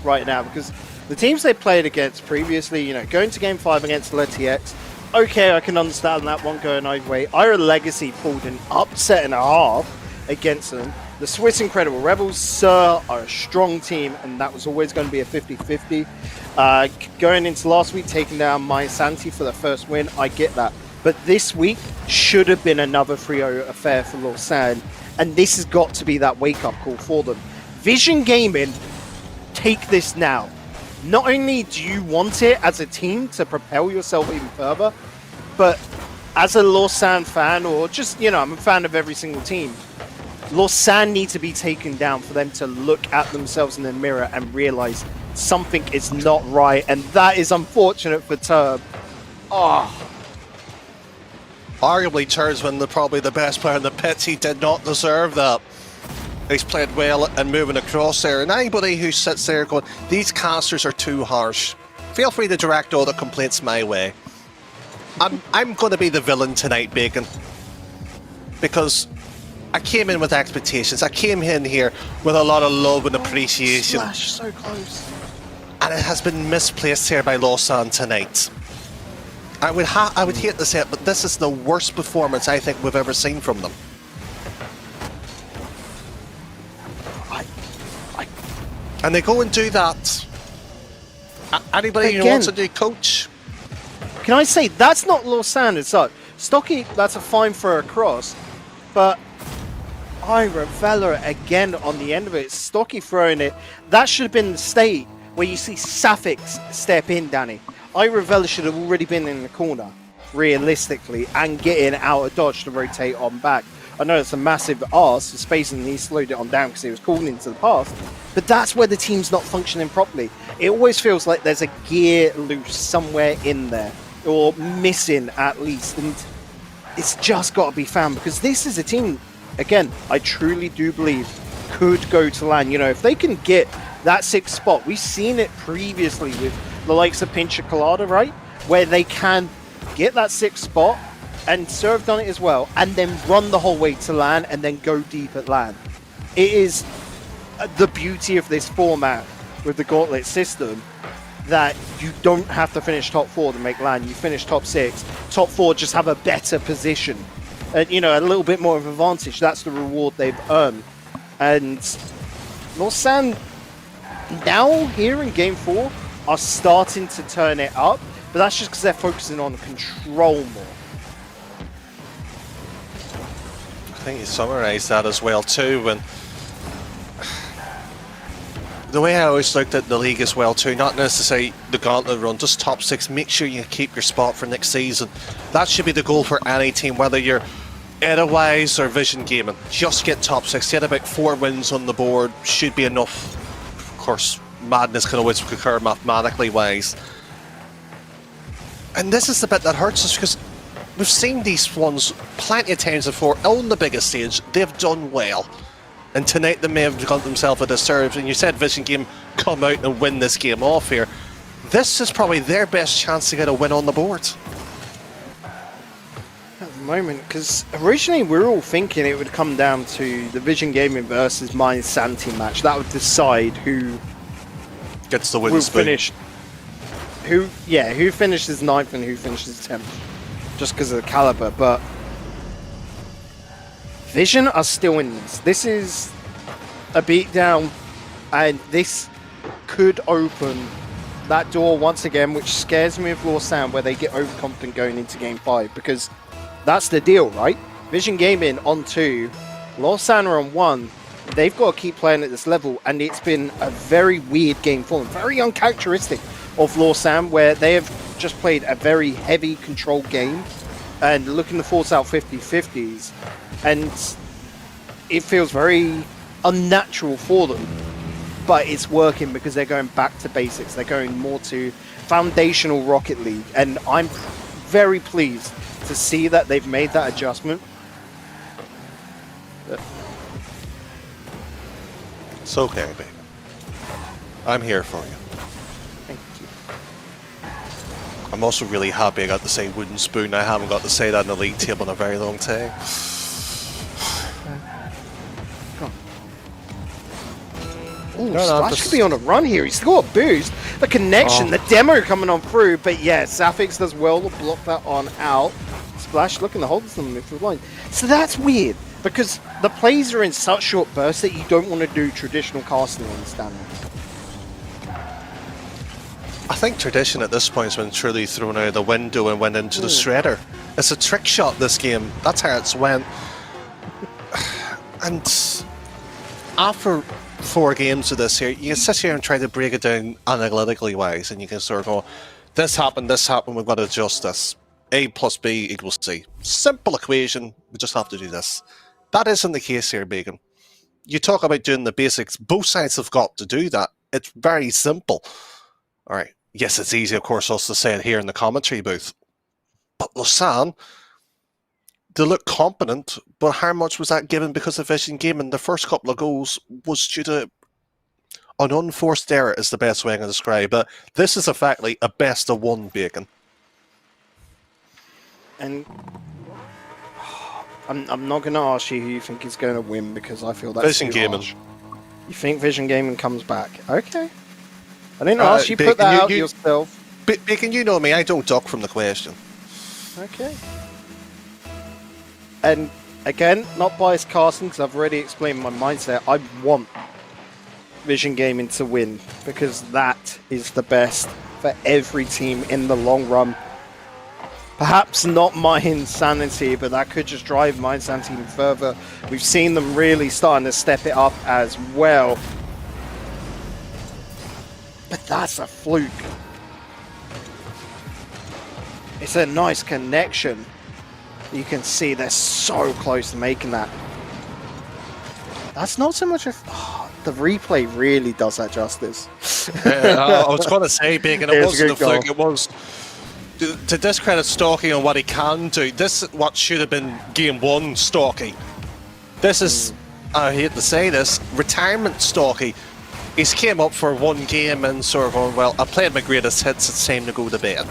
right now because the teams they played against previously, you know, going to Game 5 against LTX, okay, I can understand that one going either way. Ira Legacy pulled an upset and a half against them. The Swiss Incredible Rebels, sir, are a strong team, and that was always going to be a 50-50. Going into last week, taking down My Santi for the first win, I get that. But this week should have been another 3-0 affair for Lausanne, and this has got to be that wake-up call for them. Vision Gaming, take this now. Not only do you want it as a team to propel yourself even further, but as a Lausanne fan, or just, you know, I'm a fan of every single team, Lausanne need to be taken down for them to look at themselves in the mirror and realize something is not right, and that is unfortunate for Turb. Arguably, Turb's probably the best player in the pits. He did not deserve that. He's played well and moving across there. And anybody who sits there going, these casters are too harsh, feel free to direct all the complaints my way. I'm going to be the villain tonight, Bacon. Because I came in with expectations. I came in here with a lot of love and appreciation. Slash, so close. And it has been misplaced here by Lausanne tonight. I would hate to say it, but this is the worst performance I think we've ever seen from them. And they go and do that. Anybody who wants to do coach? Can I say, that's not Lausanne as such. Stocky, that's a fine for a cross, but Ira Vela again on the end of it. Stocky throwing it. That should have been the state where you see Safix step in, Danny. Ira Vela should have already been in the corner, realistically, and getting out of dodge to rotate on back. I know it's a massive arse for space and he slowed it on down because he was called into the past, but that's where the team's not functioning properly. It always feels like there's a gear loose somewhere in there, or missing at least, and it's just got to be found because this is a team, again, I truly do believe could go to land. You know, if they can get that 6th spot, we've seen it previously with the likes of Pincha Colada, right? Where they can get that 6th spot, and Serve done it as well, and then run the whole way to land and then go deep at land. It is the beauty of this format with the gauntlet system that you don't have to finish top 4 to make land. You finish top 6, top 4 just have a better position. You know, a little bit more of an advantage. That's the reward they've earned. And Lausanne now here in Game 4 are starting to turn it up, but that's just because they're focusing on control more. I think you summarised that as well too. When the way I always looked at the league as well too, not necessarily the gauntlet run, just top 6. Make sure you keep your spot for next season. That should be the goal for any team, whether you're Edawise or Vision Gaming. Just get top 6. Get about 4 wins on the board should be enough. Of course, madness can always occur mathematically wise. And this is the bit that hurts us because we've seen these ones plenty of times before on the biggest stage. They've done well. And tonight they may have got themselves a disservice. And you said Vision Game come out and win this game off here. This is probably their best chance to get a win on the board. At the moment, because originally we were all thinking it would come down to the Vision Gaming versus My Santi match. That would decide who gets the win will spoon. finish. Who finishes 9th and who finishes 10th. Just because of the caliber, but Vision are still in this. This is a beatdown, and this could open that door once again, which scares me of Lausanne, where they get overconfident going into Game 5, because that's the deal, right? Vision Gaming on 2, Lausanne are on 1. they've got to keep playing at this level, and it's been a very weird game for them, very uncharacteristic of Lausanne, where they have just played a very heavy controlled game and looking to force out 50-50s, and it feels very unnatural for them, but it's working because they're going back to basics. They're going more to foundational Rocket League, and I'm very pleased to see that they've made that adjustment. It's okay, baby. I'm here for you. Thank you. I'm also really happy I got to say wooden spoon. I haven't got to say that in the league table in a very long time. Ooh, Splash could be on a run here. He's still got a boost. The connection, the demo coming on through. But yeah, Safix does well to block that on out. Splash looking to hold some midfield line. So that's weird, because the plays are in such short bursts that you don't want to do traditional casting on the standard. I think tradition at this point has been truly thrown out of the window and went into the shredder. It's a trick shot, this game. That's how it's went. And after 4 games of this here, you can sit here and try to break it down analytically wise, and you can sort of go, this happened, we've got to adjust this. A plus B equals C. Simple equation, we just have to do this. That isn't the case here, Bacon. You talk about doing the basics, both sides have got to do that. It's very simple. Alright, yes, it's easy, of course, us to say it here in the commentary booth. But Lausanne, they look competent, but how much was that given because of Vision Gaming? The first couple of goals was due to an unforced error, is the best way I can describe it. This is effectively a best of 1, Bacon. And I'm not going to ask you who you think is going to win, because I feel that's Vision Gaming. harsh. You think Vision Gaming comes back? Okay. I didn't ask you, Bacon, put that out yourself. Bacon, you know me, I don't duck from the question. Okay. And again, not biased casting, because I've already explained my mindset. I want Vision Gaming to win, because that is the best for every team in the long run. Perhaps not my insanity, but that could just drive my insanity even further. We've seen them really starting to step it up as well. But that's a fluke. It's a nice connection. You can see they're so close to making that. That's not so much of... Oh, the replay really does that justice. I was going to say, Bacon, it wasn't a fluke, goal. it was... To discredit Stocky on what he can do, this is what should have been game 1 Stocky. This is, I hate to say this, retirement Stocky. He's came up for 1 game and sort of going, well, I played my greatest hits, it's time to go to bed.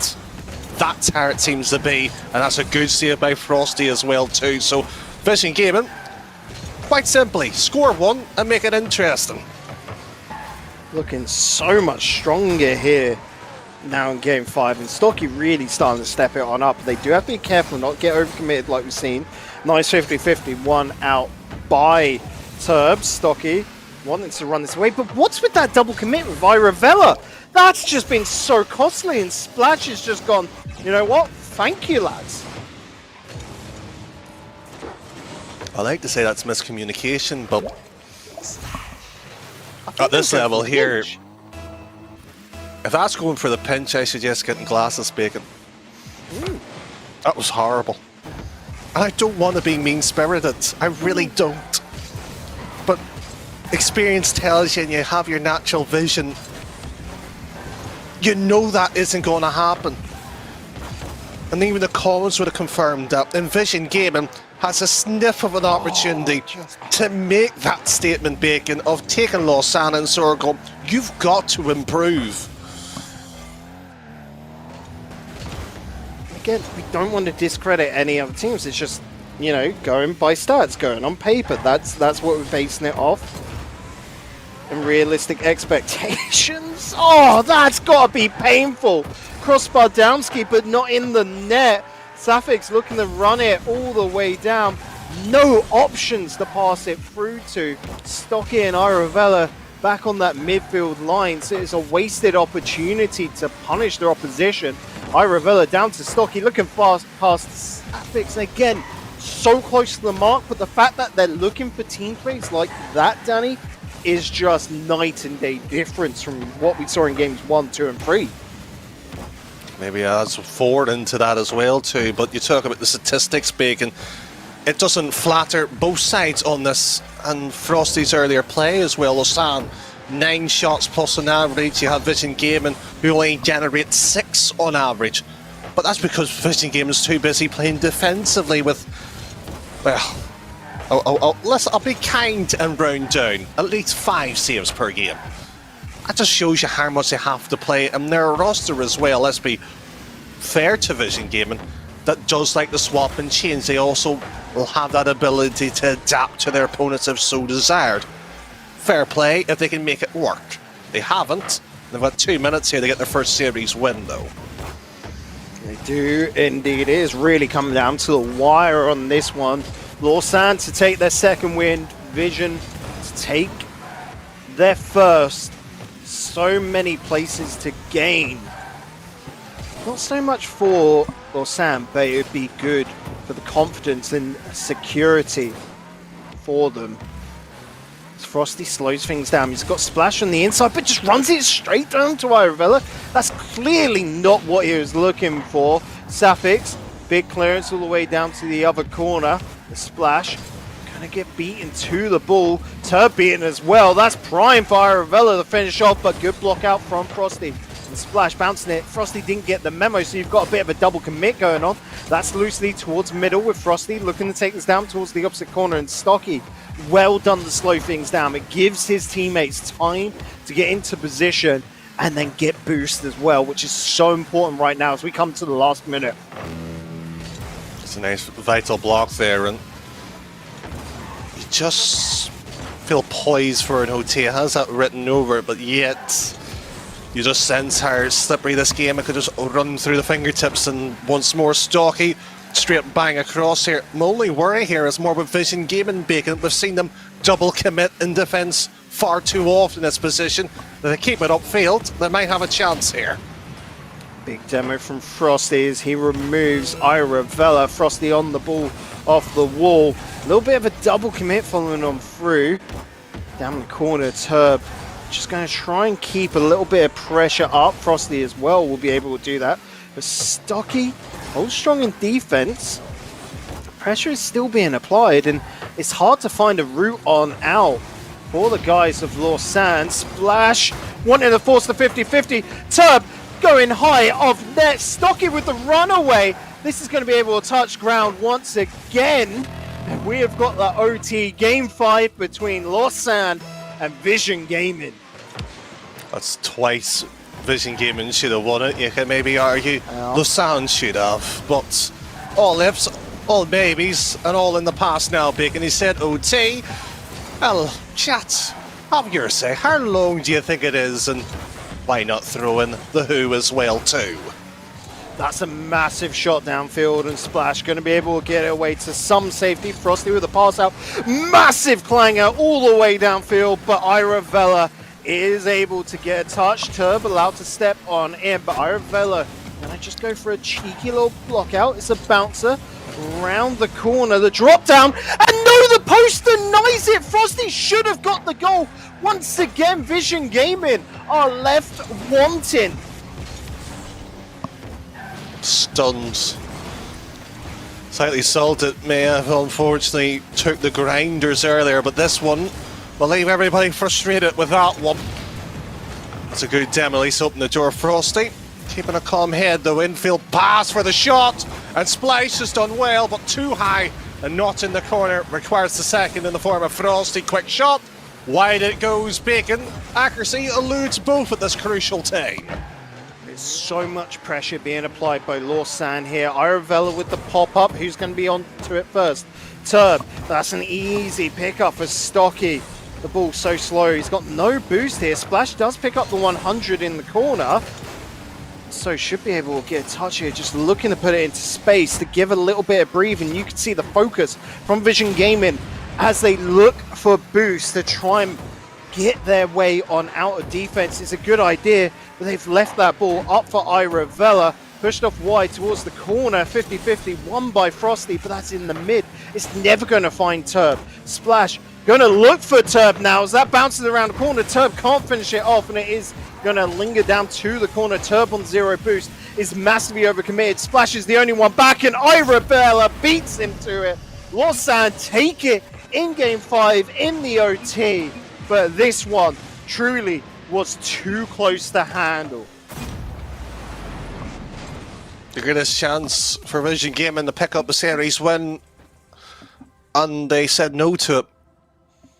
That's how it seems to be, and that's a good save by Frosty as well too. So, Vision Gaming, quite simply, score 1 and make it interesting. Looking so much stronger here now in game 5, and Stocky really starting to step it on up. They do have to be careful not to get overcommitted like we've seen. Nice 50-50, 1 out by Turbs. Stocky wanting to run this away, but what's with that double commit with Iravella? That's just been so costly, and Splash has just gone, you know what, thank you lads. I like to say that's miscommunication, but at this level here, if that's going for the pinch, I suggest getting glasses, Bacon. That was horrible. I don't want to be mean-spirited. I really don't. But experience tells you, and you have your natural vision, you know that isn't going to happen. And even the comments would have confirmed that. Envision Gaming has a sniff of an opportunity to make that statement, Bacon, of taking Lausanne and Sorghum. You've got to improve. Again, we don't want to discredit any other teams. It's just, you know, going by stats, going on paper. That's what we're basing it off. And realistic expectations. Oh, that's got to be painful. Crossbar downski, but not in the net. Safix looking to run it all the way down. No options to pass it through to. Stocky and Iravella back on that midfield line. So it's a wasted opportunity to punish their opposition. Iravella down to Stocky, looking fast past Safix. Again, so close to the mark, but the fact that they're looking for team plays like that, Danny, is just night and day difference from what we saw in games 1, 2, and 3. Maybe adds forward into that as well too, but you talk about the statistics, Bacon. It doesn't flatter both sides on this, and Frosty's earlier play as well. Lausanne, 9 shots plus on average. You have Vision Gaming, who only generate 6 on average. But that's because Vision Gaming's too busy playing defensively with, well, I'll be kind and round down. At least 5 saves per game. That just shows you how much they have to play, and their roster as well, let's be fair to Vision Gaming, that does like to swap and change. They also will have that ability to adapt to their opponents if so desired. Fair play if they can make it work. They haven't. They've got 2 minutes here to get their first series win though. They do indeed. It is really coming down to the wire on this one. Lausanne to take their second win, Vision to take their first. So many places to gain. Not so much for Lausanne, but it would be good for the confidence and security for them. Frosty slows things down. He's got Splash on the inside, but just runs it straight down to Iravella. That's clearly not what he was looking for. Safix, big clearance all the way down to the other corner. The Splash gonna get beaten to the ball. Turb beaten as well. That's prime for Iravella to finish off, but good block out from Frosty. And Splash bouncing it. Frosty didn't get the memo, so you've got a bit of a double commit going on. That's loosely towards middle with Frosty looking to take this down towards the opposite corner, and Stocky, well done to slow things down. It gives his teammates time to get into position and then get boost as well, which is so important right now as we come to the last minute. It's a nice vital block there, and you just feel poised for an OT. It has that written over it, but yet you just sense how slippery this game. It could just run through the fingertips, and once more Stocky straight bang across here. My only worry here is more with Vision Gaming, Bacon. We've seen them double commit in defence far too often in this position. If they keep it upfield, they might have a chance here. Big demo from Frosty as he removes Iravella. Frosty on the ball off the wall. A little bit of a double commit following on through. Down the corner, Turb just going to try and keep a little bit of pressure up. Frosty as well will be able to do that. But Stocky holds strong in defense. The pressure is still being applied, and it's hard to find a route on out for the guys of Lausanne. Splash wanting to force the 50-50. Turb going high off net. Stocky with the runaway. This is going to be able to touch ground once again. And we have got the OT game 5 between Lausanne and Vision Gaming. That's twice Vision Gaming should have won it. You can maybe argue Lausanne should have, but all ifs, all maybes, and all in the past now, Bacon. He said OT. Well, chat, have your say. How long do you think it is, and why not throw in the Who as well too? That's a massive shot downfield, and Splash going to be able to get it away to some safety. Frosty with a pass out. Massive clanger all the way downfield, but Iravella is able to get a touch. Turb allowed to step on in, but Iravella going to just go for a cheeky little block out. It's a bouncer round the corner. The drop down, and no, the post denies it. Frosty should have got the goal. Once again, Vision Gaming are left wanting. Stunned. Slightly salted may have unfortunately took the grinders earlier, but this one will leave everybody frustrated with that one. That's a good demo. At least open the door. Frosty keeping a calm head. The infield pass for the shot, and Splash has done well, but too high and not in the corner. Requires the second in the form of Frosty. Quick shot. Wide it goes. Bacon. Accuracy eludes both at this crucial time. There's so much pressure being applied by Lausanne here. Iravella with the pop-up. Who's going to be on to it first? Turb. That's an easy pickup for Stocky. The ball's so slow. He's got no boost here. Splash does pick up the 100 in the corner. So should be able to get a touch here. Just looking to put it into space to give it a little bit of breathing. You can see the focus from Vision Gaming as they look for boost to try and get their way on out of defense. It's a good idea, but they've left that ball up for Iravella. Pushed off wide towards the corner, 50-50, won by Frosty, but that's in the mid. It's never going to find Turb. Splash, going to look for Turb now as that bounces around the corner. Turb can't finish it off, and it is going to linger down to the corner. Turb on 0 boost is massively overcommitted. Splash is the only one back, and Irabella beats him to it. Lausanne take it in Game 5 in the OT, but this one truly was too close to handle. The greatest chance for Vision Gaming to pick up a series win, and they said no to it.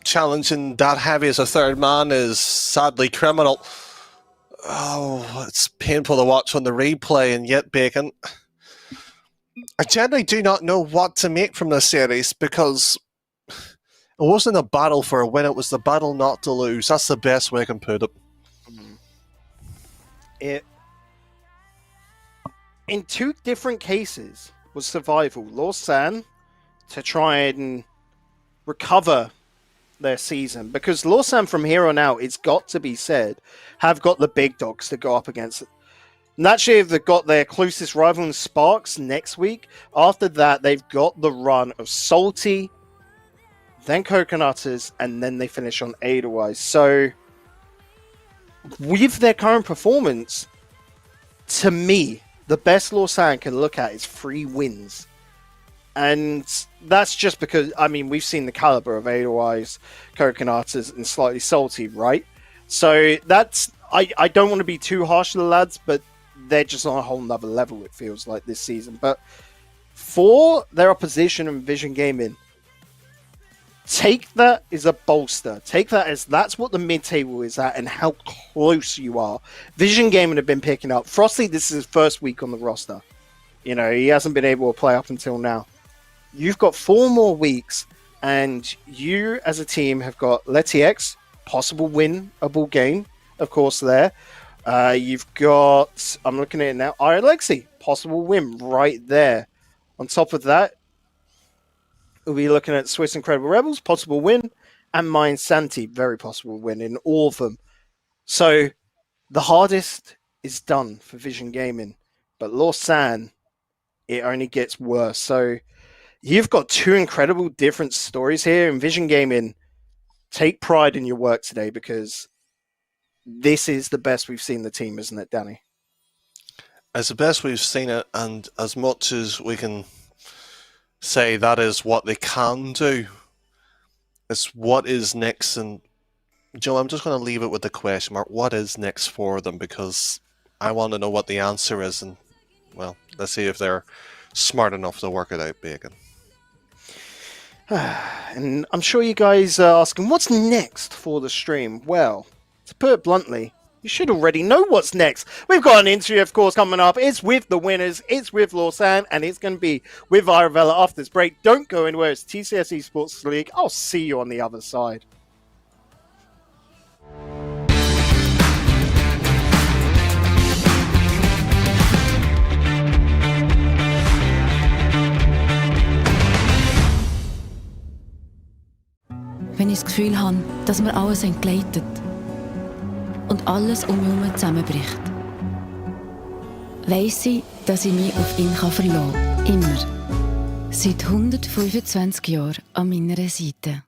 Challenging that heavy as a third man is sadly criminal. Oh, it's painful to watch on the replay, and yet, Bacon, I generally do not know what to make from this series, because it wasn't a battle for a win, it was the battle not to lose. That's the best way I can put it. It, in two different cases, was survival. Lausanne to try and recover their season, because Lausanne from here on out, it's got to be said, have got the big dogs to go up against. Naturally, they've got their closest rival in Sparks next week. After that, they've got the run of Salty, then Coconutters, and then they finish on Edelweiss. So, with their current performance, to me, the best Lausanne can look at is 3 wins. And that's just because, I mean, we've seen the caliber of Edelweiss, Coconutters, and Slightly Salty, right? So that's, I don't want to be too harsh to the lads, but they're just on a whole nother level, it feels like, this season. But for their opposition in Vision Gaming, take that as a bolster. Take that as that's what the mid-table is at and how close you are. Vision Gaming have been picking up. Frosty, this is his first week on the roster. You know, he hasn't been able to play up until now. You've got 4 more weeks, and you as a team have got Letty X, possible winnable game, of course, there. You've got, I'm looking at it now, Alexi, possible win right there. On top of that, we'll be looking at Swiss Incredible Rebels, possible win, and Mine Santi, very possible win in all of them. So the hardest is done for Vision Gaming, but Lausanne, it only gets worse. So you've got 2 incredible different stories here, and Vision Gaming, take pride in your work today, because this is the best we've seen the team, isn't it, Danny? It's the best we've seen it, and as much as we can say that is what they can do, it's what is next. And Joe, I'm just going to leave it with the question mark. What is next for them? Because I want to know what the answer is, and well, let's see if they're smart enough to work it out, Bacon. And I'm sure you guys are asking, what's next for the stream? Well, to put it bluntly, you should already know what's next. We've got an interview, of course, coming up. It's with the winners. It's with Lausanne, and it's going to be with Arabella after this break. Don't go anywhere. It's TCSE Sports League. I'll see you on the other side. Wenn ich das Gefühl habe, dass mir alles entgleitet und alles um mich herum zusammenbricht, weiss ich, dass ich mich auf ihn verlassen kann. Immer. Seit 125 Jahren an meiner Seite.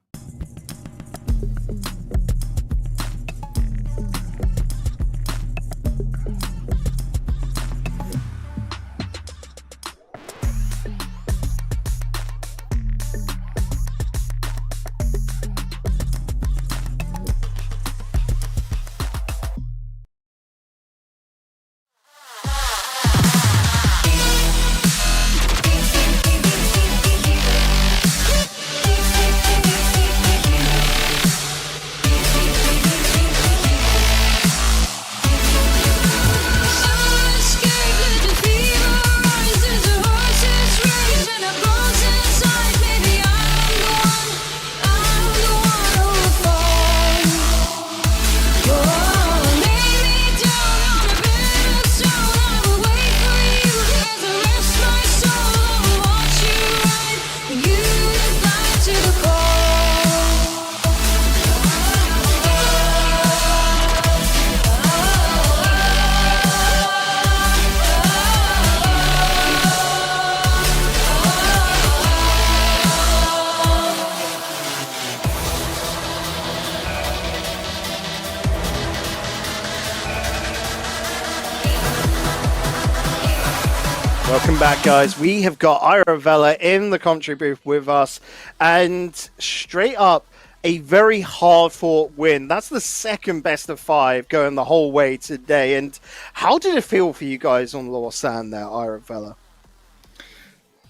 Welcome back, guys. We have got Iravella in the commentary booth with us, and straight up, a very hard-fought win. That's the second best of 5 going the whole way today. And how did it feel for you guys on Lausanne there, Iravella?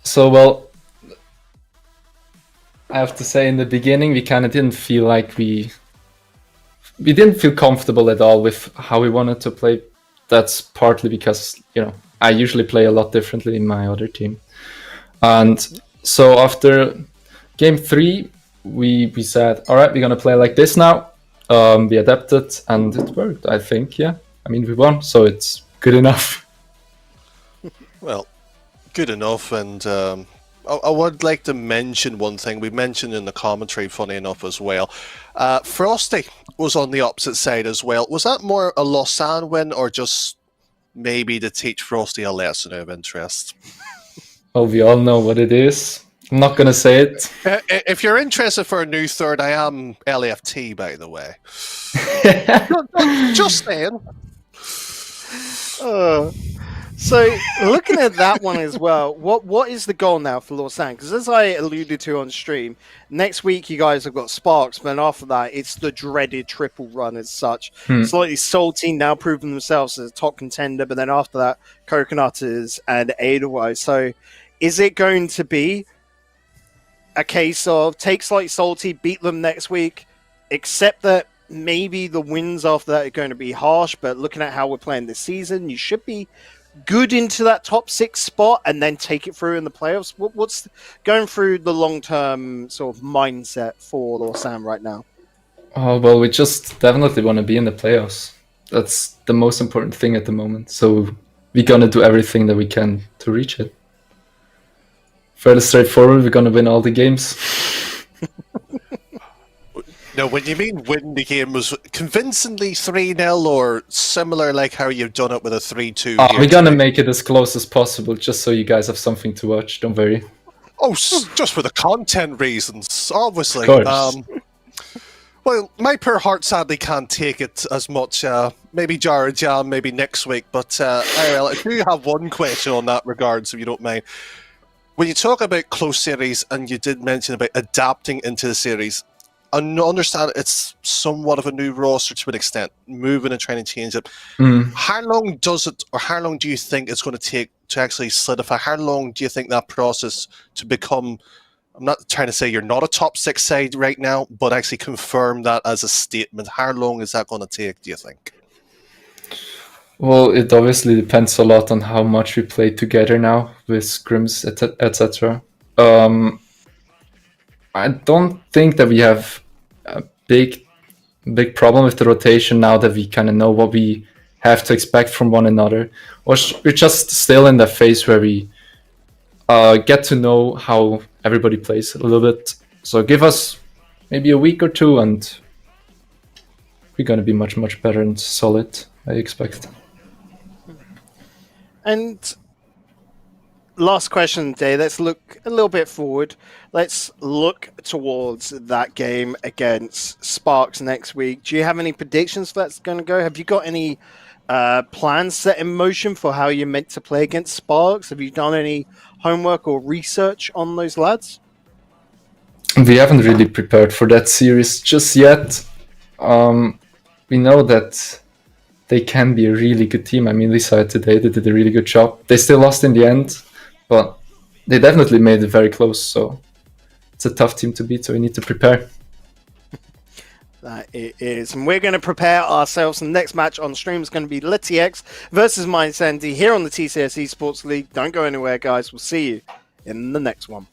So, well, I have to say in the beginning, we kind of didn't feel like we didn't feel comfortable at all with how we wanted to play. That's partly because, I usually play a lot differently in my other team. And so after game 3, we said, all right, we're going to play like this now. We adapted and it worked, I think, yeah. I mean, we won, so it's good enough. Well, good enough, and I would like to mention one thing. We mentioned in the commentary, funny enough, as well. Frosty was on the opposite side as well. Was that more a Lausanne win, or just maybe to teach Frosty a lesson of interest? Well, we all know what it is. I'm not going to say it. If you're interested for a new third, I am LFT, by the way. Just saying. So, looking at that one as well, what is the goal now for Lausanne? Because as I alluded to on stream, next week you guys have got Sparks, but then after that, it's the dreaded triple run as such. Slightly salty, now proving themselves as a top contender, but then after that, Coconutters and Edelweiss. So, is it going to be a case of take Slightly Salty, beat them next week, accept that maybe the wins after that are going to be harsh, but looking at how we're playing this season, you should be good into that top 6 spot and then take it through in the playoffs? What's going through the long-term sort of mindset for Lausanne right now? Oh, well, we just definitely want to be in the playoffs. That's the most important thing at the moment. So we're going to do everything that we can to reach it. Fairly straightforward, we're going to win all the games. No, when you mean win the game, was convincingly 3-0 or similar like how you've done it with a 3-2? We're going to make it as close as possible just so you guys have something to watch. Don't worry. Oh, just for the content reasons, obviously. Of course. Well, my poor heart sadly can't take it as much. Maybe Jar Jam, maybe next week. But I do have one question on that regards, if you don't mind. When you talk about close series, and you did mention about adapting into the series, I understand it's somewhat of a new roster to an extent, moving and trying to change it. How long does it, or how long do you think it's going to take to actually solidify? How long do you think that process to become, I'm not trying to say you're not a top 6 side right now, but actually confirm that as a statement? How long is that going to take, do you think? Well, it obviously depends a lot on how much we play together now with scrims, etc. I don't think that we have a big problem with the rotation now that we kind of know what we have to expect from one another. Or we're just still in that phase where we get to know how everybody plays a little bit. So give us maybe a week or two and we're going to be much, much better and solid, I expect. And last question today, let's look a little bit forward. Let's look towards that game against Sparks next week. Do you have any predictions for that's going to go? Have you got any plans set in motion for how you're meant to play against Sparks? Have you done any homework or research on those lads? We haven't really prepared for that series just yet. We know that they can be a really good team. I mean, we saw it today, they did a really good job. They still lost in the end, but they definitely made it very close, so it's a tough team to beat, so we need to prepare. That it is. And we're going to prepare ourselves. The next match on stream is going to be Letty X versus Mind Sandy here on the TCSE Sports League. Don't go anywhere, guys. We'll see you in the next one.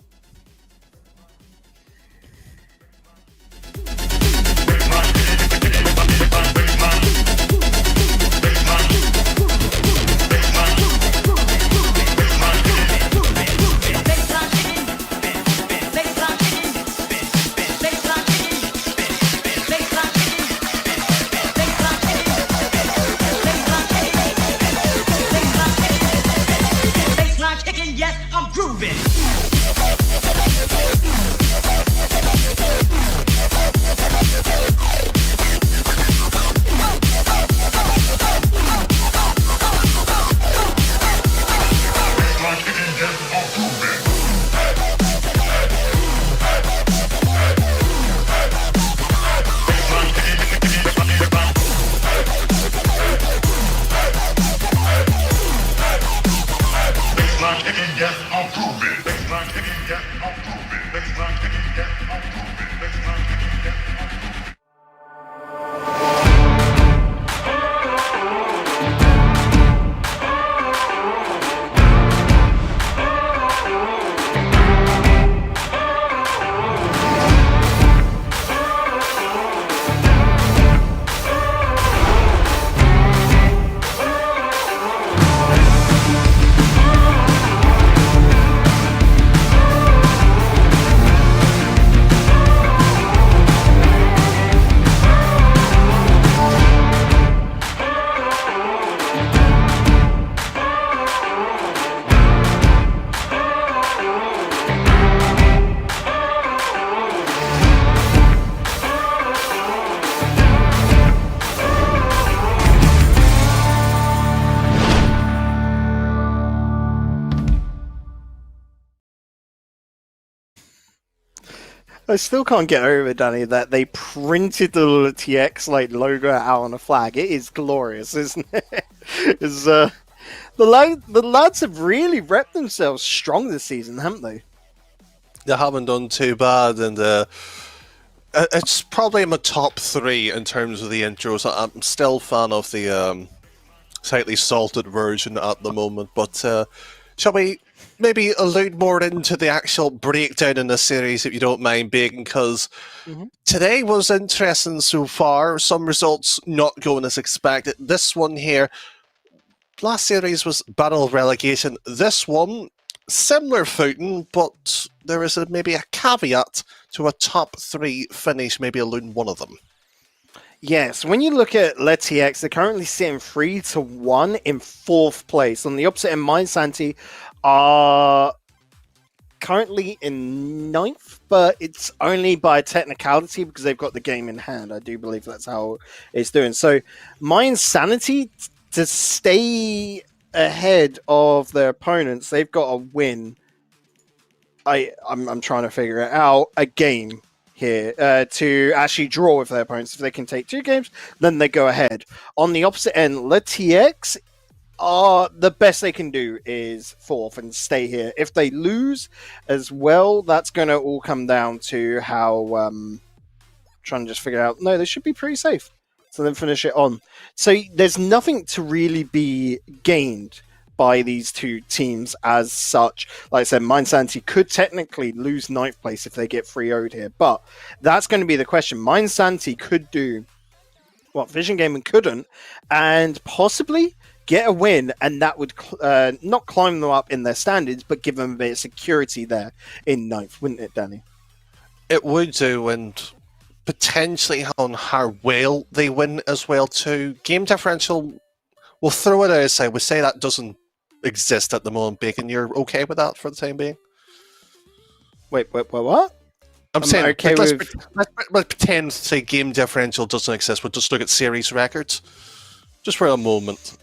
I still can't get over, Danny, that they printed the TX like logo out on a flag. It is glorious, isn't it? The lads have really repped themselves strong this season, haven't they? They haven't done too bad, and it's probably in my top 3 in terms of the intros. I'm still a fan of the slightly salted version at the moment, but shall we maybe allude more into the actual breakdown in the series, if you don't mind, Bacon, because today was interesting so far. Some results not going as expected. This one here, last series was battle of relegation. This one, similar footing, but there is maybe a caveat to a top 3 finish, maybe eluding one of them. Yes, when you look at LeTX, they're currently sitting 3-1 in 4th place. On the opposite end, Mind Santi are currently in 9th, but it's only by technicality because they've got the game in hand. I do believe that's how it's doing. So, Mind Sanity, to stay ahead of their opponents, they've got to win. I'm trying to figure it out. A game here to actually draw with their opponents. If they can take 2 games, then they go ahead. On the opposite end, LeTX are the best they can do is 4th and stay here. If they lose as well, that's going to all come down to how trying to just figure out. No, they should be pretty safe. So then finish it on. So there's nothing to really be gained by these 2 teams as such. Like I said, Mind Sanity could technically lose 9th place if they get 3-0'd here, but that's going to be the question. Mind Sanity could do what Vision Gaming couldn't, and possibly get a win, and that would not climb them up in their standards, but give them a bit of security there in 9th, wouldn't it, Danny? It would do, and potentially on how well they win as well too. Game differential, we'll throw it aside. We'll say that doesn't exist at the moment, Bacon. You're okay with that for the time being? Wait, what? I'm saying, okay let's with... pretend to say game differential doesn't exist. We'll just look at series records. Just for a moment.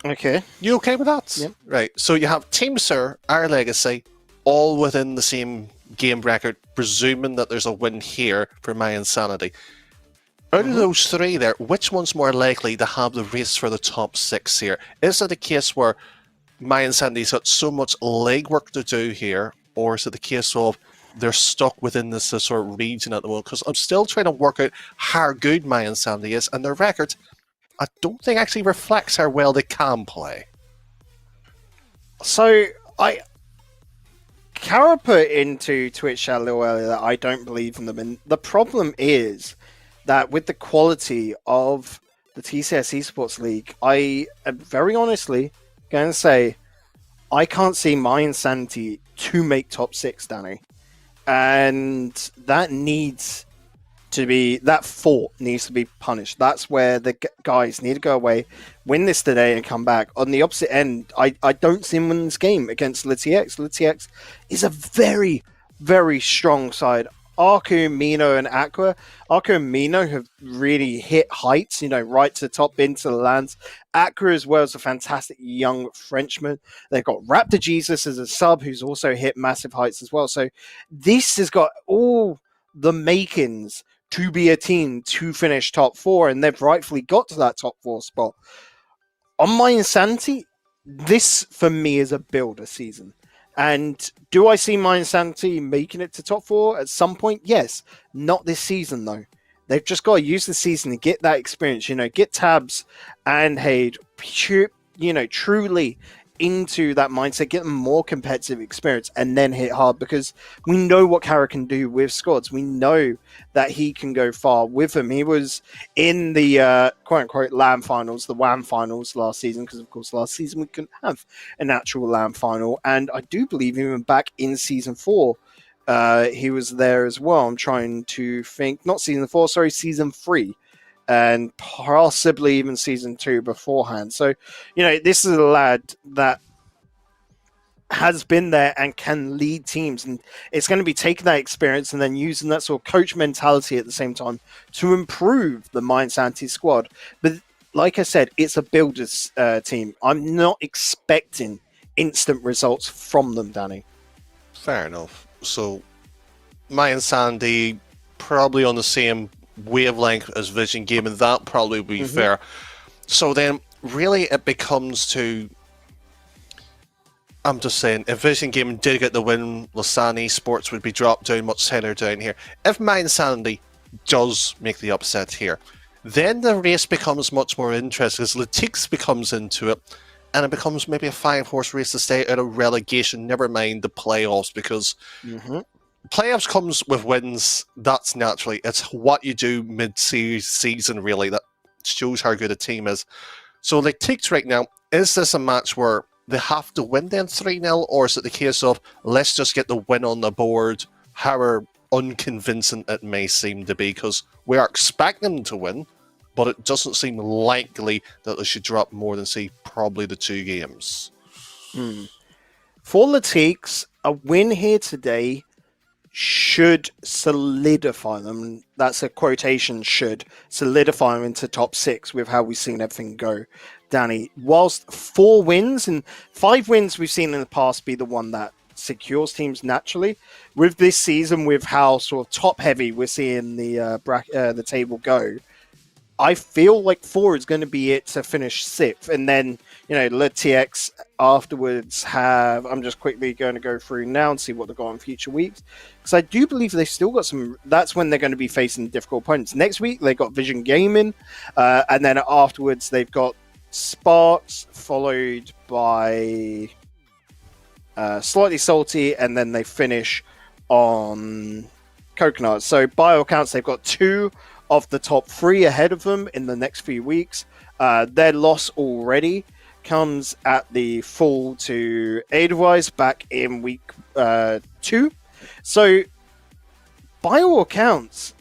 Okay. You okay with that? Yeah. Right. So you have Team Sir, Our Legacy, all within the same game record, presuming that there's a win here for My Insanity. Out of those 3 there, which one's more likely to have the race for the top 6 here? Is it a case where My Insanity's got so much legwork to do here, or is it the case of they're stuck within this sort of region at the moment? Because I'm still trying to work out how good My Insanity is, and their record, I don't think actually reflects how well they can play. So, Kara put into Twitch chat a little earlier that I don't believe in them, and the problem is that with the quality of the TCS Esports League, I am very honestly going to say I can't see My Insanity to make top 6, Danny. And that needs to be, that fault needs to be punished. That's where the guys need to go away, win this today and come back. On the opposite end, I don't see them win this game against LeTX. LeTX is a very, very strong side. Arku, Mino, and Aqua. Arku and Mino have really hit heights, right to the top, into the lands. Aqua as well is a fantastic young Frenchman. They've got Raptor Jesus as a sub who's also hit massive heights as well. So this has got all the makings to be a team to finish top 4, and they've rightfully got to that top 4 spot. On my insanity, this for me is a builder season. And do I see my insanity making it to top 4 at some point? Yes. Not this season, though. They've just got to use the season to get that experience, get Tabs and Haid, truly into that mindset, get them more competitive experience, and then hit hard, because we know what Kara can do with squads. We know that he can go far with them. He was in the quote-unquote LAN finals, the WAN finals last season, because of course last season we couldn't have an actual LAN final, and I do believe even back in season 4 he was there as well. I'm trying to think, not season 4, sorry, season 3, and possibly even season 2 beforehand. So, this is a lad that has been there and can lead teams, and it's going to be taking that experience and then using that sort of coach mentality at the same time to improve the Mindsanity squad. But like I said, it's a builders team. I'm not expecting instant results from them, Danny. Fair enough. So, Maya and Sandy probably on the same wavelength as Vision Game, and that probably would be fair. So then, really, it becomes to... I'm just saying, if Vision Game did get the win, Lausanne Sports would be dropped down much higher down here. If Maya and Sandy does make the upset here, then the race becomes much more interesting, as Latix becomes into it, and it becomes maybe a 5-horse race to stay out of relegation, never mind the playoffs, because playoffs comes with wins. That's naturally, it's what you do mid-season, really, that shows how good a team is. So Latix right now, is this a match where they have to win then 3-0, or is it the case of, let's just get the win on the board, however unconvincing it may seem to be, because we are expecting them to win, but it doesn't seem likely that they should drop more than, say, probably the 2 games. For Latix, a win here today should solidify them. That's a quotation, should solidify them into top 6 with how we've seen everything go, Danny. Whilst 4 wins and 5 wins we've seen in the past be the one that secures teams naturally, with this season, with how sort of top heavy we're seeing the table go, I feel like 4 is going to be it to finish 6th, and then LTX afterwards have. I'm just quickly going to go through now and see what they've got in future weeks, because I do believe they've still got some. That's when they're going to be facing difficult opponents. Next week they got Vision Gaming, and then afterwards they've got Sparks, followed by Slightly Salty, and then they finish on Coconut. So by all accounts, they've got 2 of the top 3 ahead of them in the next few weeks. Their loss already comes at the fall to Edelweiss back in week 2. So, by all accounts,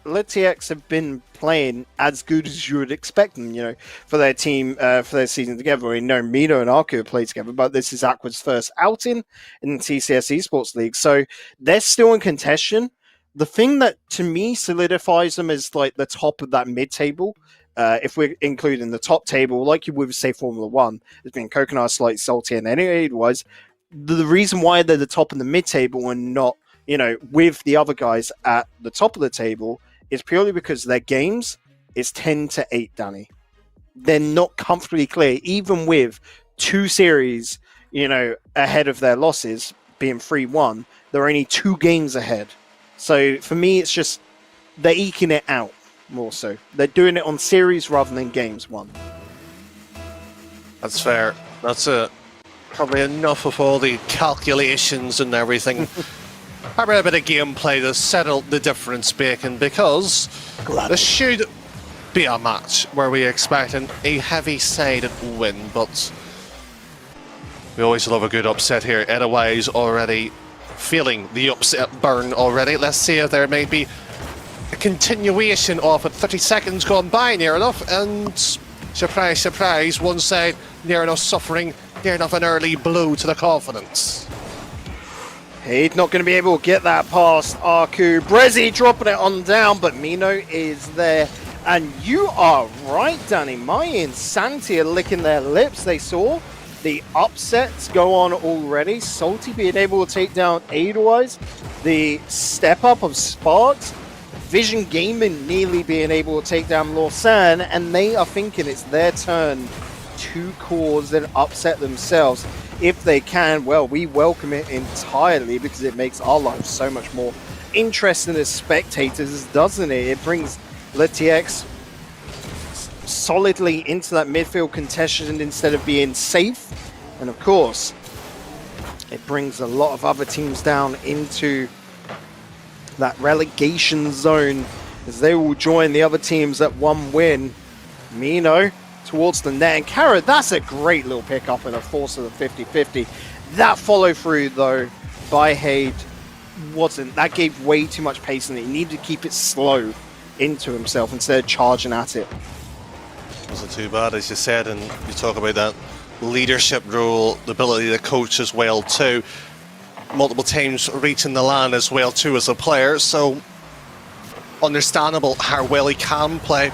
LTX have been playing as good as you would expect them, for their team, for their season together. We know Mino and Arku have played together, but this is Aqua's first outing in the TCS Esports League. So, they're still in contention. The thing that, to me, solidifies them as like the top of that mid-table, if we're including the top table, like you would say Formula 1, has been Coconut, Slightly Salty, and otherwise, the reason why they're the top of the mid-table and not, with the other guys at the top of the table is purely because their games is 10-8, Danny. They're not comfortably clear, even with 2 series, ahead of their losses, being 3-1, they're only 2 games ahead. So for me, it's just they're eking it out more so. They're doing it on series rather than games won. That's fair. That's probably enough of all the calculations and everything. How about a bit of gameplay to settle the difference, Bacon? Because this should be a match where we're expecting a heavy-sided win, but we always love a good upset here. Edelweiss already feeling the upset burn already. Let's see if there may be a continuation of it. 30 seconds gone by near enough, and surprise, surprise, one side near enough suffering, near enough an early blow to the confidence. He's not going to be able to get that past Arku. Brezzy dropping it on down, but Mino is there. And you are right, Danny. My Insanity are licking their lips. They saw the upsets go on already. Salty being able to take down Edelweiss. The step up of Sparks. Vision Gaming nearly being able to take down Lausanne. And they are thinking it's their turn to cause an upset themselves. If they can, well, we welcome it entirely because it makes our lives so much more interesting as spectators, doesn't it? It brings LeTX solidly into that midfield contention instead of being safe. And of course, it brings a lot of other teams down into that relegation zone as they will join the other teams at one win. Mino towards the net, and Kara, that's a great little pickup and a force of the 50-50. That follow through though by Haid wasn't, that gave way too much pace, and he needed to keep it slow into himself instead of charging at it. Wasn't too bad, as you said, and you talk about that leadership role, the ability to coach as well too. Multiple teams reaching the line as well too as a player, so understandable how well he can play.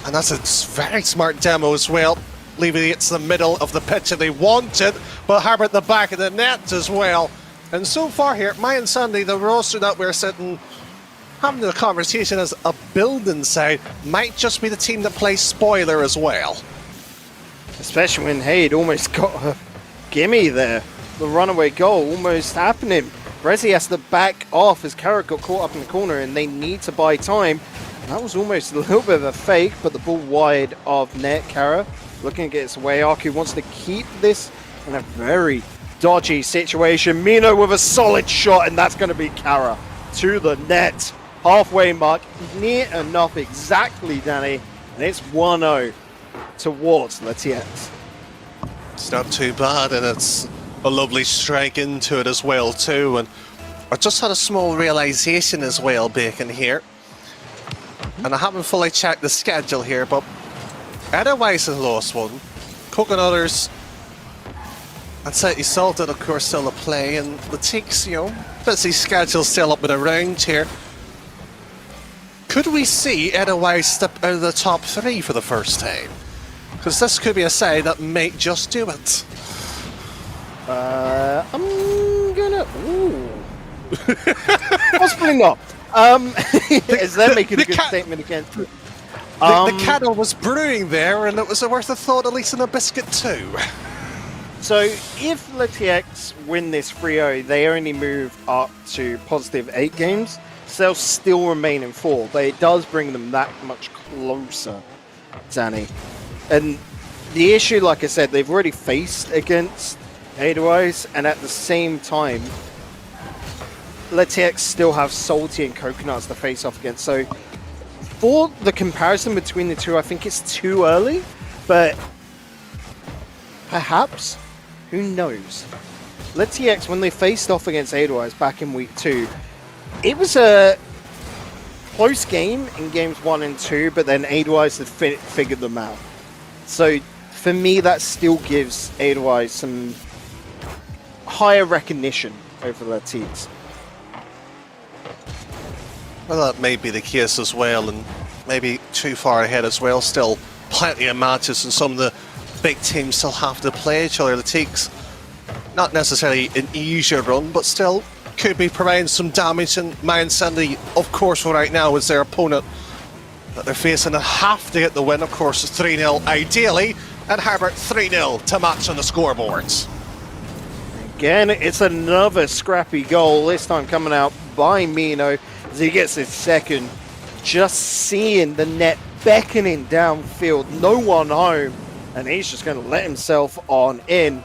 And that's a very smart demo as well, leaving it to the middle of the pitch if they wanted, but Harbour at the back of the net as well. And so far here, my and Sandy, the roster that we're sitting having a conversation as a building side, might just be the team that plays spoiler as well. Especially when Haid almost got a gimme there. The runaway goal almost happening. Brezzy has to back off as Carrot got caught up in the corner, and they need to buy time. That was almost a little bit of a fake, but the ball wide of net. Kara looking to get its way. Arku wants to keep this in a very dodgy situation. Mino with a solid shot, and that's going to be Kara to the net. Halfway mark, near enough exactly, Danny. And it's 1-0 towards LeTX. It's not too bad, and it's a lovely strike into it as well too. And I just had a small realization as well, Bacon, here. And I haven't fully checked the schedule here, but Edelweiss has lost one. Coconutters and City Salted, of course, still a play. And the Teaks, you know, busy schedule still up and around here. Could we see Edelweiss step out of the top three for the first time? Because this could be a side that may just do it. I'm gonna... Ooh. Possibly not. Is that making a good statement against it? The cattle was brewing there, and it was worth a thought, at least in a biscuit too. So if LeTX win this 3-0, they only move up to positive 8 games. So they'll still remain in 4, but it does bring them that much closer, Danny. And the issue, like I said, they've already faced against Edelweiss, and at the same time, LeTX still have Salty and Coconuts to face off against. So for the comparison between the two, I think it's too early, but perhaps, who knows? LeTX, when they faced off against Edelweiss back in week 2, it was a close game in games 1 and 2, but then Edelweiss had figured them out. So for me, that still gives Edelweiss some higher recognition over LeTX. Well, that may be the case as well, and maybe too far ahead as well. Still plenty of matches, and some of the big teams still have to play each other. The Teaks, not necessarily an easier run, but still could be providing some damage. And Mayan Sandy, of course, for right now is their opponent that they're facing and have to get the win. Of course, 3-0 ideally, and Harbour 3-0 to match on the scoreboards. Again, it's another scrappy goal, this time coming out by Mino as he gets his second. Just seeing the net beckoning downfield, no one home, and he's just going to let himself on in.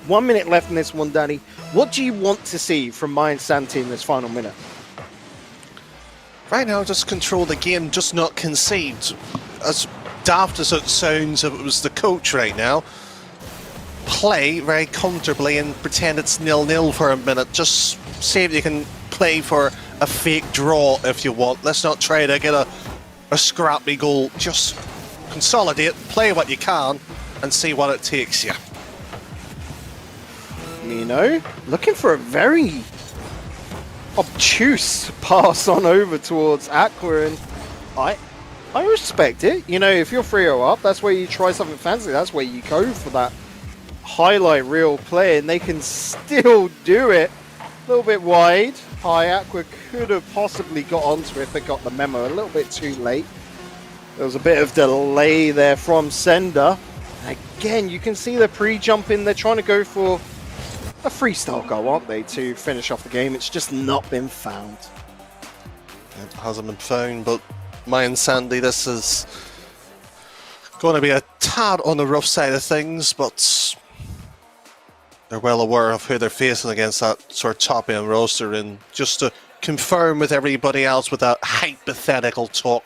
1 minute left in this one, Danny. What do you want to see from Mayan Santi in this final minute? Right now, just control the game, just not concede. As daft as it sounds, if it was the coach right now, play very comfortably and pretend it's 0-0 for a minute. Just see if you can play for a fake draw if you want. Let's not try to get a scrappy goal. Just consolidate, play what you can, and see what it takes you. Mino looking for a very obtuse pass on over towards Aqua, and I respect it. You know, if you're 3-0 up, that's where you try something fancy. That's where you go for that highlight reel play, and they can still do it. A little bit wide. High Aqua could have possibly got onto it, but got the memo a little bit too late. There was a bit of delay there from Sender. And again, you can see the pre-jump in. They're trying to go for a freestyle goal, aren't they, to finish off the game? It's just not been found. It hasn't been found, but my and Sandy, this is going to be a tad on the rough side of things, but they're well aware of who they're facing against that sort of top-end roster. And just to confirm with everybody else with that hypothetical talk,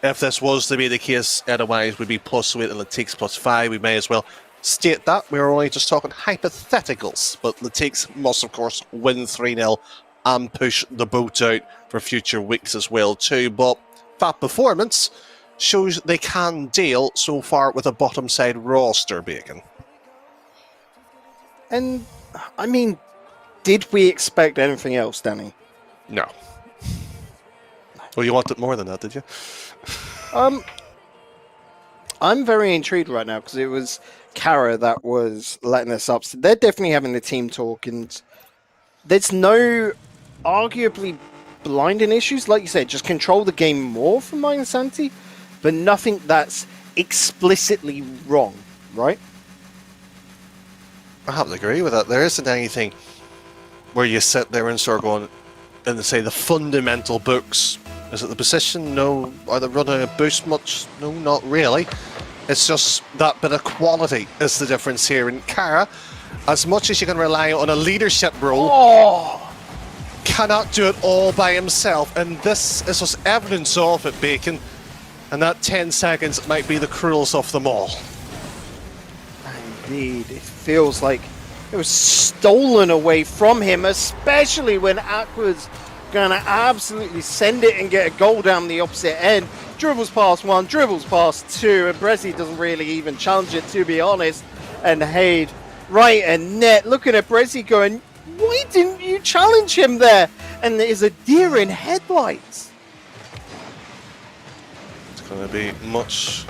if this was to be the case, otherwise we'd be +8 and Latiques +5. We may as well state that. We're only just talking hypotheticals, but Latiques must, of course, win 3-0 and push the boat out for future weeks as well, too. But that performance shows they can deal so far with a bottom-side roster, Bacon. And, I mean, did we expect anything else, Danny? No. Well, you wanted more than that, did you? I'm very intrigued right now because it was Kara that was letting us up. So they're definitely having the team talk, and there's no arguably blinding issues. Like you said, just control the game more from Mine Sanity, but nothing that's explicitly wrong, right? I have to agree with that. There isn't anything where you sit there and start going and say the fundamental books. Is it the position? No. Are they running a boost much? No, not really. It's just that bit of quality is the difference here. And Kara, as much as you can rely on a leadership role, cannot do it all by himself. And this is just evidence of it, Bacon. And that 10 seconds might be the cruelest of them all. Indeed, it feels like it was stolen away from him, especially when Aqua's going to absolutely send it and get a goal down the opposite end. Dribbles past one, dribbles past two, and Brezzy doesn't really even challenge it, to be honest. And Haid, right and net, looking at Brezzy going, why didn't you challenge him there? And there's a deer in headlights. It's going to be much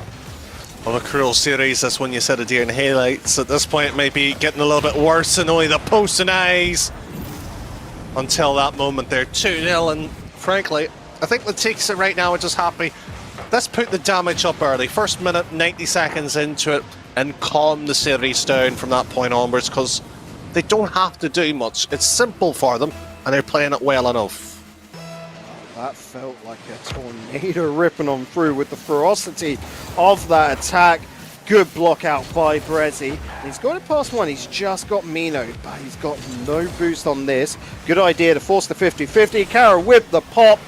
of a cruel series. That's when you said a deer in headlights. At this point, it may be getting a little bit worse than only the posts and eyes. Until that moment, they're 2-0, and frankly, I think the Latiques right now are just happy. Let's put the damage up early. First minute, 90 seconds into it, and calm the series down from that point onwards, because they don't have to do much. It's simple for them, and they're playing it well enough. That felt like a tornado ripping on through with the ferocity of that attack. Good block out by Brezzy. He's got it past one. He's just got Mino, but he's got no boost on this. Good idea to force the 50-50. Kara with the pop,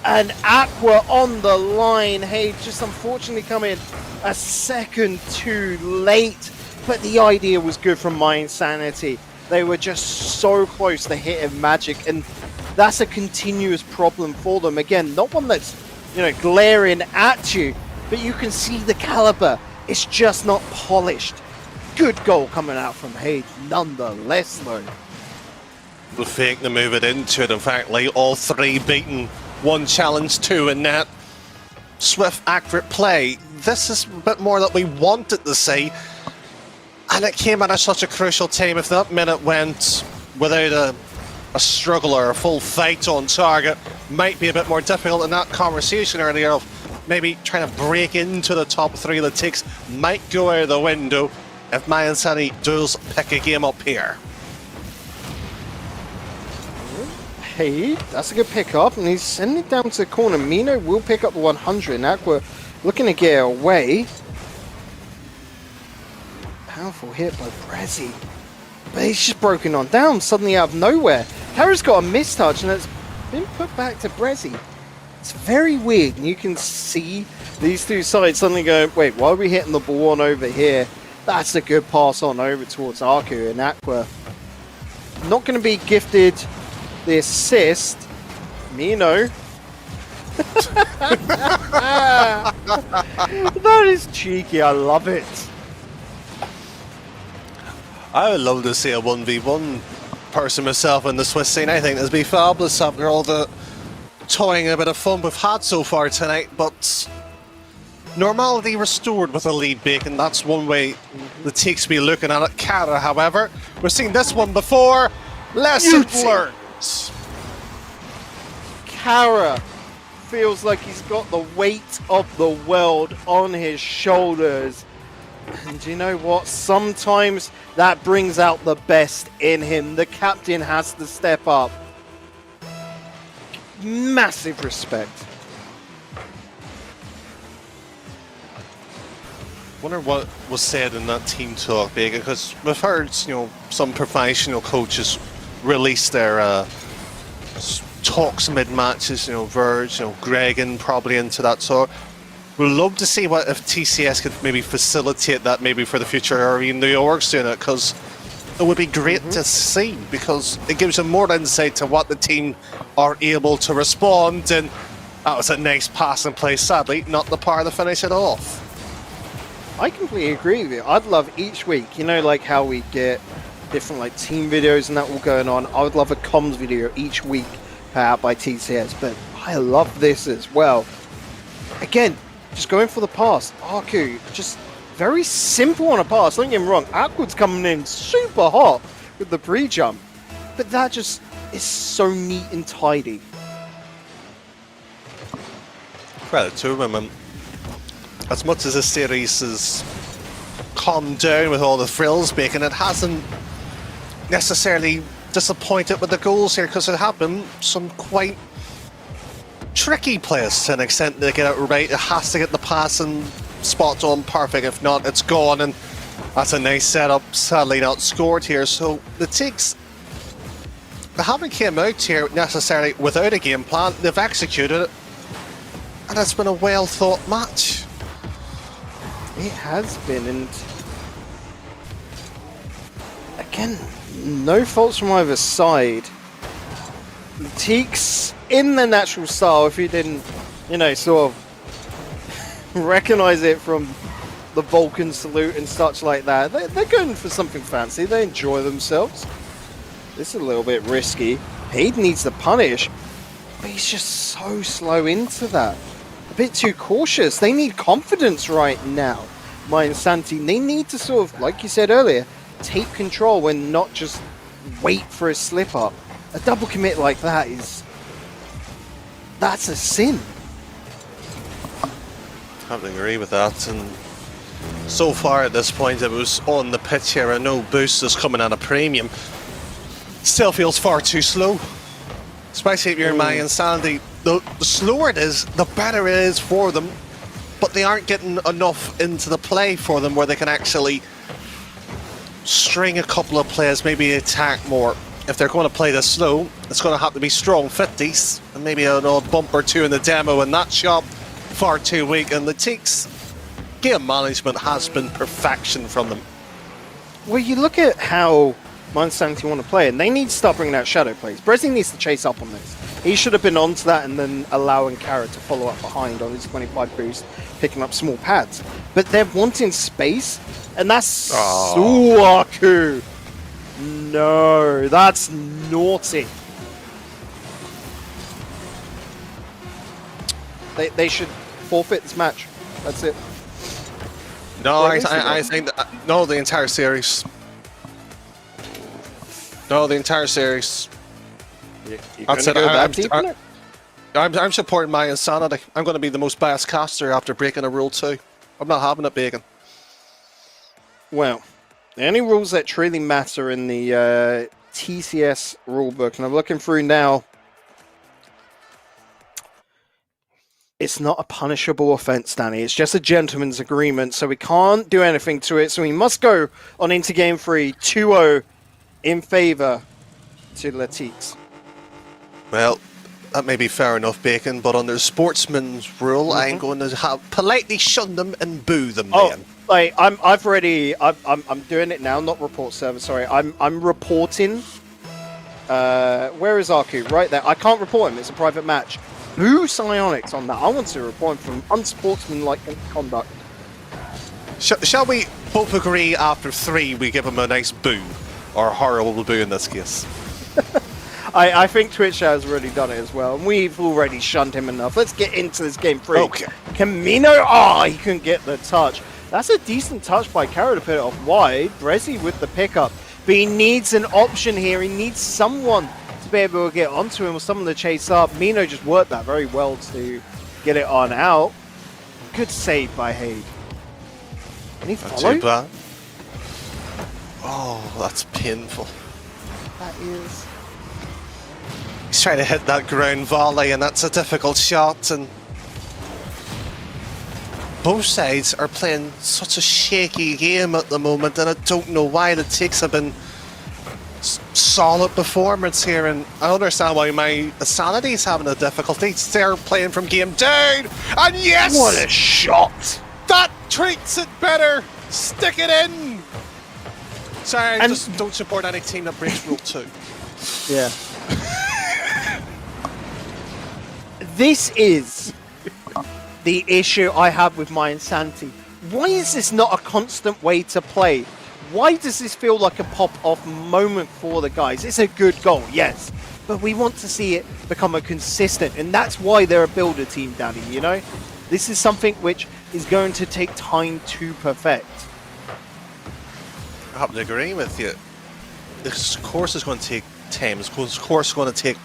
and Aqua on the line. Hey, just unfortunately come in a second too late, but the idea was good from Mind Sanity. They were just so close to hitting Magic, and that's a continuous problem for them. Again, not one that's, you know, glaring at you, but you can see the caliber. It's just not polished. Good goal coming out from Haid, nonetheless, though. The fake to move it into it. In fact, like all three beaten, one challenge, two in net. Swift, accurate play. This is a bit more that we wanted to see. And it came at such a crucial time. If that minute went without a struggle or a full fight on target, might be a bit more difficult. In that conversation earlier of maybe trying to break into the top three, the Latiques might go out of the window if Mayan Sani does pick a game up here. Hey, that's a good pickup, and he's sending it down to the corner. Mino will pick up the 100, and Aqua looking to get away. Powerful hit by Brezzy, but he's just broken on down suddenly out of nowhere. Kara's got a mistouch, and it's been put back to Brezzy. It's very weird, and you can see these two sides suddenly going, wait, why are we hitting the ball on over here? That's a good pass on over towards Aku, and Aqua not going to be gifted the assist. Mino. That is cheeky, I love it. I would love to see a 1v1 person myself in the Swiss scene. I think this would be fabulous after all the toying a bit of fun we've had so far tonight, but normality restored with a lead, Bacon. That's one way the Teaks be looking at it. Cara, however, we've seen this one before. Lessons learned. Cara feels like he's got the weight of the world on his shoulders. And you know what? Sometimes that brings out the best in him. The captain has to step up. Massive respect. Wonder what was said in that team talk, Bacon, because we've heard, you know, some professional coaches release their talks mid-matches, you know, Verge, you know, Gregan probably into that sort. We'd love to see what if TCS could maybe facilitate that maybe for the future, or even New York's doing it, because it would be great to see, because it gives them more insight to what the team are able to respond. And that was a nice pass and play, sadly not the part to finish it off. I completely agree with you. I'd love each week, you know, like how we get different like team videos and that all going on. I would love a comms video each week put out by TCS, but I love this as well. Again, just going for the pass. Aku, just very simple on a pass. Don't get me wrong, Aqua's coming in super hot with the pre-jump, but that just is so neat and tidy. Credit to him. And as much as the series has calmed down with all the frills, Bacon, it hasn't necessarily disappointed with the goals here, because there have been some quite tricky plays to an extent to get it right. It has to get the passing spot on perfect. If not, it's gone. And that's a nice setup. Sadly not scored here. So the Teaks, they haven't came out here necessarily without a game plan. They've executed it, and it's been a well thought match. It has been, and again, no faults from either side. The Teaks, in their natural style, if you didn't, you know, sort of recognize it from the Vulcan salute and such like that, they're going for something fancy. They enjoy themselves. This is a little bit risky. He needs to punish, but he's just so slow into that. A bit too cautious. They need confidence right now. Maya and Santi, they need to sort of, like you said earlier, take control and not just wait for a slip up. A double commit like that that's a sin. I have to agree with that. And so far at this point, it was on the pitch here, and no boost is coming at a premium. Still feels far too slow, especially if you're Maya and Sandy. The slower it is, the better it is for them, but they aren't getting enough into the play for them where they can actually string a couple of plays, maybe attack more. If they're going to play this slow, it's going to have to be strong 50s and maybe an odd bump or two in the demo, and that shot far too weak. And the Teaks game management has been perfection from them. Well, you look at how Monsanto want to play, and they need to start bringing out shadow plays. Breslin needs to chase up on this. He should have been onto that and then allowing Cara to follow up behind on his 25 boost, picking up small pads. But they're wanting space, and that's Suaku. No, that's naughty. They should forfeit this match. That's it. No, I think that, no, the entire series. No, the entire series. That's it. I'm supporting my insanity. I'm going to be the most biased caster after breaking a rule 2. I'm not having it, Bacon. Well, the only rules that truly matter in the TCS rulebook, and I'm looking through now, it's not a punishable offense, Danny. It's just a gentleman's agreement, so we can't do anything to it. So we must go on into game 3, 2-0 in favor to Latiques. Well, that may be fair enough, Bacon, but under sportsman's rule, I'm going to politely shun them and boo them. Then. Like I'm doing it now, not report server. Sorry, I'm reporting. Where is Aku? Right there. I can't report him. It's a private match. Boo Psionics on that. I want to report him from unsportsmanlike conduct. Shall we both agree after 3 we give him a nice boo. Or a horrible boo in this case. I think Twitch has already done it as well, and we've already shunned him enough. Let's get into this game 3. Okay. Camino, he couldn't get the touch. That's a decent touch by Caro to put it off wide. Brezzy with the pickup, but he needs an option here. He needs someone to be able to get onto him or someone to chase up. Mino just worked that very well to get it on out. Good save by Hade. Can he Not follow? too bad. Oh, that's painful. That is. He's trying to hit that ground volley, and that's a difficult shot. And both sides are playing such a shaky game at the moment, and I don't know why. The takes have been solid performance here, and I understand why my sanity is having a difficulty. They're playing from game down, and yes! What a shot! That treats it better! Stick it in! Sorry, I And- just don't support any team that breaks rule 2. Yeah. This is the issue I have with my insanity. Why is this not a constant way to play? Why does this feel like a pop-off moment for the guys? It's a good goal, yes, but we want to see it become a consistent, and that's why they're a builder team, Danny, you know? This is something which is going to take time to perfect. I happen to agree with you. This course is going to take time. This course is going to take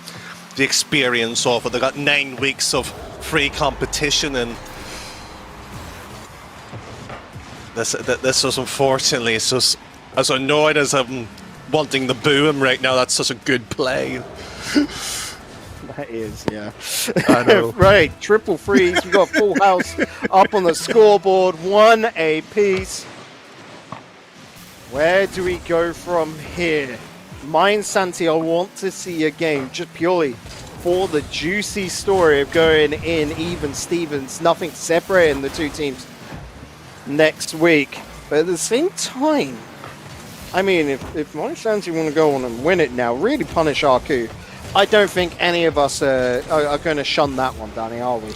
the experience of it. They got 9 weeks of free competition, and this was unfortunately, it's just as annoyed as I'm wanting to boo him right now. That's such a good play. That is, yeah. I know. Right, triple freeze. We've got full house up on the scoreboard. 1 apiece. Where do we go from here? Mine Santi, I want to see a game just purely for the juicy story of going in even Stevens, nothing separating the two teams next week. But at the same time, I mean, if Mine Santi want to go on and win it now, really punish Arku, I don't think any of us are going to shun that one, Danny, are we?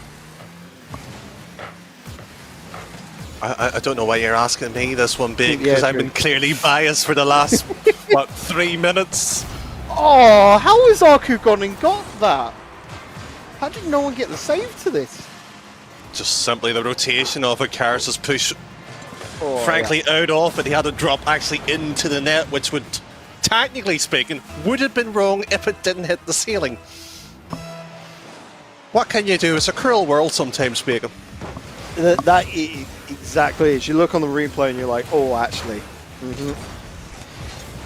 I don't know why you're asking me this one, Big, Yeah, because I've true. been clearly biased for the last, what, 3 minutes? Oh, how has Arku gone and got that? How did no one get the save to this? Just simply the rotation of it. Karis' push, Oh, frankly, out off it. He had to drop actually into the net, which would, technically speaking, would have been wrong if it didn't hit the ceiling. What can you do? It's a cruel world sometimes, Bacon. That exactly is. You look on the replay and you're like, oh, actually.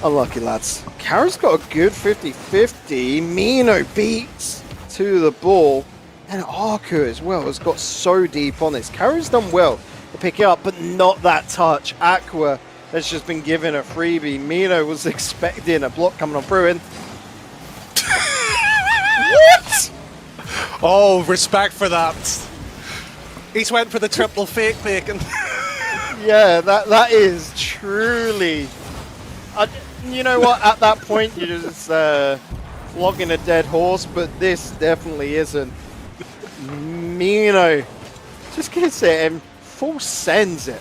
Unlucky, lads. Kara's got a good 50-50. Mino beats to the ball. And Arku as well has got so deep on this. Kara's done well to pick it up, but not that touch. Aqua has just been given a freebie. Mino was expecting a block coming on through. And what? Oh, respect for that. He's went for the triple fake, Bacon. Yeah, that is truly. You know what? At that point, you're just flogging a dead horse, but this definitely isn't. Mino just gets it and full sends it.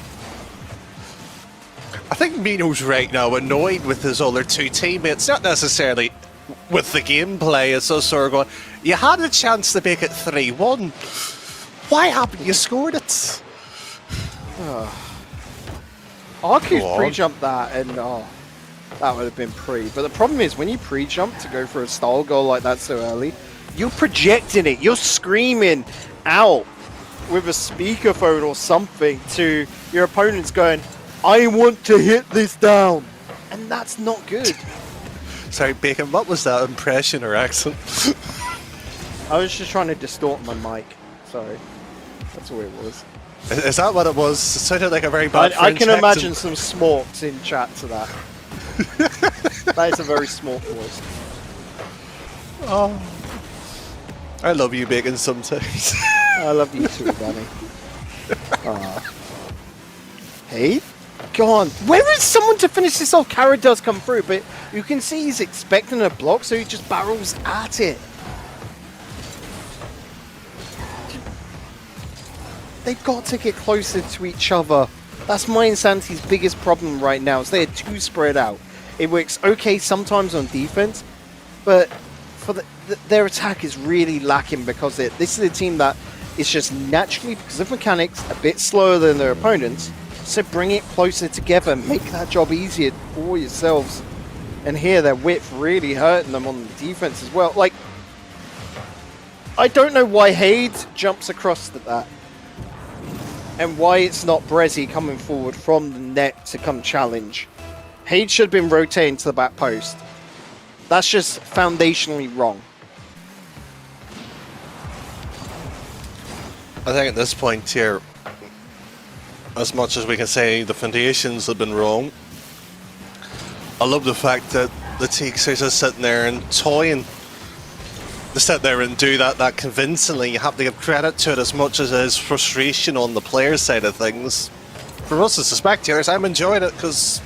I think Mino's right now annoyed with his other two teammates, not necessarily with the gameplay. It's just sort of going, you had a chance to make it 3-1. Why haven't you scored it? Arku's pre-jumped that, and that would have been pre. But the problem is, when you pre-jump to go for a style goal like that so early, you're projecting it. You're screaming out with a speakerphone or something to your opponents going, I want to hit this down. And that's not good. Sorry, Bacon, what was that impression or accent? I was just trying to distort my mic. Sorry. That's all it was. Is that what it was? It sounded like a very bad I can French imagine accent. some smorks in chat to that. That is a very smork voice. Oh. I love you, Bacon, sometimes. I love you too, Danny. Hey? Go on. Where is someone to finish this off? Kara does come through, but you can see he's expecting a block, so he just barrels at it. They've got to get closer to each other. That's Mayan Santi's biggest problem right now, is they're too spread out. It works okay sometimes on defense, but for their attack is really lacking because this is a team that is just naturally, because of mechanics, a bit slower than their opponents. So bring it closer together, make that job easier for yourselves. And here, their width really hurting them on the defense as well. Like, I don't know why Hayes jumps across that, and why it's not Brezzy coming forward from the net to come challenge. Hayes should have been rotating to the back post. That's just foundationally wrong. I think at this point here, as much as we can say the foundations have been wrong, I love the fact that the TCSEL is sitting there and toying. They sit there and do that convincingly. You have to give credit to it as much as it is frustration on the player side of things. For us as the spectators, I'm enjoying it because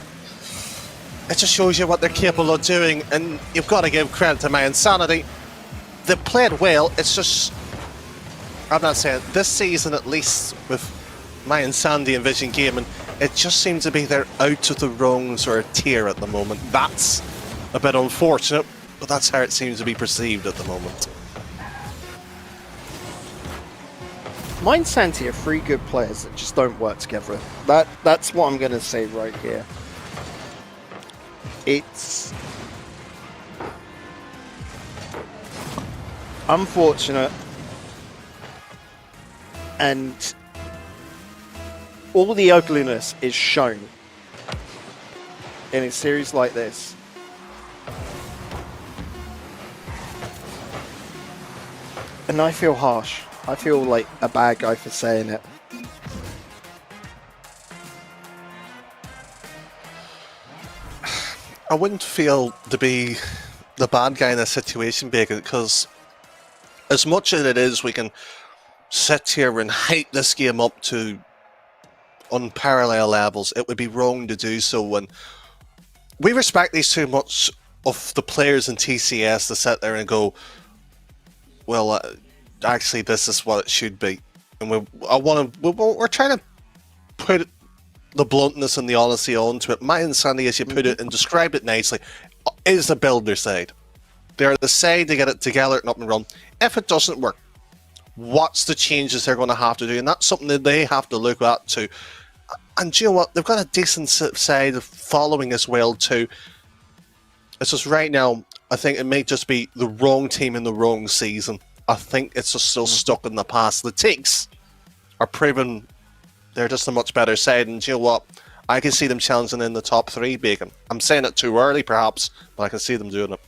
it just shows you what they're capable of doing, and you've got to give credit to Mayan Sanity. They played well. It's just, I'm not saying this season at least with Mayan Sandy and Vision Gaming, it just seems to be they're out of the wrong sort of tier at the moment. That's a bit unfortunate, but that's how it seems to be perceived at the moment. Mayan Santi are three good players that just don't work together. That's what I'm going to say right here. It's unfortunate, and all the ugliness is shown in a series like this. And I feel harsh. I feel like a bad guy for saying it. I wouldn't feel to be the bad guy in this situation, Bacon, because as much as it is we can sit here and hype this game up to unparalleled levels, it would be wrong to do so when we respect these too much of the players in TCS to sit there and go, well, actually this is what it should be. And we're trying to put the bluntness and the honesty onto it. Mayan Sandy, as you put it and described it nicely, is the builder side. They're the side to get it together and up and run. If it doesn't work, what's the changes they're going to have to do? And that's something that they have to look at too. And do you know what? They've got a decent side of following as well too. It's just right now, I think it may just be the wrong team in the wrong season. I think it's just still stuck in the past. The Takes are proven they're just a much better side, and do you know what? I can see them challenging in the top 3, Bacon. I'm saying it too early perhaps, but I can see them doing it.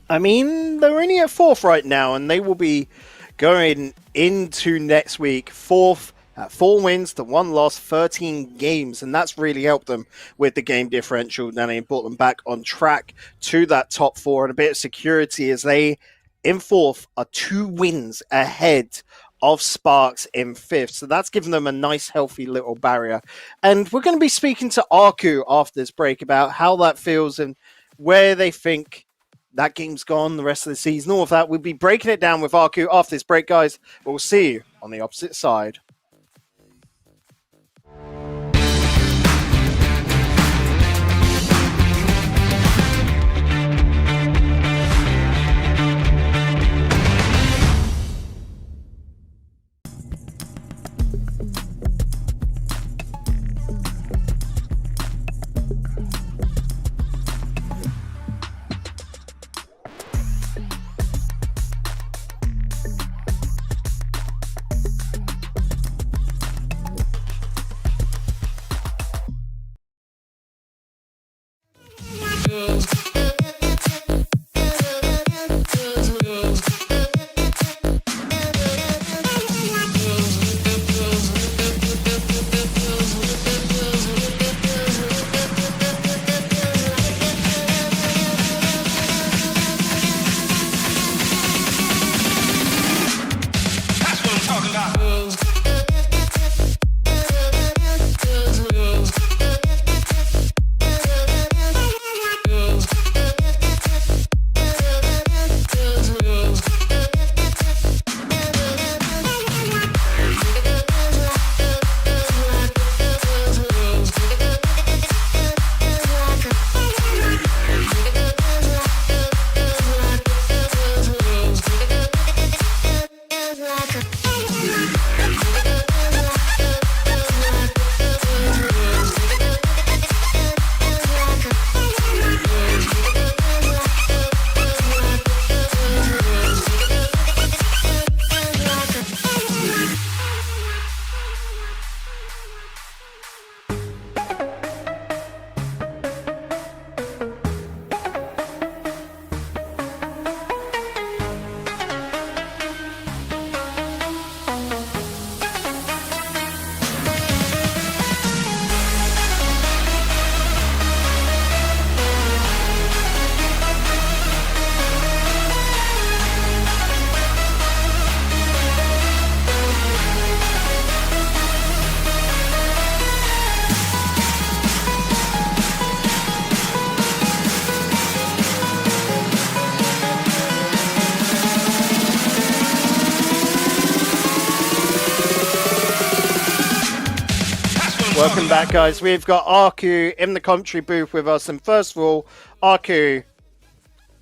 I mean, they're only at 4th right now, and they will be going into next week 4th at 4 wins to 1 loss, 13 games, and that's really helped them with the game differential. Now they brought them back on track to that top 4 and a bit of security as they, in 4th, are 2 wins ahead of Sparks in 5th. So that's given them a nice, healthy little barrier. And we're going to be speaking to Arku after this break about how that feels and where they think that game's gone the rest of the season. All of that, we'll be breaking it down with Arku after this break, guys. We'll see you on the opposite side. Welcome back, guys. We've got Arku in the commentary booth with us. And first of all, Arku,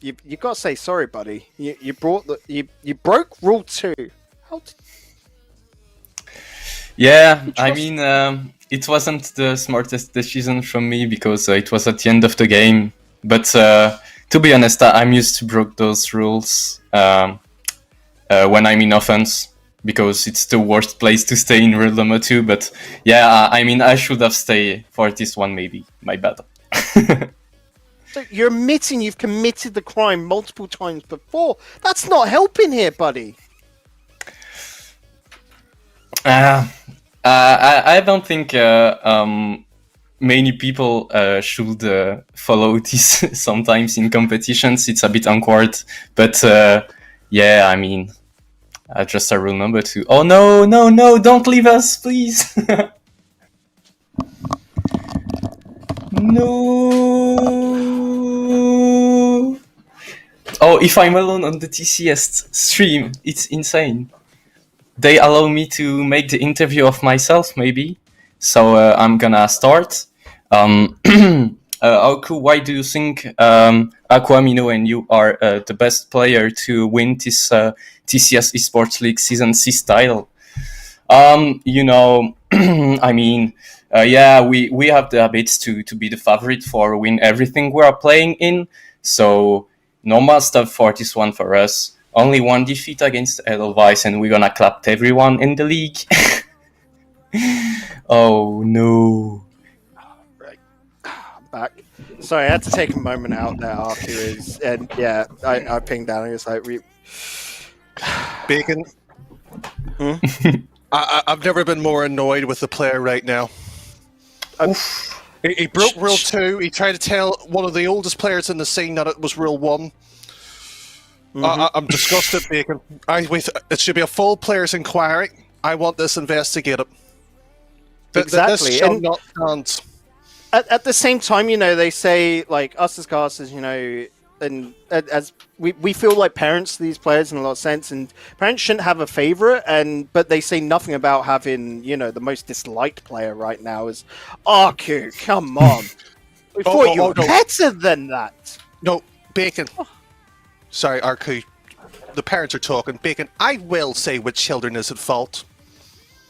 you got to say sorry, buddy. You broke rule 2. How did... Yeah, I mean, it wasn't the smartest decision from me because it was at the end of the game. But to be honest, I'm used to break those rules when I'm in offense, because it's the worst place to stay in Real Doma 2. But yeah, I mean, I should have stayed for this one, maybe. My bad. So you're admitting you've committed the crime multiple times before. That's not helping here, buddy. I don't think many people should follow this sometimes in competitions. It's a bit awkward. But yeah, I mean, just a rule number 2. Oh, no, don't leave us, please. No. Oh, if I'm alone on the TCS stream, it's insane. They allow me to make the interview of myself, maybe. So I'm gonna start. Aku, why do you think Aquamino and you are the best player to win this TCS Esports League Season 6 title? You know, I mean, yeah, we have the habits to be the favorite for win everything we are playing in. So normal stuff for this one for us. Only one defeat against Edelweiss and we're gonna clap everyone in the league. Oh no. Right. Back. Sorry, I had to take a moment out there afterwards. And yeah, I pinged down and it's like, Bacon. I've never been more annoyed with the player right now. He broke Rule 2. He tried to tell one of the oldest players in the scene that it was Rule 1. I'm disgusted, Bacon. It should be a full players' inquiry. I want this investigated. Exactly. This shall not stand. At the same time, you know, they say, like, us as casters, you know, and as we feel like parents to these players in a lot of sense, and parents shouldn't have a favorite, but they say nothing about having, you know, the most disliked player right now is Arku. Come on. We thought you were better than that. No, Bacon. Sorry, Arku. The parents are talking. Bacon, I will say which children is at fault.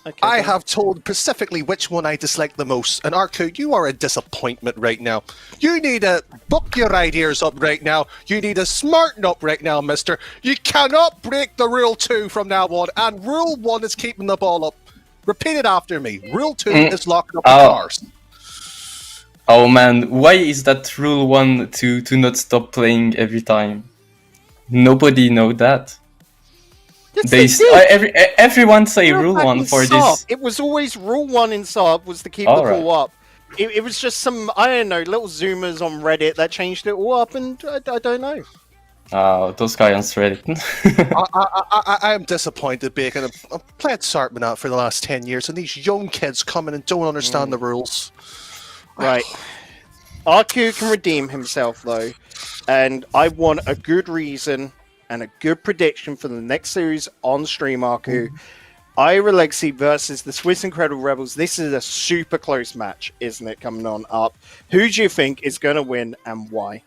Okay, I have told specifically which one I dislike the most. And Arku, you are a disappointment right now. You need to book your ideas up right now. You need to smarten up right now, mister. You cannot break the Rule 2 from now on. And Rule 1 is keeping the ball up. Repeat it after me. Rule 2 is locking up the cars. Oh man, why is that Rule 1 to not stop playing every time? Nobody know that. Everyone say Rule 1 for this. It was always Rule 1 in Saab was to keep the ball up. It was just some, I don't know, little zoomers on Reddit that changed it all up, and I don't know. Oh, those guys on Reddit. I am disappointed, Bacon. I've played Sartman out for the last 10 years, and these young kids come in and don't understand the rules. Right. RQ can redeem himself, though, and I want a good reason and a good prediction for the next series on stream, RQ. Ira Legacy versus the Swiss Incredible Rebels. This is a super close match, isn't it, coming on up? Who do you think is going to win and why?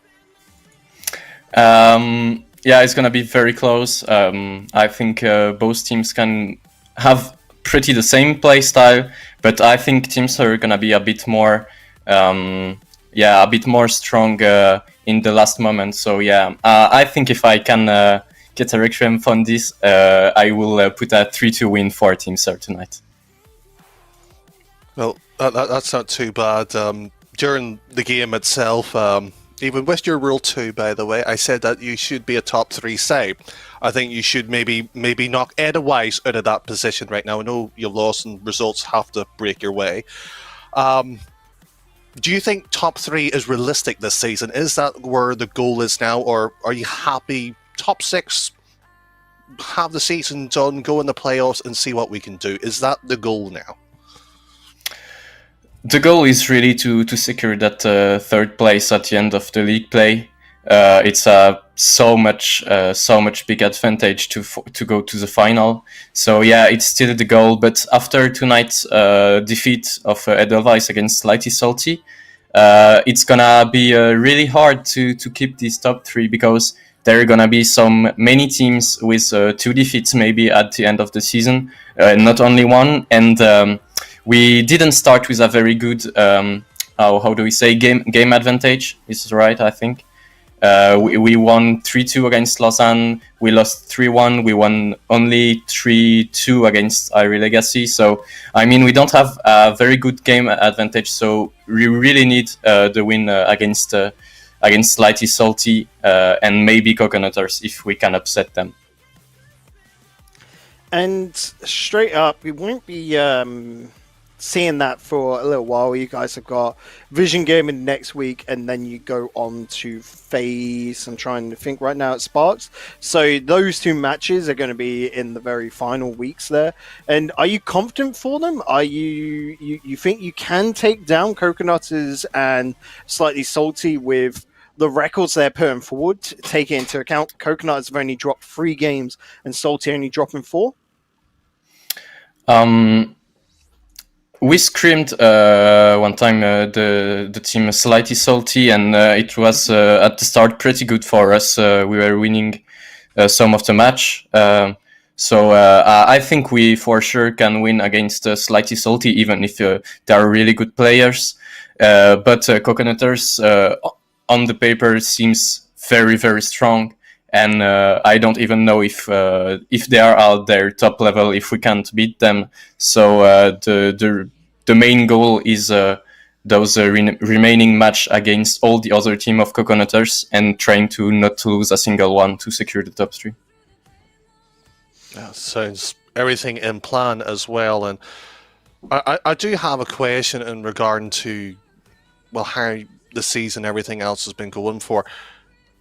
Yeah, it's going to be very close. I think both teams can have pretty the same play style, but I think teams are going to be a bit more... a bit more strong in the last moment. So yeah, I think if I can get a requiem on this, I will put a 3-2 win for Team Sir tonight. Well, that's not too bad. During the game itself, even with your Rule 2, by the way, I said that you should be a top 3 side. I think you should maybe knock Edelweiss out of that position right now. I know you've lost and results have to break your way. Do you think top 3 is realistic this season? Is that where the goal is now, or are you happy top 6, have the season done, go in the playoffs and see what we can do? Is that the goal now? The goal is really to secure that third place at the end of the league play. It's a so much big advantage to go to the final. So yeah, it's still the goal. But after tonight's defeat of Edelweiss against Slightly Salty, it's gonna be really hard to keep these top three, because there are gonna be many teams with 2 defeats maybe at the end of the season, not only one. And we didn't start with a very good how do we say game advantage. Is right, I think. We won 3-2 against Lausanne. We lost 3-1. We won only 3-2 against Irie Legacy. So, I mean, we don't have a very good game advantage. So, we really need the win against Slightly Salty and maybe Coconuters if we can upset them. And straight up, we won't be seeing that for a little while. You guys have got Vision Gaming next week, and then you go on to FaZe. I'm trying to think right now at Sparks. So those 2 matches are going to be in the very final weeks there. And are you confident for them? Are you think you can take down Coconutters and Slightly Salty with the records they're putting forward, taking into account Coconutters have only dropped 3 games and Salty only dropping 4? We screamed one time the team Slightly Salty, and it was at the start pretty good for us. We were winning some of the match. So I think we for sure can win against Slightly Salty, even if they are really good players. But Coconuters on the paper seems very, very strong. And I don't even know if they are at their top level, if we can't beat them. So the main goal is those remaining match against all the other team of Coconuters and trying to not lose a single one to secure the top 3. That sounds everything in plan as well. And I do have a question in regard to, well, how the season, everything else has been going for.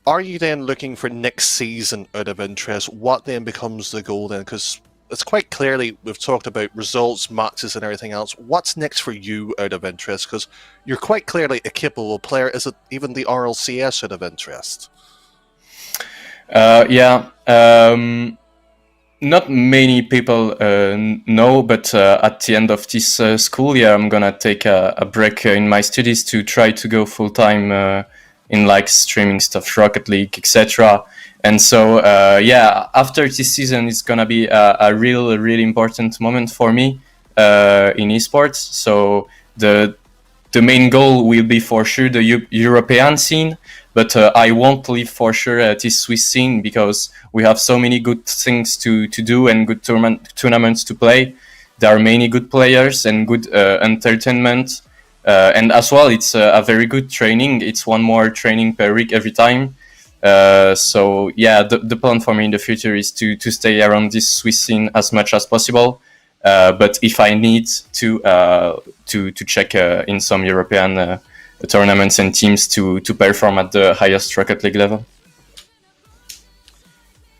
Are you then looking for next season out of interest? What then becomes the goal then? Because it's quite clearly, we've talked about results, matches and everything else. What's next for you out of interest? Because you're quite clearly a capable player. Is it even the RLCS out of interest? Not many people know, but at the end of this school year, I'm gonna take a break in my studies to try to go full-time in like streaming stuff, Rocket League, etc. And so, after this season, it's gonna be a really important moment for me in esports. So the main goal will be for sure the European scene, but I won't leave for sure this Swiss scene, because we have so many good things to do and good tournaments to play. There are many good players and good entertainment. And as well, it's a very good training. It's 1 more training per week every time. So yeah, the plan for me in the future is to stay around this Swiss scene as much as possible. But if I need to check in some European tournaments and teams to perform at the highest Rocket League level.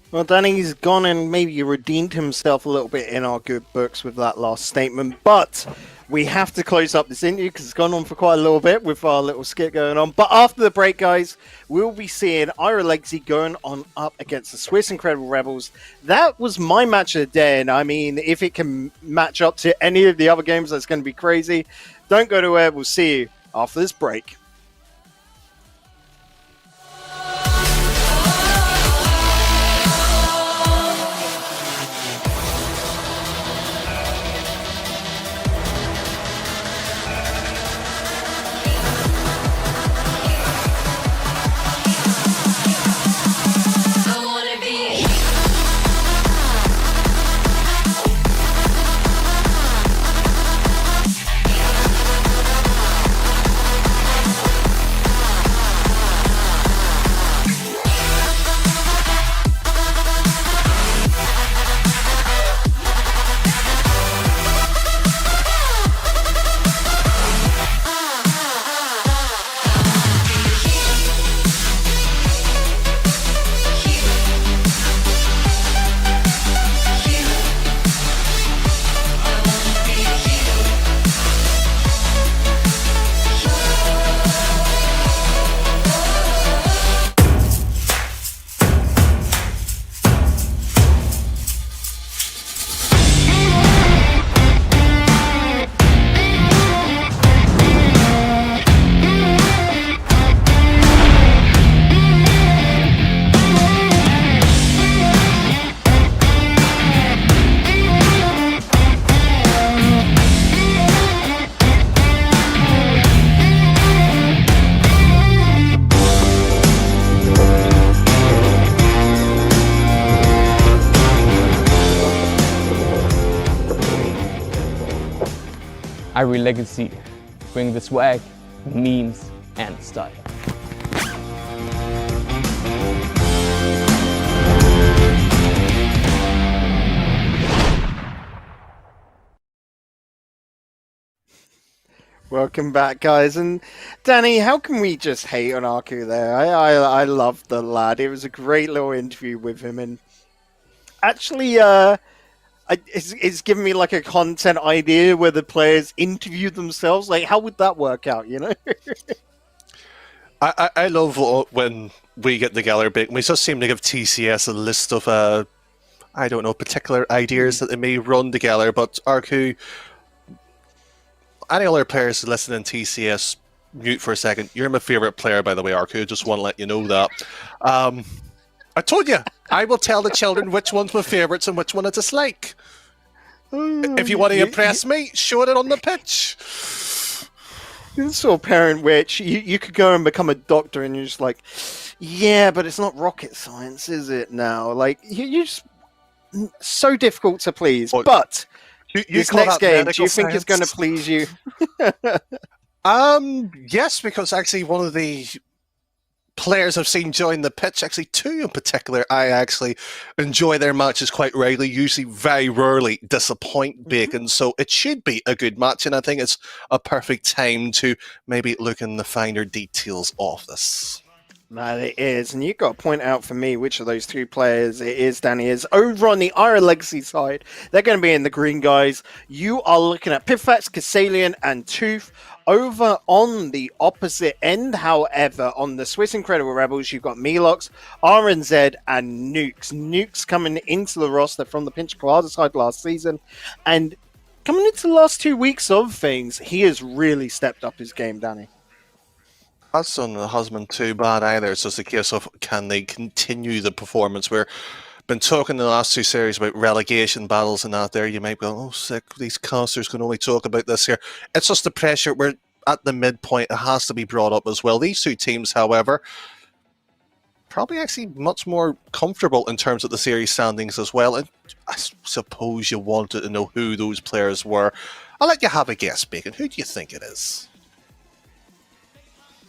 Well, Danny's gone and maybe redeemed himself a little bit in our good books with that last statement, but we have to close up this interview because it's gone on for quite a little bit with our little skit going on. But after the break, guys, we'll be seeing Irie Legacy going on up against the Swiss Incredible Rebels. That was my match of the day, and I mean, if it can match up to any of the other games, that's going to be crazy. Don't go anywhere. We'll see you after this break. Irish legacy, bring the swag, memes, and style. Welcome back, guys. And Danny, how can we just hate on Arku there? I love the lad. It was a great little interview with him, and actually, it's given me like a content idea where the players interview themselves. Like, how would that work out? You know? I love when we get together, but we just seem to give TCS a list of I don't know, particular ideas that they may run together. But Arku, any other players listening TCS, mute for a second. You're my favorite player, by the way, Arku. Just want to let you know that. I told you, I will tell the children which one's my favorites and which one I dislike. If you want to impress me, show it on the pitch. You're the sort of parent which you could go and become a doctor and you're just like, yeah, but it's not rocket science, is it now? Like, you're just so difficult to please. But this next game, do you think it's going to please you? Yes, because actually one of the players I've seen join the pitch, actually two in particular, I actually enjoy their matches quite regularly, usually very rarely disappoint Bacon, so it should be a good match, and I think it's a perfect time to maybe look in the finer details of this. Man, it is, and you've got to point out for me which of those two players it is, Danny, is over on the Ira Legacy side. They're going to be in the green, guys. You are looking at Pifax, Kassalian, and Tooth. Over on the opposite end, however, on the Swiss Incredible Rebels, you've got Melox, RNZ, and Nukes. Nukes coming into the roster from the Pinch Colada side last season, and coming into the last 2 weeks of things, he has really stepped up his game, Danny. Hudson hasn't been too bad either. It's just a case of can they continue the performance. We've been talking in the last two series about relegation battles and that there. You might go, oh, sick, these casters can only talk about this here. It's just the pressure. We're at the midpoint. It has to be brought up as well. These two teams, however, probably actually much more comfortable in terms of the series standings as well. And I suppose you wanted to know who those players were. I'll let you have a guess, Bacon. Who do you think it is?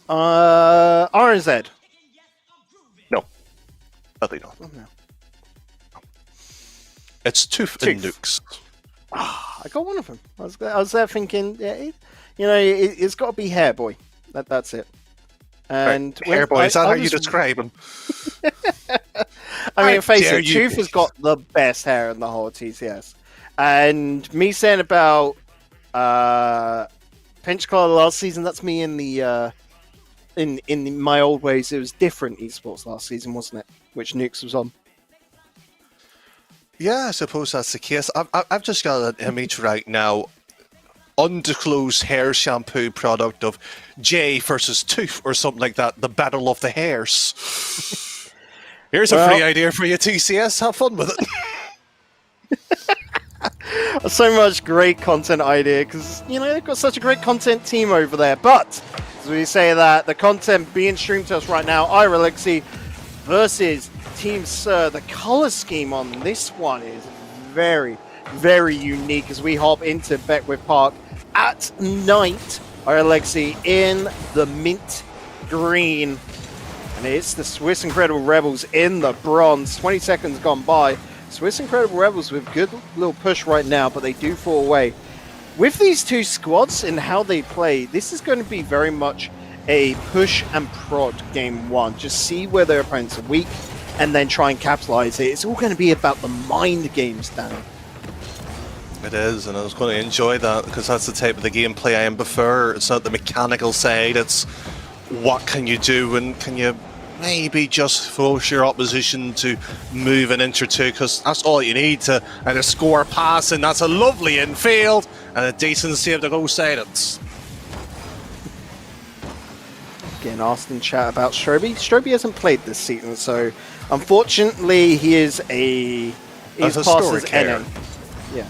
RNZ. No. Sadly not. Oh, no. It's Tooth and Nukes. I got one of them. I was there thinking, yeah, it's got to be Hair Boy. That's it. And Hair Boy, is that how you describe him? I mean, face it, Tooth has got the best hair in the whole TCS. And me saying about Pinch Collar last season, that's me in the in my old ways. It was different esports last season, wasn't it? Which Nukes was on. Yeah, I suppose that's the case. I've just got an image right now. Undisclosed hair shampoo product of Jay versus Tooth or something like that. The battle of the hairs. Here's a free idea for you, TCS. Have fun with it. So much great content idea because, they've got such a great content team over there. But as we say that, the content being streamed to us right now, Ira Legacy versus Team Sir. The color scheme on this one is very, very unique as we hop into Beckwith Park at night. Ira Legacy in the mint green. And it's the Swiss Incredible Rebels in the bronze. 20 seconds gone by. Swiss Incredible Rebels with good little push right now, but they do fall away. With these two squads and how they play, this is going to be very much a push and prod game one. Just see where their opponents are weak and then try and capitalize it. It's all going to be about the mind games, Danny. It is, and I was going to enjoy that because that's the type of the gameplay I am prefer. It's not the mechanical side, it's what can you do and can you maybe just force your opposition to move an inch or two, because that's all you need to either score a pass, and that's a lovely infield and a decent save to go silence. Getting asked in chat about Stroby. Stroby hasn't played this season, so unfortunately he is he's past his NA. Yeah.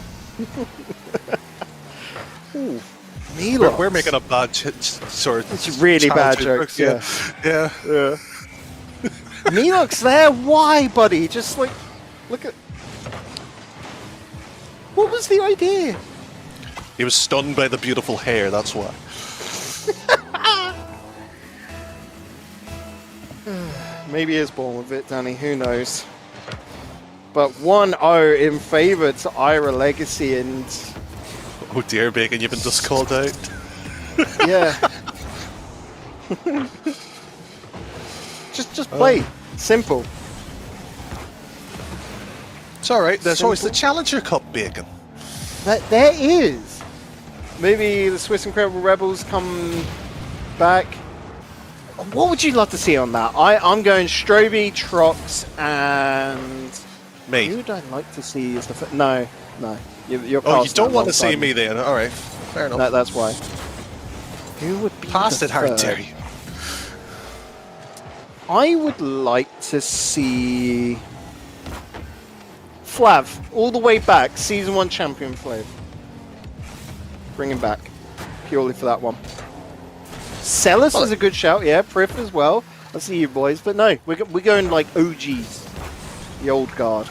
Ooh, Melox. We're making a bad sort of. It's really bad jokes. Yeah. Melox there. Why, buddy? Just look at. What was the idea? He was stunned by the beautiful hair, that's why. Maybe he is born with it, Danny. Who knows? But 1-0 in favour to Ira Legacy, and Oh dear, Bacon, you've been just called out. yeah, just play. Simple. It's alright, there's always the Simple. Challenger Cup, Bacon. There is. Maybe the Swiss Incredible Rebels come back. What would you love to see on that? I'm going Stroby, Trox, and Me. who would I like to see as the no. You're Oh, you casting don't want to alongside see me then? Alright, fair enough. No, that's why. Who would be Past the it, how third? dare you. I would like to see Flav all the way back, Season 1 champion Flav. Bring him back purely for that one. Celis is a good shout, yeah. Prif as well. I see you boys, but no, we're going like OGs, the old guard,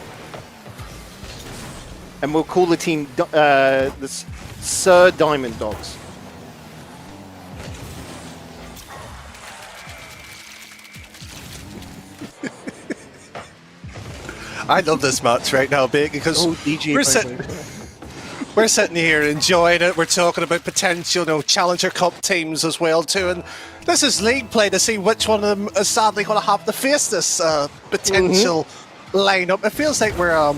and we'll call the team the Sir Diamond Dogs. I love this match right now, Bacon, because Oh, DG we're sitting here enjoying it. We're talking about potential, Challenger Cup teams as well too, and this is league play to see which one of them is sadly going to have to face this potential lineup. It feels like we're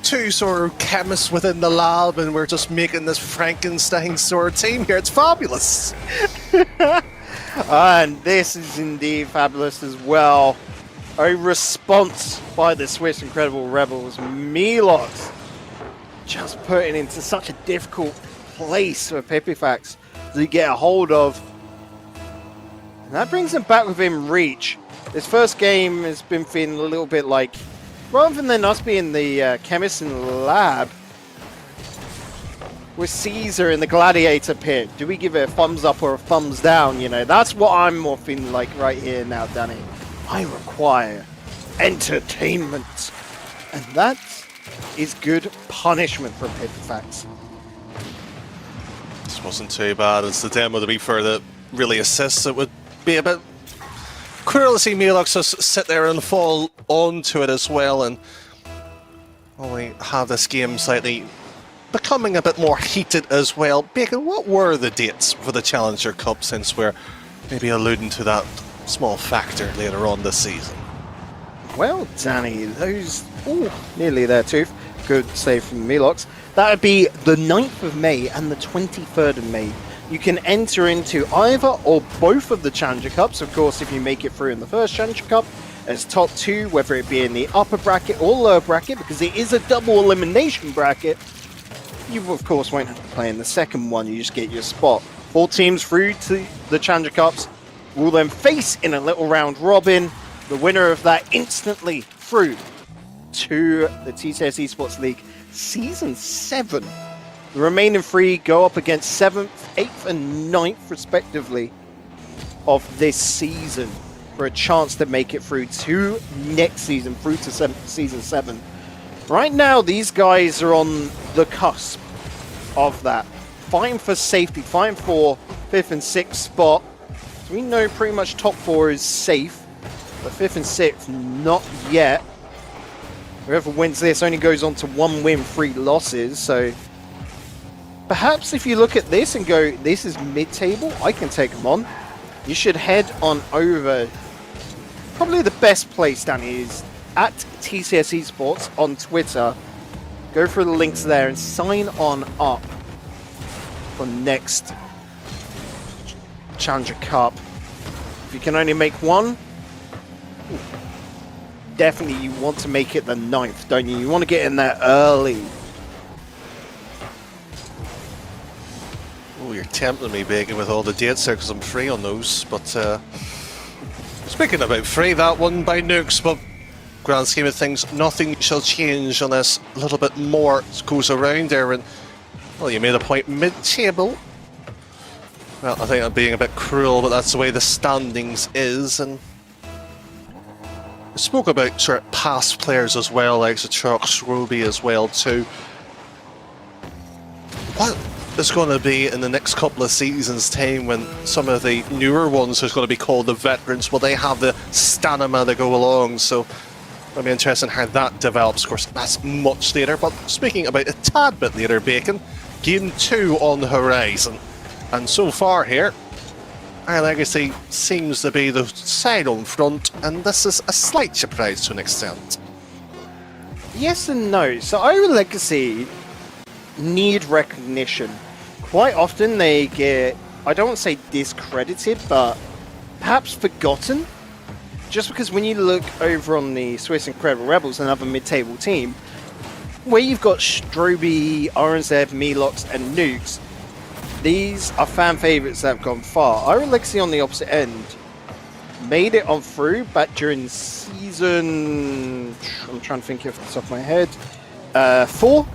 two sort of chemists within the lab, and we're just making this Frankenstein sort of team here. It's fabulous. And this is indeed fabulous as well. A response by the Swiss Incredible Rebels. Milox just putting into such a difficult place for Pipifax to get a hold of. And that brings him back within reach. This first game has been feeling a little bit like, rather than us being the chemist in the lab, with Caesar in the gladiator pit, do we give it a thumbs up or a thumbs down? That's what I'm more feeling like right here now, Danny. I require entertainment. And that is good punishment for Pipifax. This wasn't too bad. It's the demo, to be fair, that really assists. It would be a bit cruel to see Milox just sit there and fall onto it as well, and only have this game slightly becoming a bit more heated as well. Bacon, what were the dates for the Challenger Cup, since we're maybe alluding to that small factor later on this season? Well, Danny, those... Ooh, nearly there, Tooth. Good save from Milox. That would be the 9th of May and the 23rd of May. You can enter into either or both of the Challenger Cups. Of course, if you make it through in the first Challenger Cup, as top 2, whether it be in the upper bracket or lower bracket, because it is a double elimination bracket, you of course won't have to play in the second one, you just get your spot. 4 teams through to the Challenger Cups will then face in a little round robin. The winner of that instantly through to the TCS Esports League Season 7. The remaining 3 go up against 7th, 8th and 9th respectively of this season for a chance to make it through to next season, through to Season 7. Right now, these guys are on the cusp of that. Fighting for safety, fighting for 5th and 6th spot. So we know pretty much top 4 is safe, but 5th and 6th, not yet. Whoever wins this only goes on to 1 win, 3 losses, so perhaps if you look at this and go, this is mid-table, I can take them on. You should head on over. Probably the best place, Danny, is at TCS Esports on Twitter. Go through the links there and sign on up for next Challenger Cup. If you can only make one, definitely you want to make it the 9th, don't you? You want to get in there early. Oh, you're tempting me, Bacon, with all the dates there, because I'm free on those. But speaking about free, that one by Nukes, but grand scheme of things, nothing shall change unless a little bit more goes around there. And well, you made a point mid-table. Well, I think I'm being a bit cruel, but that's the way the standings is. And I spoke about sort of past players as well, like Trucks, Ruby as well too. is going to be in the next couple of seasons' time when some of the newer ones who's going to be called the veterans, will they have the stamina to go along? So it'll be interesting how that develops. Of course, that's much later. But speaking about a tad bit later, Bacon, Game 2 on the horizon. And so far here, our Legacy seems to be the side on front, and this is a slight surprise to an extent. Yes and no. So our Legacy need recognition. Quite often they get, I don't want to say discredited, but perhaps forgotten. Just because when you look over on the Swiss Incredible Rebels, another mid-table team, where you've got Stroby, RNZ, Melox, and Nukes, these are fan favourites that have gone far. Our Legacy on the opposite end made it on through back during season, I'm trying to think off the top of my head, 4.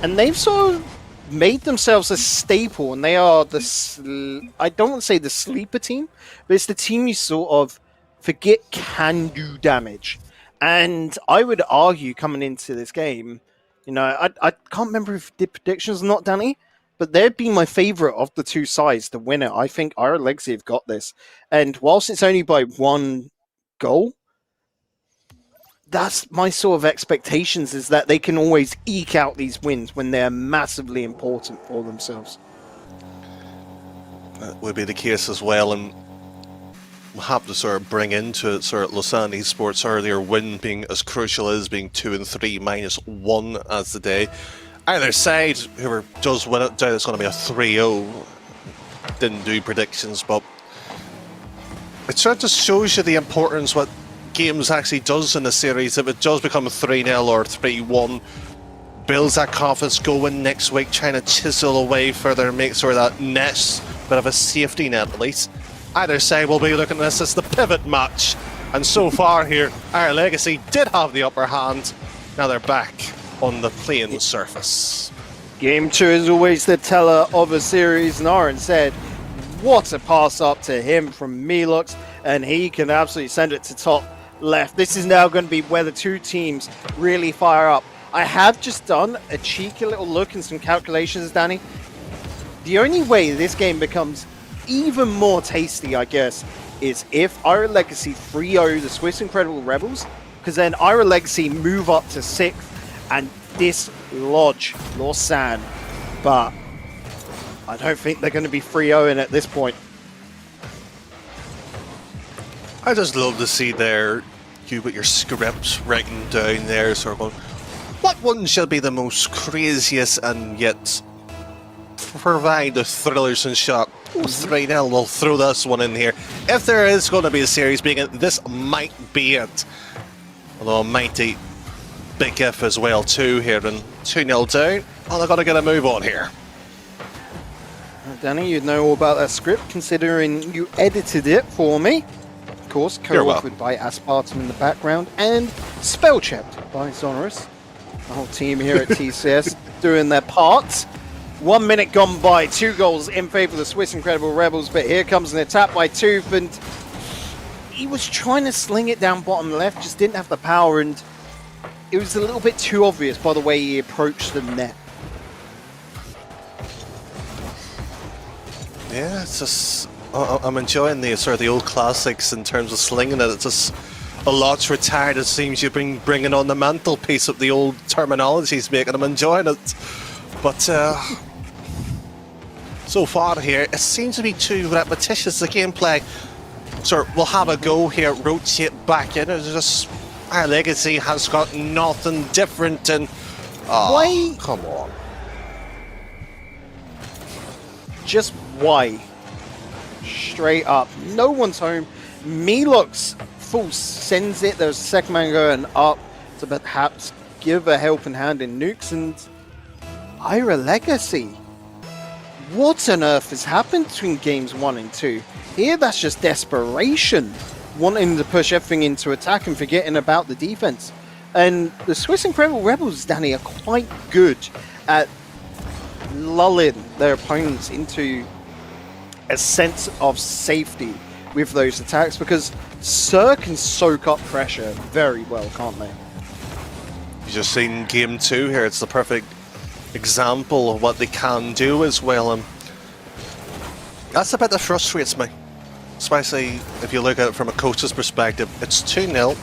And they've sort of made themselves a staple, and they are the, I don't want to say the sleeper team, but it's the team you sort of forget can do damage. And I would argue coming into this game, you know, I can't remember if the predictions or not, Danny, but they'd be my favourite of the two sides to win it. I think our Legacy have got this. And whilst it's only by 1 goal, that's my sort of expectations, is that they can always eke out these wins when they're massively important for themselves. That would be the case as well, and we'll have to sort of bring into it sort of Lausanne Esports earlier win being as crucial as being 2 and 3 minus 1 as the day. Either side, whoever does win it, doubt it's going to be a 3-0. Didn't do predictions, but it sort of just shows you the importance what games actually does in the series. If it does become a 3-0 or 3-1, builds that confidence going next week, trying to chisel away further and make sure that nets a bit of a safety net at least. Either side will be looking at this as the pivot match, and so far here, our Legacy did have the upper hand. Now they're back on the playing surface. Game 2 is always the teller of a series, and Aaron said, what a pass up to him from Melox, and he can absolutely send it to top left. This is now going to be where the two teams really fire up. I have just done a cheeky little look and some calculations, Danny. The only way this game becomes even more tasty, I guess, is if Ira Legacy 3-0 the Swiss Incredible Rebels, because then Ira Legacy move up to 6th and dislodge Lausanne. But I don't think they're going to be 3-0 at this point. I just love to see there you with your scripts writing down there, sort of going, what one shall be the most craziest and yet provide the thrillers and shock? 3-0, we'll throw this one in here. If there is going to be a series being it, this might be it. Although a mighty big if as well too here, and 2-0 down. Oh, they've got to get a move on here. Danny, you'd know all about that script considering you edited it for me. Of course, co-authored by Aspartum in the background and spell checked by Sonorous. The whole team here at TCS doing their parts. 1 minute gone by, 2 goals in favour of the Swiss Incredible Rebels, but here comes an attack by Tooth, and he was trying to sling it down bottom left, just didn't have the power, and it was a little bit too obvious by the way he approached the net. Yeah, it's just, I'm enjoying the sort of the old classics in terms of slinging it. It's just a lot's retired. It seems you've been bringing on the mantelpiece of the old terminologies, making. I'm enjoying it, but so far here, it seems to be too repetitious. The gameplay sort of will have a go here, rotate back in. It's just our Legacy has got nothing different, and why? Come on. Just why? Straight up. No one's home. Melox full sends it. There's a second man going up to perhaps give a helping hand in Nukes, and Ira Legacy. What on earth has happened between games 1 and 2? Here, that's just desperation. Wanting to push everything into attack and forgetting about the defense. And the Swiss Incredible Rebels, Danny, are quite good at lulling their opponents into a sense of safety with those attacks, because Sir can soak up pressure very well, can't they? You just seen game 2 here. It's the perfect example of what they can do as well. And that's a bit that frustrates me, especially if you look at it from a coach's perspective. It's 2-0.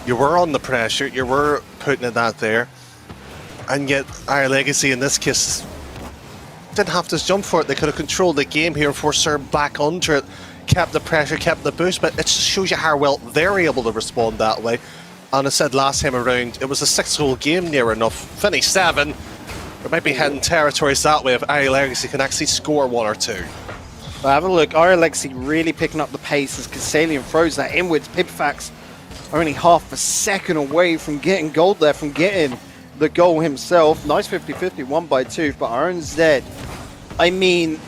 You were on the pressure, you were putting it out there, and yet our Legacy in this case didn't have to jump for it. They could have controlled the game here, forced her back under it, kept the pressure, kept the boost, but it just shows you how well they're able to respond that way. And I said last time around, it was a 6-goal game near enough. Finished 7. We might be heading territories that way if our Legacy can actually score 1 or 2. But have a look, our Legacy really picking up the pace as Kasalian throws that inwards. Pipifax only half a second away from getting gold there, from getting the goal himself. Nice 50-50, 1 by 2 for Iron Zed. I mean,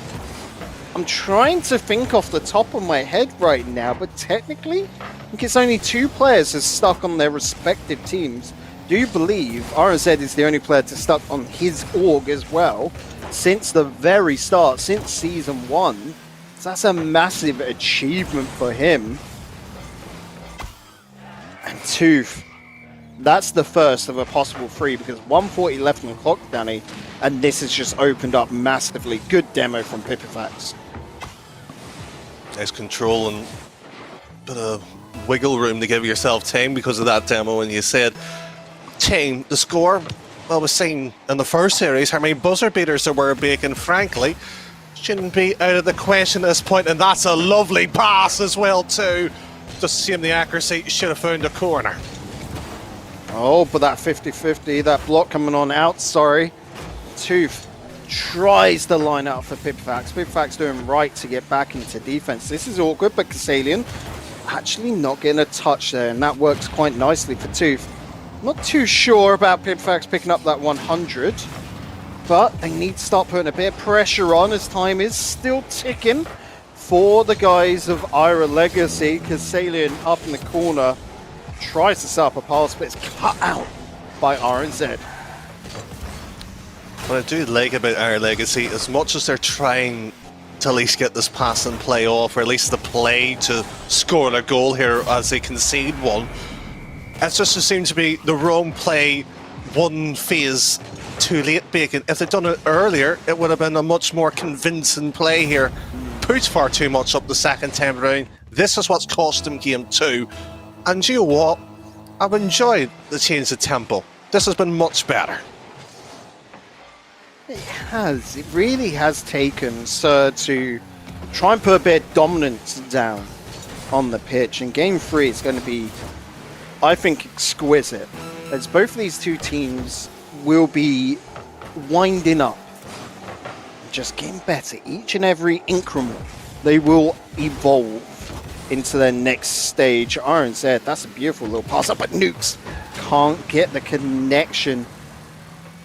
I'm trying to think off the top of my head right now, but technically, I think it's only 2 players that's stuck on their respective teams. Do you believe RZ is the only player to stuck on his org as well since the very start, since Season 1? So that's a massive achievement for him. And Tooth, that's the first of a possible 3 because 140 left on the clock, Danny, and this has just opened up massively. Good demo from Pipifax. Nice control and a bit of wiggle room to give yourself time because of that demo. And you said, time, the score, well, we've seen in the first series how many buzzer beaters there were, Bacon, frankly. Shouldn't be out of the question at this point, and that's a lovely pass as well too. Just seeing the accuracy, should have found a corner. Oh, but that 50-50, that block coming on out, sorry. Tooth tries the line out for Pipifax. Pipifax doing right to get back into defense. This is awkward, but Kasalian actually not getting a touch there, and that works quite nicely for Tooth. Not too sure about Pipifax picking up that 100, but they need to start putting a bit of pressure on as time is still ticking for the guys of Ira Legacy. Kasalian up in the corner tries to set up a pass, but it's cut out by RNZ. What I do like about our Legacy, as much as they're trying to at least get this pass and play off, or at least the play to score a goal here as they concede one, it just seems to be the wrong play, one phase too late, Bacon. If they'd done it earlier, it would have been a much more convincing play here. Put far too much up the second time around. This is what's cost them game 2. And you know what? I've enjoyed the change of tempo. This has been much better. It has. It really has taken Sir to try and put a bit of dominance down on the pitch. And game 3 is going to be, I think, exquisite. As both of these two teams will be winding up, just getting better each and every increment. They will evolve into their next stage. RNZ, that's a beautiful little pass up, but Nukes can't get the connection.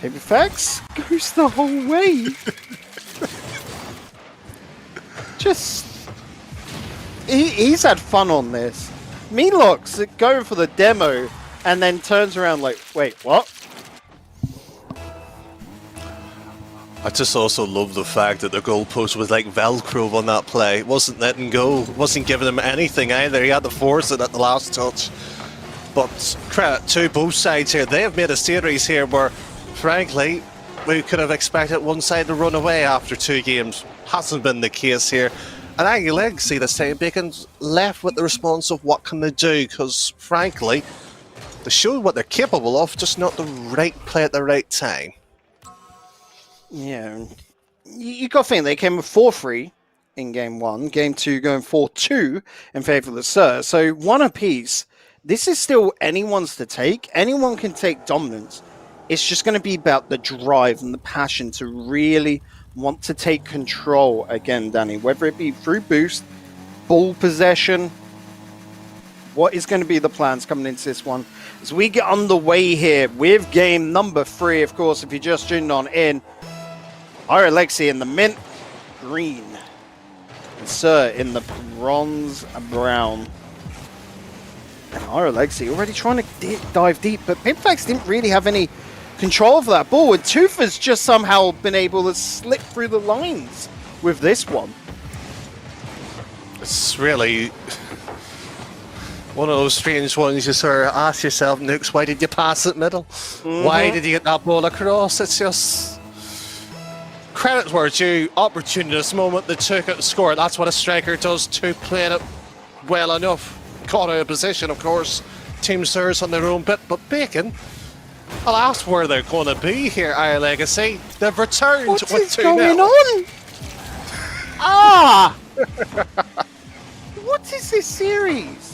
Pipifax goes the whole way. Just, he's had fun on this. Melox going for the demo and then turns around like, wait, what? I just also love the fact that the goalpost was like Velcro on that play. It wasn't letting go, it wasn't giving him anything either. He had to force it at the last touch. But credit to both sides here. They have made a series here where, frankly, we could have expected one side to run away after 2 games. Hasn't been the case here. And I Legacy this time, Bacon's left with the response of what can they do, because frankly, they showed what they're capable of, just not the right play at the right time. Yeah, you got to think they came with 4-3 in game 1, game 2 going 4-2 in favour of the Sir. So 1 apiece. This is still anyone's to take. Anyone can take dominance. It's just going to be about the drive and the passion to really want to take control again, Danny. Whether it be through boost, ball possession, what is going to be the plans coming into this one? As we get underway here with game number 3, of course, if you just tuned on in, Ira Legacy in the mint green, and Sir in the bronze brown. And Ira Legacy already trying to dive deep, but Pipifax didn't really have any control of that ball, and Tooth has just somehow been able to slip through the lines with this one. It's really One of those strange ones you sort of ask yourself, Nukes, why did you pass it middle? Why did you get that ball across? It's just... Credit where due, opportunist moment, they took it and scored. That's what a striker does too, playing it well enough. Caught out of position, of course. Team serves on their own bit, but Bacon, I'll ask where they're going to be here, Our Legacy. They've returned What with is 2-0. going on? Ah! What is this series?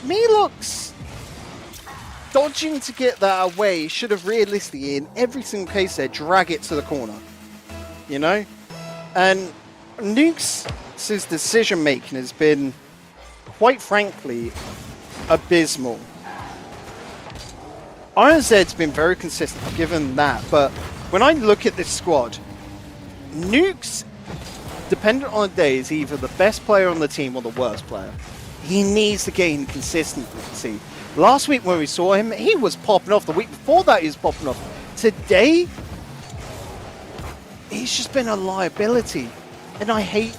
Milok's dodging to get that away. Should have realistically, in every single case there, drag it to the corner. You know? And Nuke's decision making has been, quite frankly, abysmal. IronZ's been very consistent, given that, but when I look at this squad, Nuke's, dependent on the day, is either the best player on the team or the worst player. He needs to gain consistency. Last week when we saw him, he was popping off. The week before that, he was popping off. Today, he's just been a liability. And I hate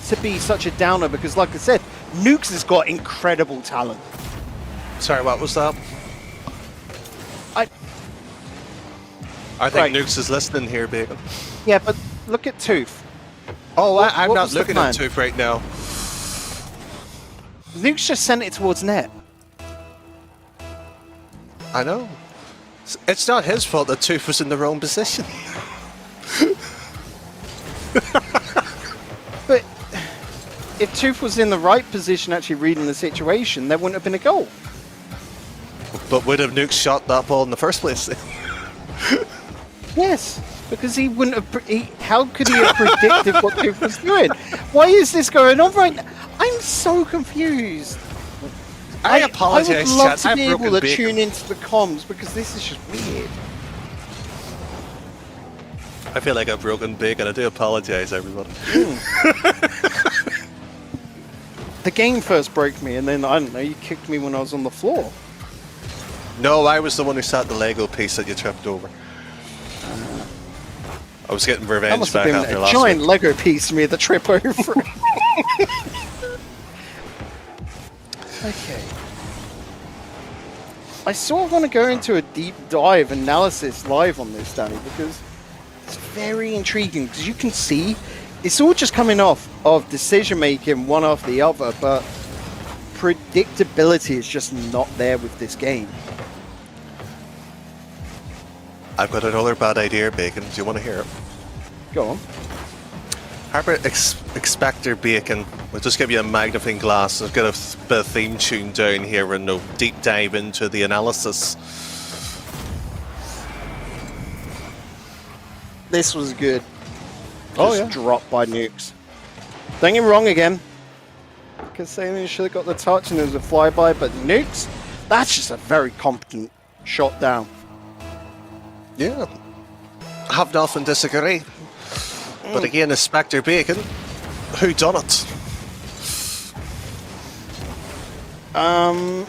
to be such a downer because, like I said, Nukes has got incredible talent. Sorry, what was that? I think Nukes is listening here, Bacon. Yeah, but look at Tooth. Oh, I'm what not was the looking at plan? Tooth right now. Nukes just sent it towards net. I know. It's not his fault that Tooth was in the wrong position. But if Tooth was in the right position, actually reading the situation, there wouldn't have been a goal. But would have Nukes shot that ball in the first place? Yes, because he wouldn't have. How could he have predicted what Tooth was doing? Why is this going on right now? I'm so confused. I apologize, I would love chat. to I've be able broken to Bacon. tune into the comms because this is just weird. I feel like I've broken Bacon. I do apologize, everybody. The game first broke me, and then I don't know. You kicked me when I was on the floor. No, I was the one who sat the Lego piece that you tripped over. I was getting That revenge must have back been after a last giant week. Lego piece to me, the trip over. Okay. I sort of want to go into a deep dive analysis live on this, Danny, because it's very intriguing. Because you can see it's all just coming off of decision making one after the other, but predictability is just not there with this game. I've got another bad idea, Bacon. Do you want to hear it? Go on. How about Expector Bacon? We'll just give you a magnifying glass. I've got a bit of theme tune down here and a deep dive into the analysis. This was good. Oh, Just yeah. dropped by Nukes. Don't get me wrong again. Because saying should have got the touch and there was a flyby, but Nukes, that's just a very competent shot down. Yeah. Have nothing disagree. But again, Inspector Bacon, who done it? I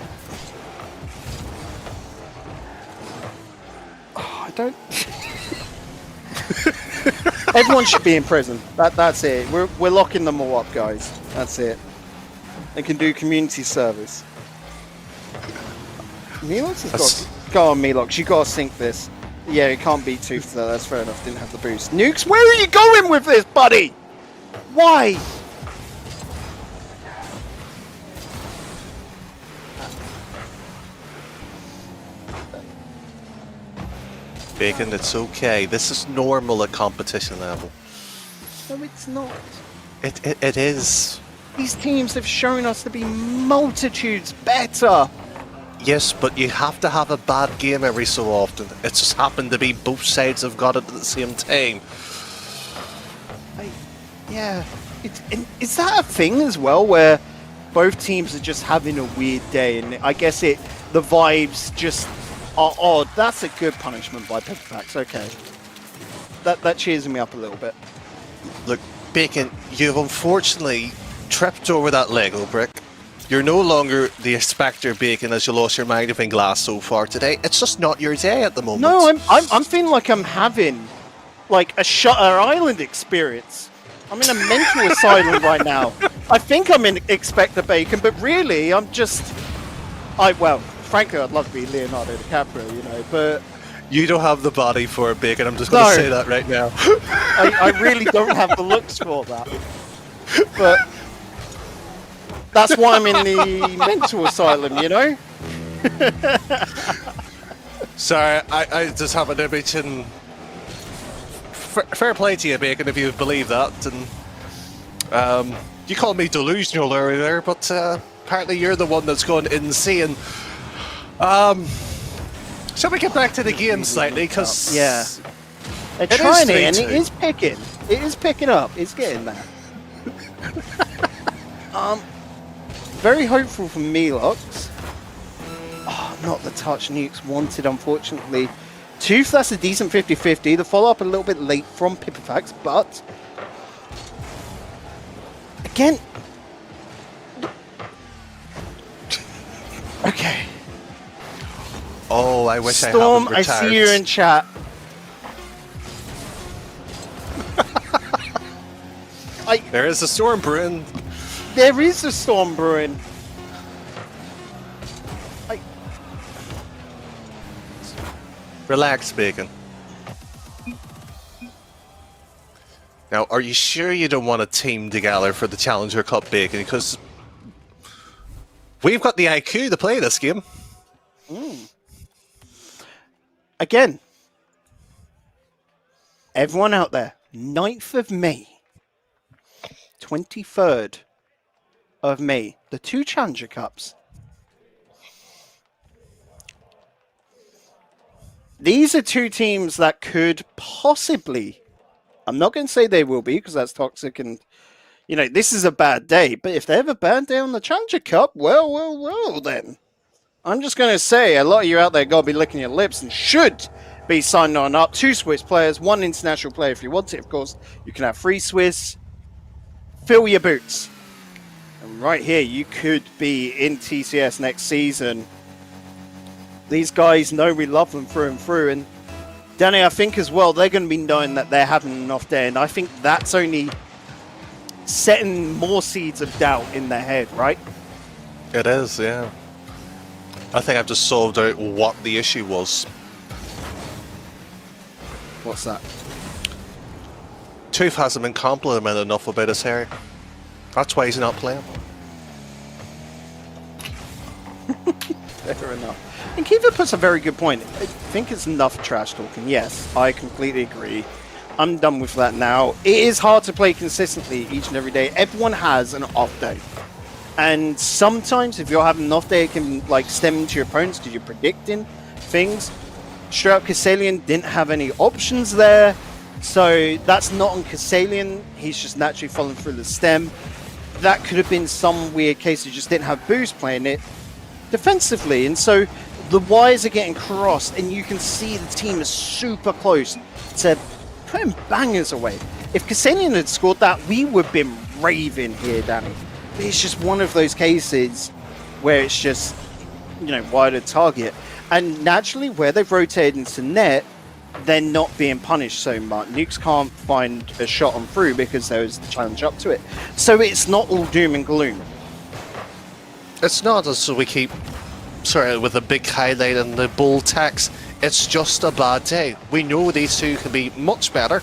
don't. Everyone should be in prison. That's it. We're locking them all up, guys. That's it. They can do community service. Melox has got. Go on, Melox. You gotta sink this. Yeah, it can't beat Tooth though. That's fair enough. Didn't have the boost. Nukes, where are you going with this, buddy? Why? Bacon, it's okay. This is normal at competition level. No, it's not. It is. These teams have shown us to be multitudes better. Yes, but you have to have a bad game every so often. It just happened to be both sides have got it at the same time. Yeah. Is that a thing as well, where both teams are just having a weird day, and I guess the vibes just are odd. That's a good punishment by Pepperpacks. Okay. That cheers me up a little bit. Look, Bacon, you've unfortunately tripped over that Lego brick. You're no longer the Inspector Bacon as you lost your magnifying glass so far today. It's just not your day at the moment. No, I'm feeling like I'm having like a Shutter Island experience. I'm in a mental asylum right now. I think I'm in Expect the Bacon, but really, I'm just... well, frankly, I'd love to be Leonardo DiCaprio, you know, but... You don't have the body for a bacon. I'm just going to No. say that right now. I really don't have the looks for that. But that's why I'm in the mental asylum, you know? Sorry, I just have an image and fair play to you, Bacon, if you believe that. And you called me delusional earlier, but apparently you're the one that's going insane. Shall we get back to the game slightly? Because Yeah. They're trying it, and it is picking. It is picking up. It's getting there. Very hopeful for Melox. Oh, not the touch Nukes wanted, unfortunately. Tooth, that's a decent 50-50. The follow-up a little bit late from Pipifax, but... Again... Okay. Oh, I wish Storm, I hadn't retired. I see you in chat. There is a storm brewing. There is a storm brewing. Relax, Bacon. Now, are you sure you don't want to team together for the Challenger Cup, Bacon? Because we've got the IQ to play this game. Again, everyone out there, 9th of May, 23rd of May, the 2 Challenger Cups. These are 2 teams that could possibly, I'm not going to say they will be because that's toxic and, you know, this is a bad day. But if they have a bad day on the Challenger Cup, well, then. I'm just going to say a lot of you out there got to be licking your lips and should be signing on up. 2 Swiss players, 1 international player if you want it, of course. You can have 3 Swiss. Fill your boots. And right here, you could be in TCS next season. These guys know we love them through and through. And Danny, I think as well, they're going to be knowing that they're having an off day. And I think that's only setting more seeds of doubt in their head, right? It is, yeah. I think I've just solved out what the issue was. What's that? Tooth hasn't been complimented enough about his hair. That's why he's not playing. Fair enough. And Kiva puts a very good point. I think it's enough trash talking. Yes, I completely agree. I'm done with that now. It is hard to play consistently each and every day. Everyone has an off day. And sometimes if you're having an off day, it can like stem into your opponents because you're predicting things. Straight up, Kassalian didn't have any options there. So that's not on Kassalian. He's just naturally falling through the stem. That could have been some weird case. He just didn't have Boost playing it defensively. And so the wires are getting crossed and you can see the team is super close to putting bangers away. If Kassalian had scored that, we would have been raving here, Danny. It's just one of those cases where it's just, you know, wider target. And naturally, where they've rotated into net, they're not being punished so much. Nukes can't find a shot on through because there was the challenge up to it. So it's not all doom and gloom. It's not as we keep, sorry, with a big highlight and the bull tax. It's just a bad day. We know these two can be much better.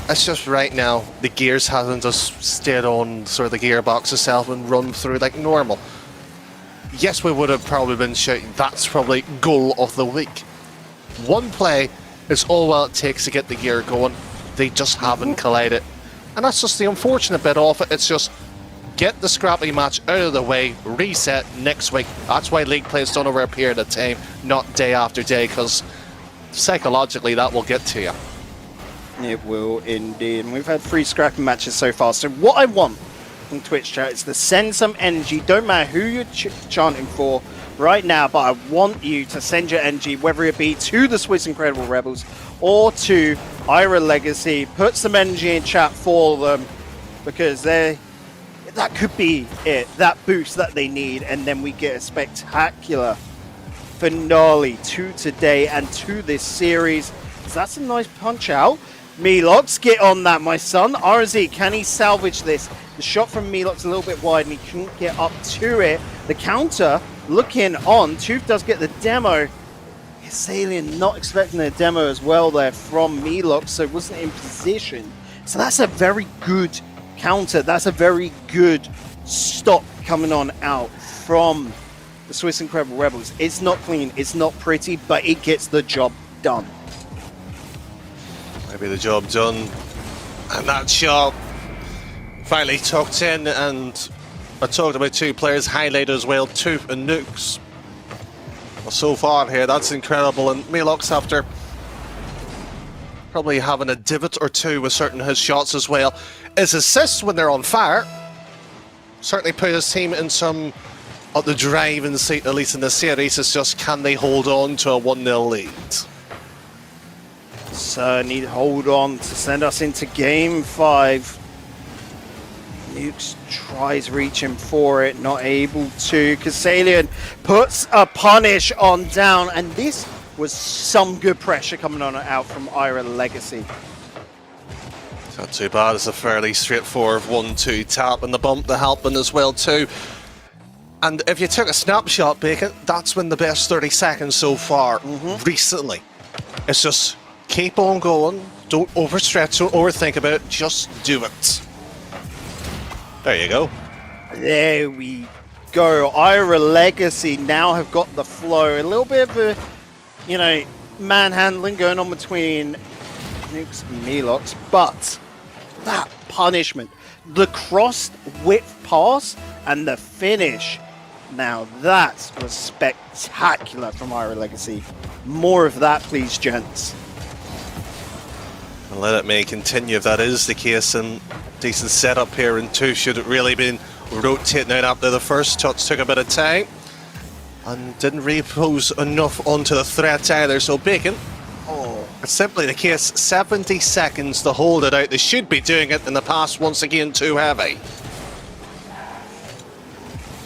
It's just right now, the gears hasn't just stayed on sort of the gearbox itself and run through like normal. Yes, we would have probably been shouting, that's probably goal of the week. One play is all well it takes to get the gear going. They just haven't collided. And that's just the unfortunate bit of it. It's just get the scrappy match out of the way, reset next week. That's why league play is done over a period of time, not day after day, because psychologically that will get to you. It will indeed. And we've had 3 scrappy matches so far. So what I want in Twitch chat is to send some energy. Don't matter who you're chanting for right now, but I want you to send your energy, whether it be to the Swiss Incredible Rebels or to Ira Legacy. Put some energy in chat for them because that could be it, that boost that they need, and then we get a spectacular finale to today and to this series. So that's a nice punch out. Melox, get on that, my son. RZ, can he salvage this? The shot from Melox a little bit wide and he couldn't get up to it. The counter looking on. Tooth does get the demo. Kassalian not expecting the demo as well there from Melox, so wasn't in position. So that's a very good counter. That's a very good stop coming on out from the Swiss Incredible Rebels. It's not clean, it's not pretty, but it gets the job done. Maybe the job done. And that shot finally tucked in, and I talked about two players highlighted as well, Tooth and Nukes. Well, so far here, that's incredible. And Melox, after probably having a divot or two with certain his shots as well, his assists when they're on fire certainly put his team in some of the driving seat, at least in the series. It's just, can they hold on to a 1-0 lead? So need to hold on to send us into game 5. Nukes tries reaching for it, not able to. Kassalian puts a punish on down, and this was some good pressure coming on out from Ira Legacy. It's not too bad. It's a fairly straightforward 1-2 tap, and the bump the helping as well too. And if you took a snapshot, Bacon, that's been the best 30 seconds so far recently. It's just keep on going, don't overstretch, don't overthink about it, just do it. There you go. There we go. Ira Legacy now have got the flow. A little bit of a, manhandling going on between Nukes and Melox, but that punishment, the crossed width pass and the finish, now that was spectacular from Ira Legacy. More of that, please, gents. And let it may continue if that is the case, and decent setup here in 2 should have really been rotating out after the first touch. Took a bit of time and didn't really pose enough onto the threat either. So Bacon, it's simply the case, 70 seconds to hold it out. They should be doing it in the past, once again too heavy.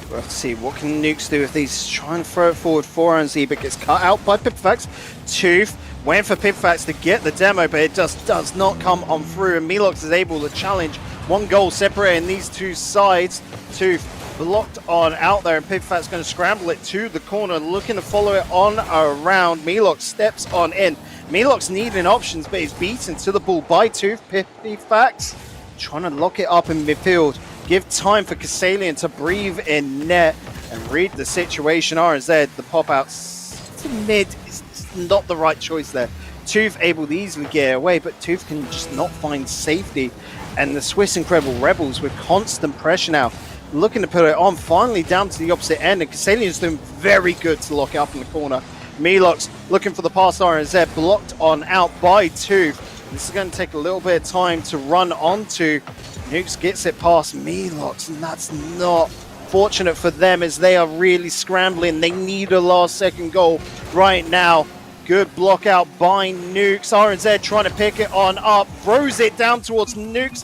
We'll have to see what can Nukes do if these try and throw it forward for NZ, but gets cut out by Pipfax. Tooth waiting for Pipfax to get the demo, but it just does not come on through, and Melox is able to challenge. 1 goal separating these two sides. Tooth blocked on out there, and Pipfax going to scramble it to the corner, looking to follow it on around. Melox steps on in. Melox needing options, but he's beaten to the ball by Tooth. Pipfax trying to lock it up in midfield. Give time for Kassalian to breathe in net and read the situation. RZ, the pop out to mid is not the right choice there. Tooth able to easily get away, but Tooth can just not find safety. And the Swiss Incredible Rebels with constant pressure now, looking to put it on, finally down to the opposite end, and Kassalian's doing very good to lock it up in the corner. Melox looking for the pass, RZ blocked on out by Tooth. This is going to take a little bit of time to run onto. Nukes gets it past Melox, and that's not fortunate for them as they are really scrambling. They need a last second goal right now. Good block out by Nukes. RZ trying to pick it on up, throws it down towards Nukes,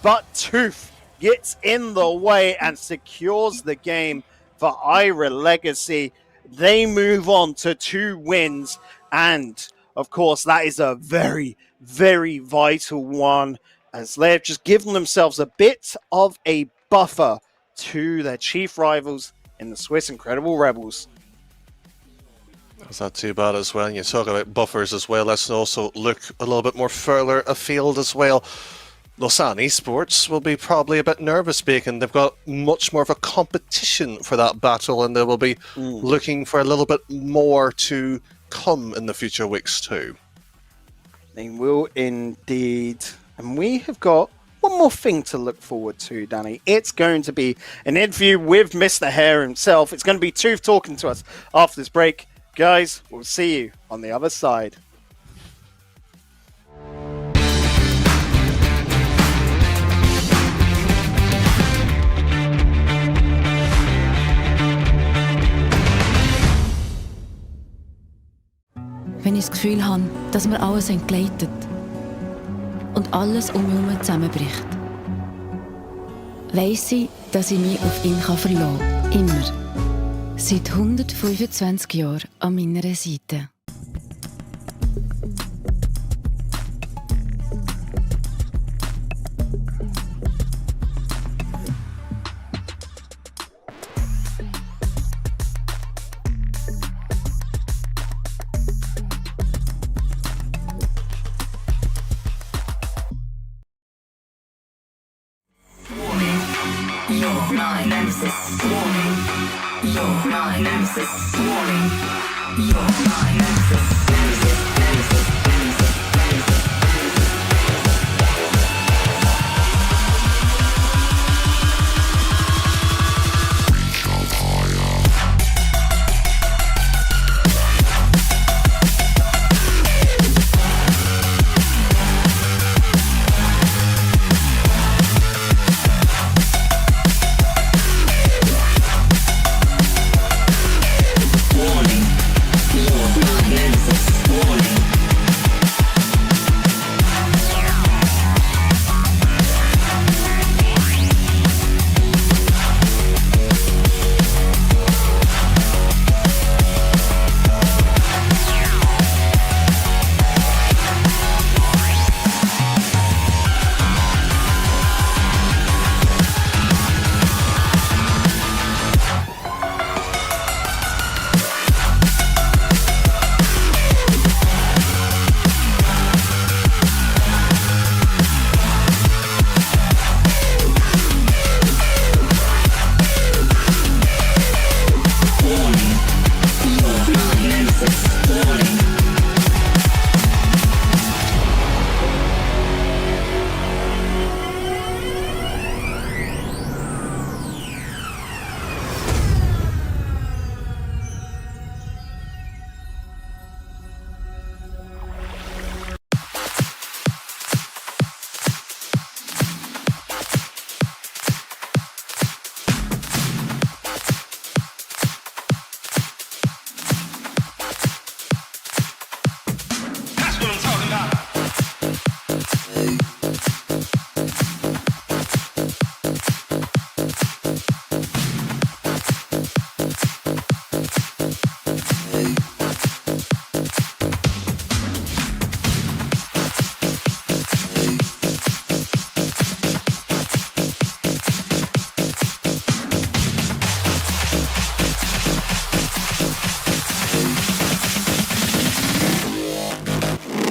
but Tooth gets in the way and secures the game for Ira Legacy. They move on to 2 wins, and of course that is a very, very vital one, as they've just given themselves a bit of a buffer to their chief rivals in the Swiss Incredible Rebels. That's not too bad as well. And you talk about buffers as well. Let's also look a little bit more further afield as well. Lausanne Esports will be probably a bit nervous, Bacon. They've got much more of a competition for that battle, and they will be looking for a little bit more to come in the future weeks too. They will indeed. And we have got one more thing to look forward to, Danny. It's going to be an interview with Mr. Hare himself. It's going to be Tooth talking to us after this break. Guys, we'll see you on the other side. Wenn ich das Gefühl habe, dass mir alles entgleitet und alles um mich herum zusammenbricht, weiss ich, dass ich mich auf ihn verlassen kann. Immer. Seit 125 Jahren an meiner Seite.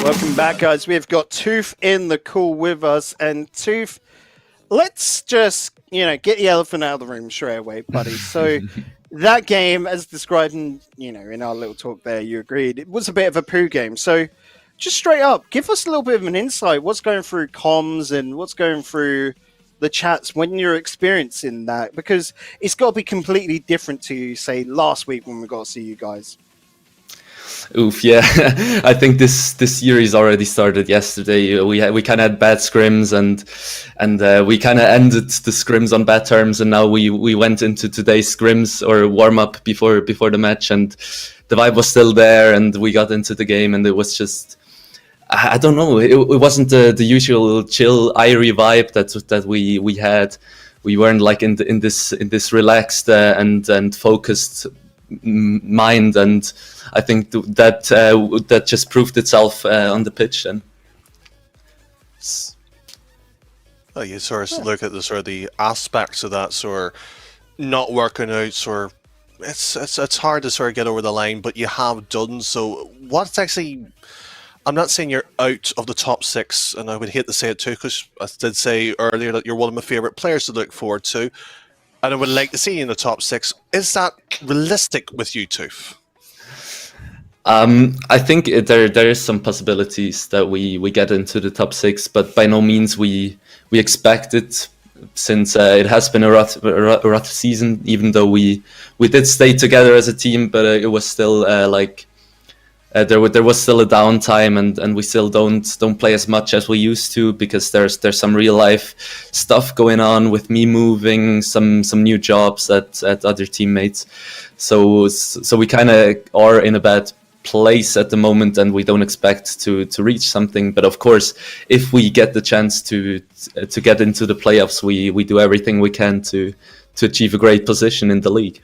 Welcome back, guys. We've got Tooth in the call with us. And Tooth, let's just, get the elephant out of the room straight away, buddy. So that game, as described in our little talk there, you agreed, it was a bit of a poo game. So just straight up, give us a little bit of an insight. What's going through comms and what's going through the chats when you're experiencing that? Because it's got to be completely different to, say, last week when we got to see you guys. Oof, yeah. I think this series already started yesterday. We kind of had bad scrims and we kind of ended the scrims on bad terms, and now we went into today's scrims or warm up before the match, and the vibe was still there, and we got into the game, and it was just, I don't know, it wasn't the usual chill Irie vibe that we had. We weren't like in this relaxed and focused mind, and I think that just proved itself on the pitch. And you sort of look at the aspects of that sort of not working out, sort of, it's hard to sort of get over the line, but you have done so. What's actually, I'm not saying you're out of the top six, and I would hate to say it too, because I did say earlier that you're one of my favourite players to look forward to, and I would like to see you in the top six. Is that realistic with you, Tooth? I think there is some possibilities that we get into the top six, but by no means we expect it, since it has been a rough season. Even though we did stay together as a team, but it was still there was still a downtime, and we still don't play as much as we used to, because there's some real life stuff going on with me moving, some new jobs at other teammates. So we kind of are in a bad place at the moment, and we don't expect to reach something. But of course, if we get the chance to get into the playoffs, we do everything we can to achieve a great position in the league.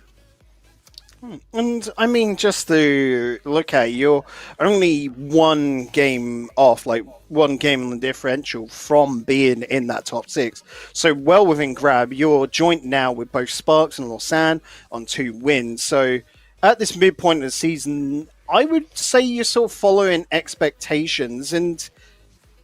And I mean, just to look at, you're only one game off, like one game on the differential from being in that top six. So well within grab. You're joint now with both Sparks and Lausanne on 2 wins. So at this midpoint of the season, I would say you're sort of following expectations. And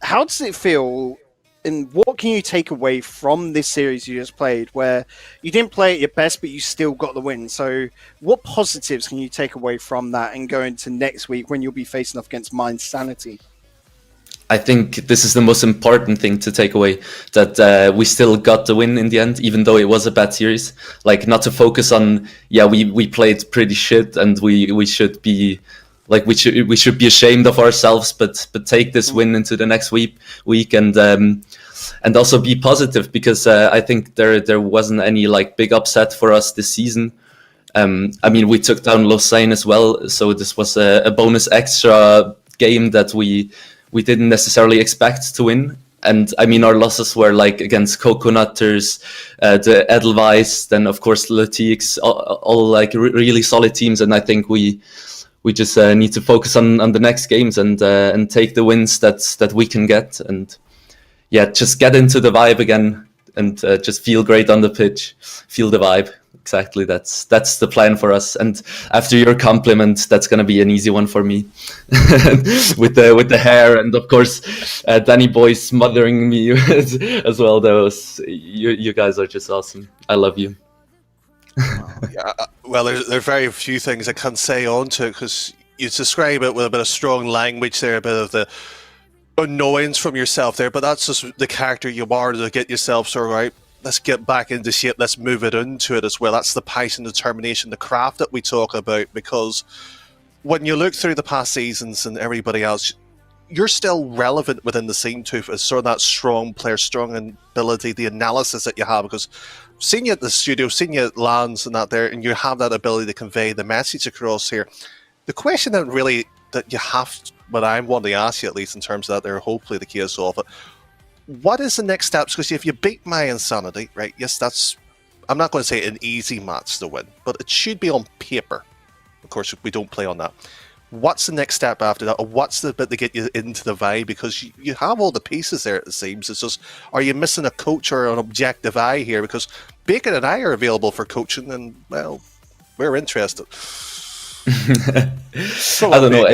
how does it feel and what can you take away from this series you just played, where you didn't play at your best, but you still got the win? So, what positives can you take away from that and go into next week when you'll be facing off against Mind Sanity? I think this is the most important thing to take away, that we still got the win in the end, even though it was a bad series. Like, not to focus on, we played pretty shit and we should be like, we should be ashamed of ourselves, but take this win into the next week and also be positive, because I think there wasn't any like big upset for us this season. I mean, we took down Lausanne as well, so this was a bonus extra game that we didn't necessarily expect to win. And I mean, our losses were like against Coconutters, the Edelweiss, then of course Latiques, all like really solid teams. And I think we just need to focus on the next games and take the wins that we can get, and just get into the vibe again and just feel great on the pitch, feel the vibe. Exactly, that's the plan for us. And after your compliment, that's gonna be an easy one for me, with the hair, and of course Danny Boy smothering me as well. You guys are just awesome. I love you. Well, there are very few things I can say on to it, because you describe it with a bit of strong language there, a bit of the annoyance from yourself there, but that's just the character you are, to get yourself sort of right. Let's get back into shape. Let's move it into it as well. That's the passion, determination, the craft that we talk about. Because when you look through the past seasons and everybody else, you're still relevant within the scene too, as sort of that strong player, strong ability, the analysis that you have. Because seeing you at the studio, seeing you at LANs and that there, and you have that ability to convey the message across here. The question that you have, what I want to ask you at least in terms of that there, hopefully the case of it. What is the next steps? Because if you beat my Insanity, right, yes, that's, I'm not going to say an easy match to win, but it should be on paper. Of course, we don't play on that. What's the next step after that? Or what's the bit to get you into the vibe? Because you have all the pieces there, it seems. It's just, are you missing a coach or an objective eye here? Because Bacon and I are available for coaching, and, well, we're interested. I don't know.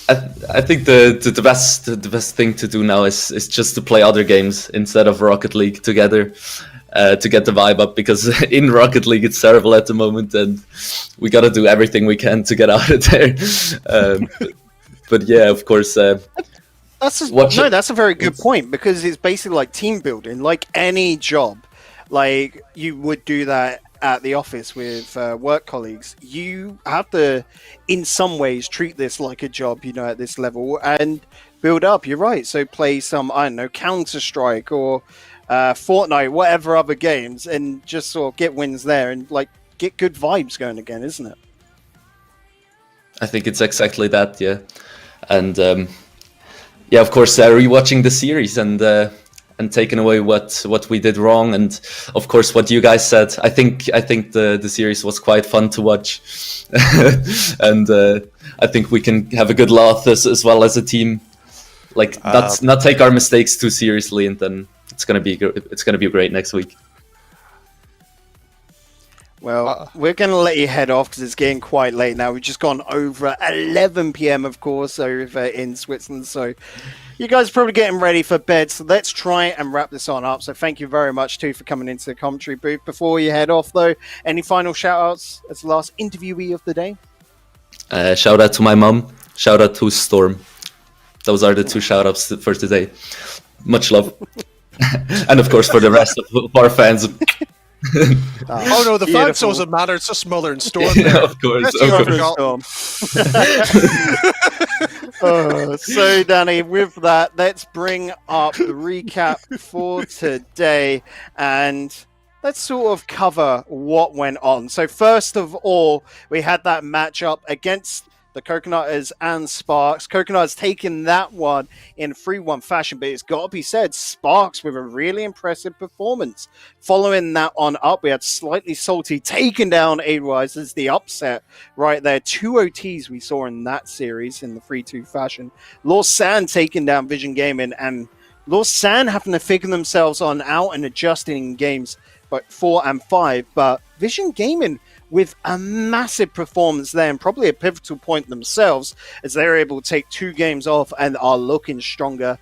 I think the best thing to do now is just to play other games instead of Rocket League together, to get the vibe up, because in Rocket League it's terrible at the moment, and we got to do everything we can to get out of there. But yeah, of course. That's a very good point, because it's basically like team building, like any job. Like, you would do that at the office with work colleagues. You have to, in some ways, treat this like a job, at this level, and build up. You're right. So play some, I don't know, Counter-Strike or Fortnite, whatever other games, and just sort of get wins there and like get good vibes going again, isn't it? I think it's exactly that, yeah. And of course, rewatching the series and taking away what we did wrong, and of course what you guys said. I think the series was quite fun to watch, and I think we can have a good laugh as well as a team. Like, not take our mistakes too seriously, and then it's gonna be great next week. Well, we're going to let you head off because it's getting quite late now. We've just gone over 11 p.m., of course, over in Switzerland. So you guys are probably getting ready for bed. So let's try and wrap this on up. So thank you very much, too, for coming into the commentary booth. Before you head off, though, any final shout-outs as the last interviewee of the day? Shout out to my mom. Shout out to Storm. Those are the two shout-outs for today. Much love. And, of course, for the rest of our fans. Oh no, the fans doesn't matter. It's just Mother and Storm there. Yeah, of course. So, Danny, with that, let's bring up the recap for today, and let's sort of cover what went on. So, first of all, we had that matchup against the Coconutters and Sparks. Coconutters taking that one in 3-1 fashion, but it's got to be said, Sparks with a really impressive performance. Following that on up, we had Slightly Salty taking down Edelweiss as the upset right there. 2 OTs we saw in that series in the 3-2 fashion. Lausanne taking down Vision Gaming, and Lausanne having to figure themselves on out and adjusting in games but 4 and 5, but Vision Gaming with a massive performance there, and probably a pivotal point themselves, as they're able to take 2 games off and are looking stronger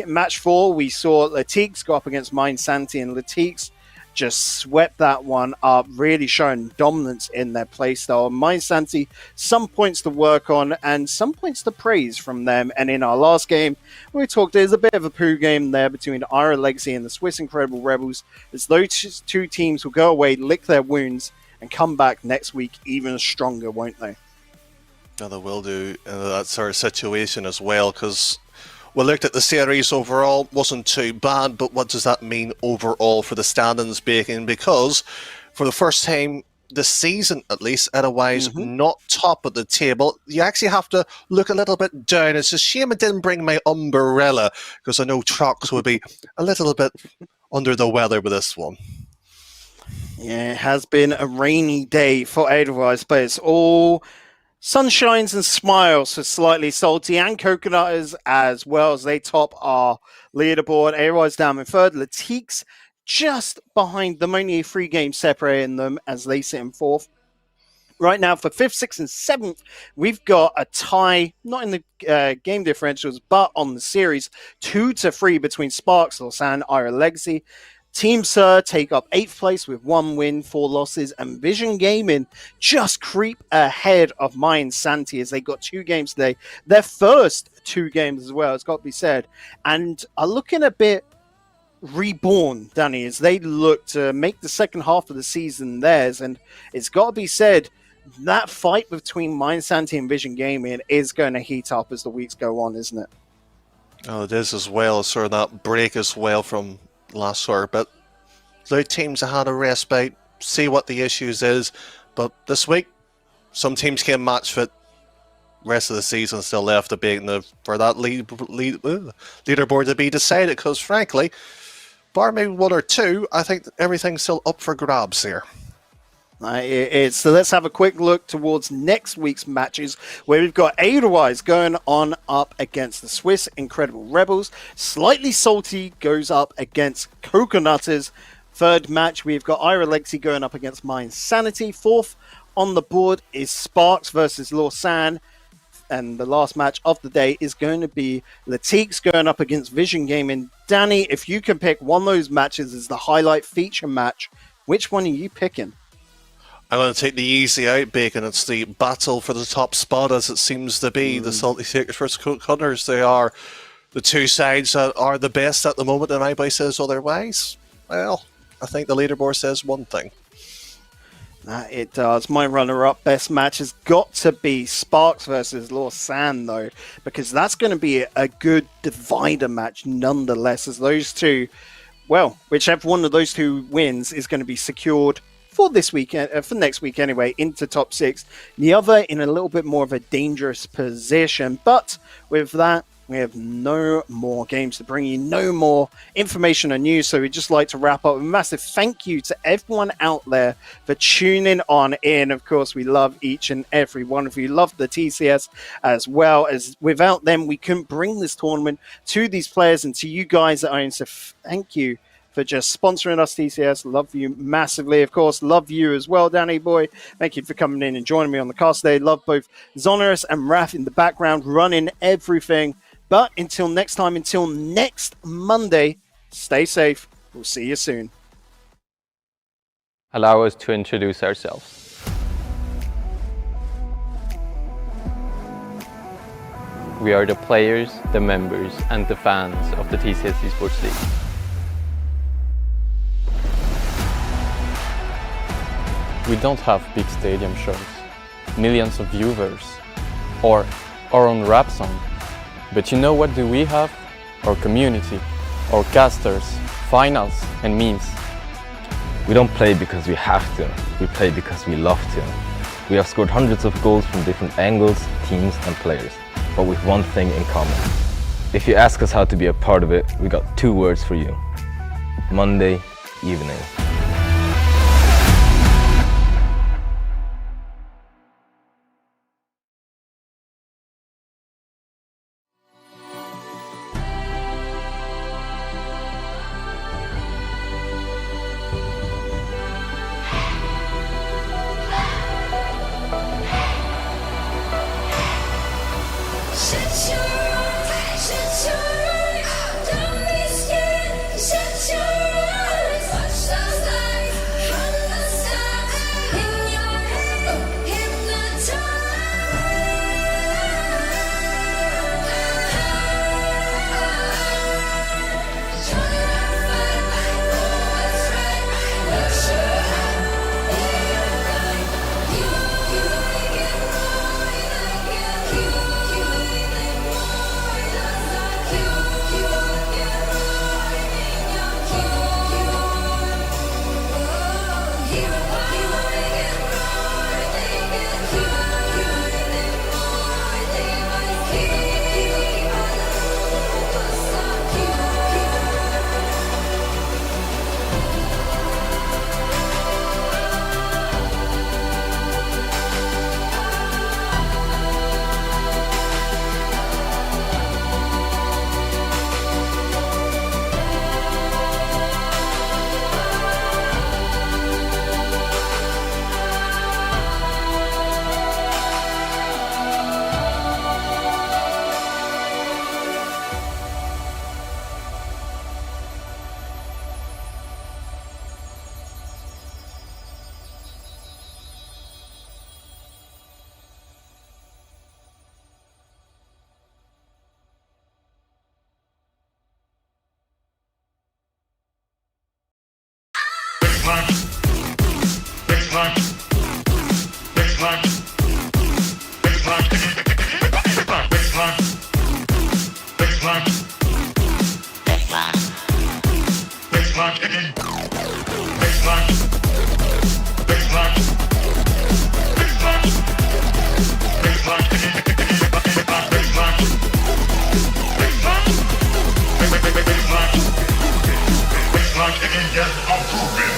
match 4, we saw Latiques go up against Mind Santi, and Latiques just swept that one up, really showing dominance in their playstyle. Mind Santi, some points to work on and some points to praise from them. And in our last game, we talked, there's a bit of a poo game there between Ira Legacy and the Swiss Incredible Rebels, as those two teams will go away, lick their wounds, and come back next week even stronger, won't they? Yeah, they will do in that sort of situation as well, because we looked at the series overall, wasn't too bad, but what does that mean overall for the standings, Bacon? Because for the first time this season, at least, otherwise not top of the table, you actually have to look a little bit down. It's a shame I didn't bring my umbrella, because I know Trox would be a little bit under the weather with this one. Yeah, it has been a rainy day for Edelweiss, but it's all sunshines and smiles for Slightly Salty and Coconutters as well, as they top our leaderboard. Edelweiss down in third, Latiques just behind them, only a 3 game separating them as they sit in fourth. Right now, for 5th, 6th, and 7th, we've got a tie, not in the game differentials, but on the series, 2-3 between Sparks, Lausanne, Ira Legacy. Team Sir take up 8th place with 1 win, 4 losses, and Vision Gaming just creep ahead of Mind Santi as they got 2 games today. Their first 2 games as well, it's got to be said, and are looking a bit reborn, Danny, as they look to make the second half of the season theirs. And it's got to be said, that fight between Mind Santi and Vision Gaming is going to heat up as the weeks go on, isn't it? Oh, it is as well, sort of that break as well from last sort of bit. The teams have had a respite, see what the issues is, but this week some teams came match fit. Rest of the season still left to be for that leaderboard to be decided, because frankly, bar maybe 1 or 2, I think everything's still up for grabs here. So let's have a quick look towards next week's matches, where we've got Edelweiss going on up against the Swiss Incredible Rebels. Slightly Salty goes up against Coconutters. Third match, we've got Ira Legacy going up against Mind Sanity. Fourth on the board is Sparks versus Lausanne. And the last match of the day is going to be Latiques going up against Vision Gaming. Danny, if you can pick one of those matches as the highlight feature match, which one are you picking? I'm going to take the easy out, Bacon. It's the battle for the top spot, as it seems to be. The Salty Takers versus Coconutters. They are the 2 sides that are the best at the moment, and anybody says otherwise, well, I think the leaderboard says one thing. It does. My runner-up best match has got to be Sparks versus Lausanne, though, because that's going to be a good divider match nonetheless, as those two, well, whichever one of those 2 wins is going to be secured for this weekend, for next week anyway, into top 6. The other in a little bit more of a dangerous position. But with that, we have no more games to bring you, no more information or news. So we'd just like to wrap up with a massive thank you to everyone out there for tuning on in. Of course, we love each and every one of you. Love the TCS as well, as without them, we couldn't bring this tournament to these players and to you guys at home. So thank you for just sponsoring us, TCS. Love you massively. Of course, love you as well, Danny boy. Thank you for coming in and joining me on the cast today. Love both Zonorous and Raph in the background, running everything. But until next time, until next Monday, stay safe. We'll see you soon. Allow us to introduce ourselves. We are the players, the members, and the fans of the TCS Esports League. We don't have big stadium shows, millions of viewers, or our own rap song. But you know what do we have? Our community, our casters, finals, and memes. We don't play because we have to, we play because we love to. We have scored hundreds of goals from different angles, teams and players, but with one thing in common. If you ask us how to be a part of it, we got 2 words for you. Monday evening. Shut your eyes, shut your eyes. Yes, I'm proving.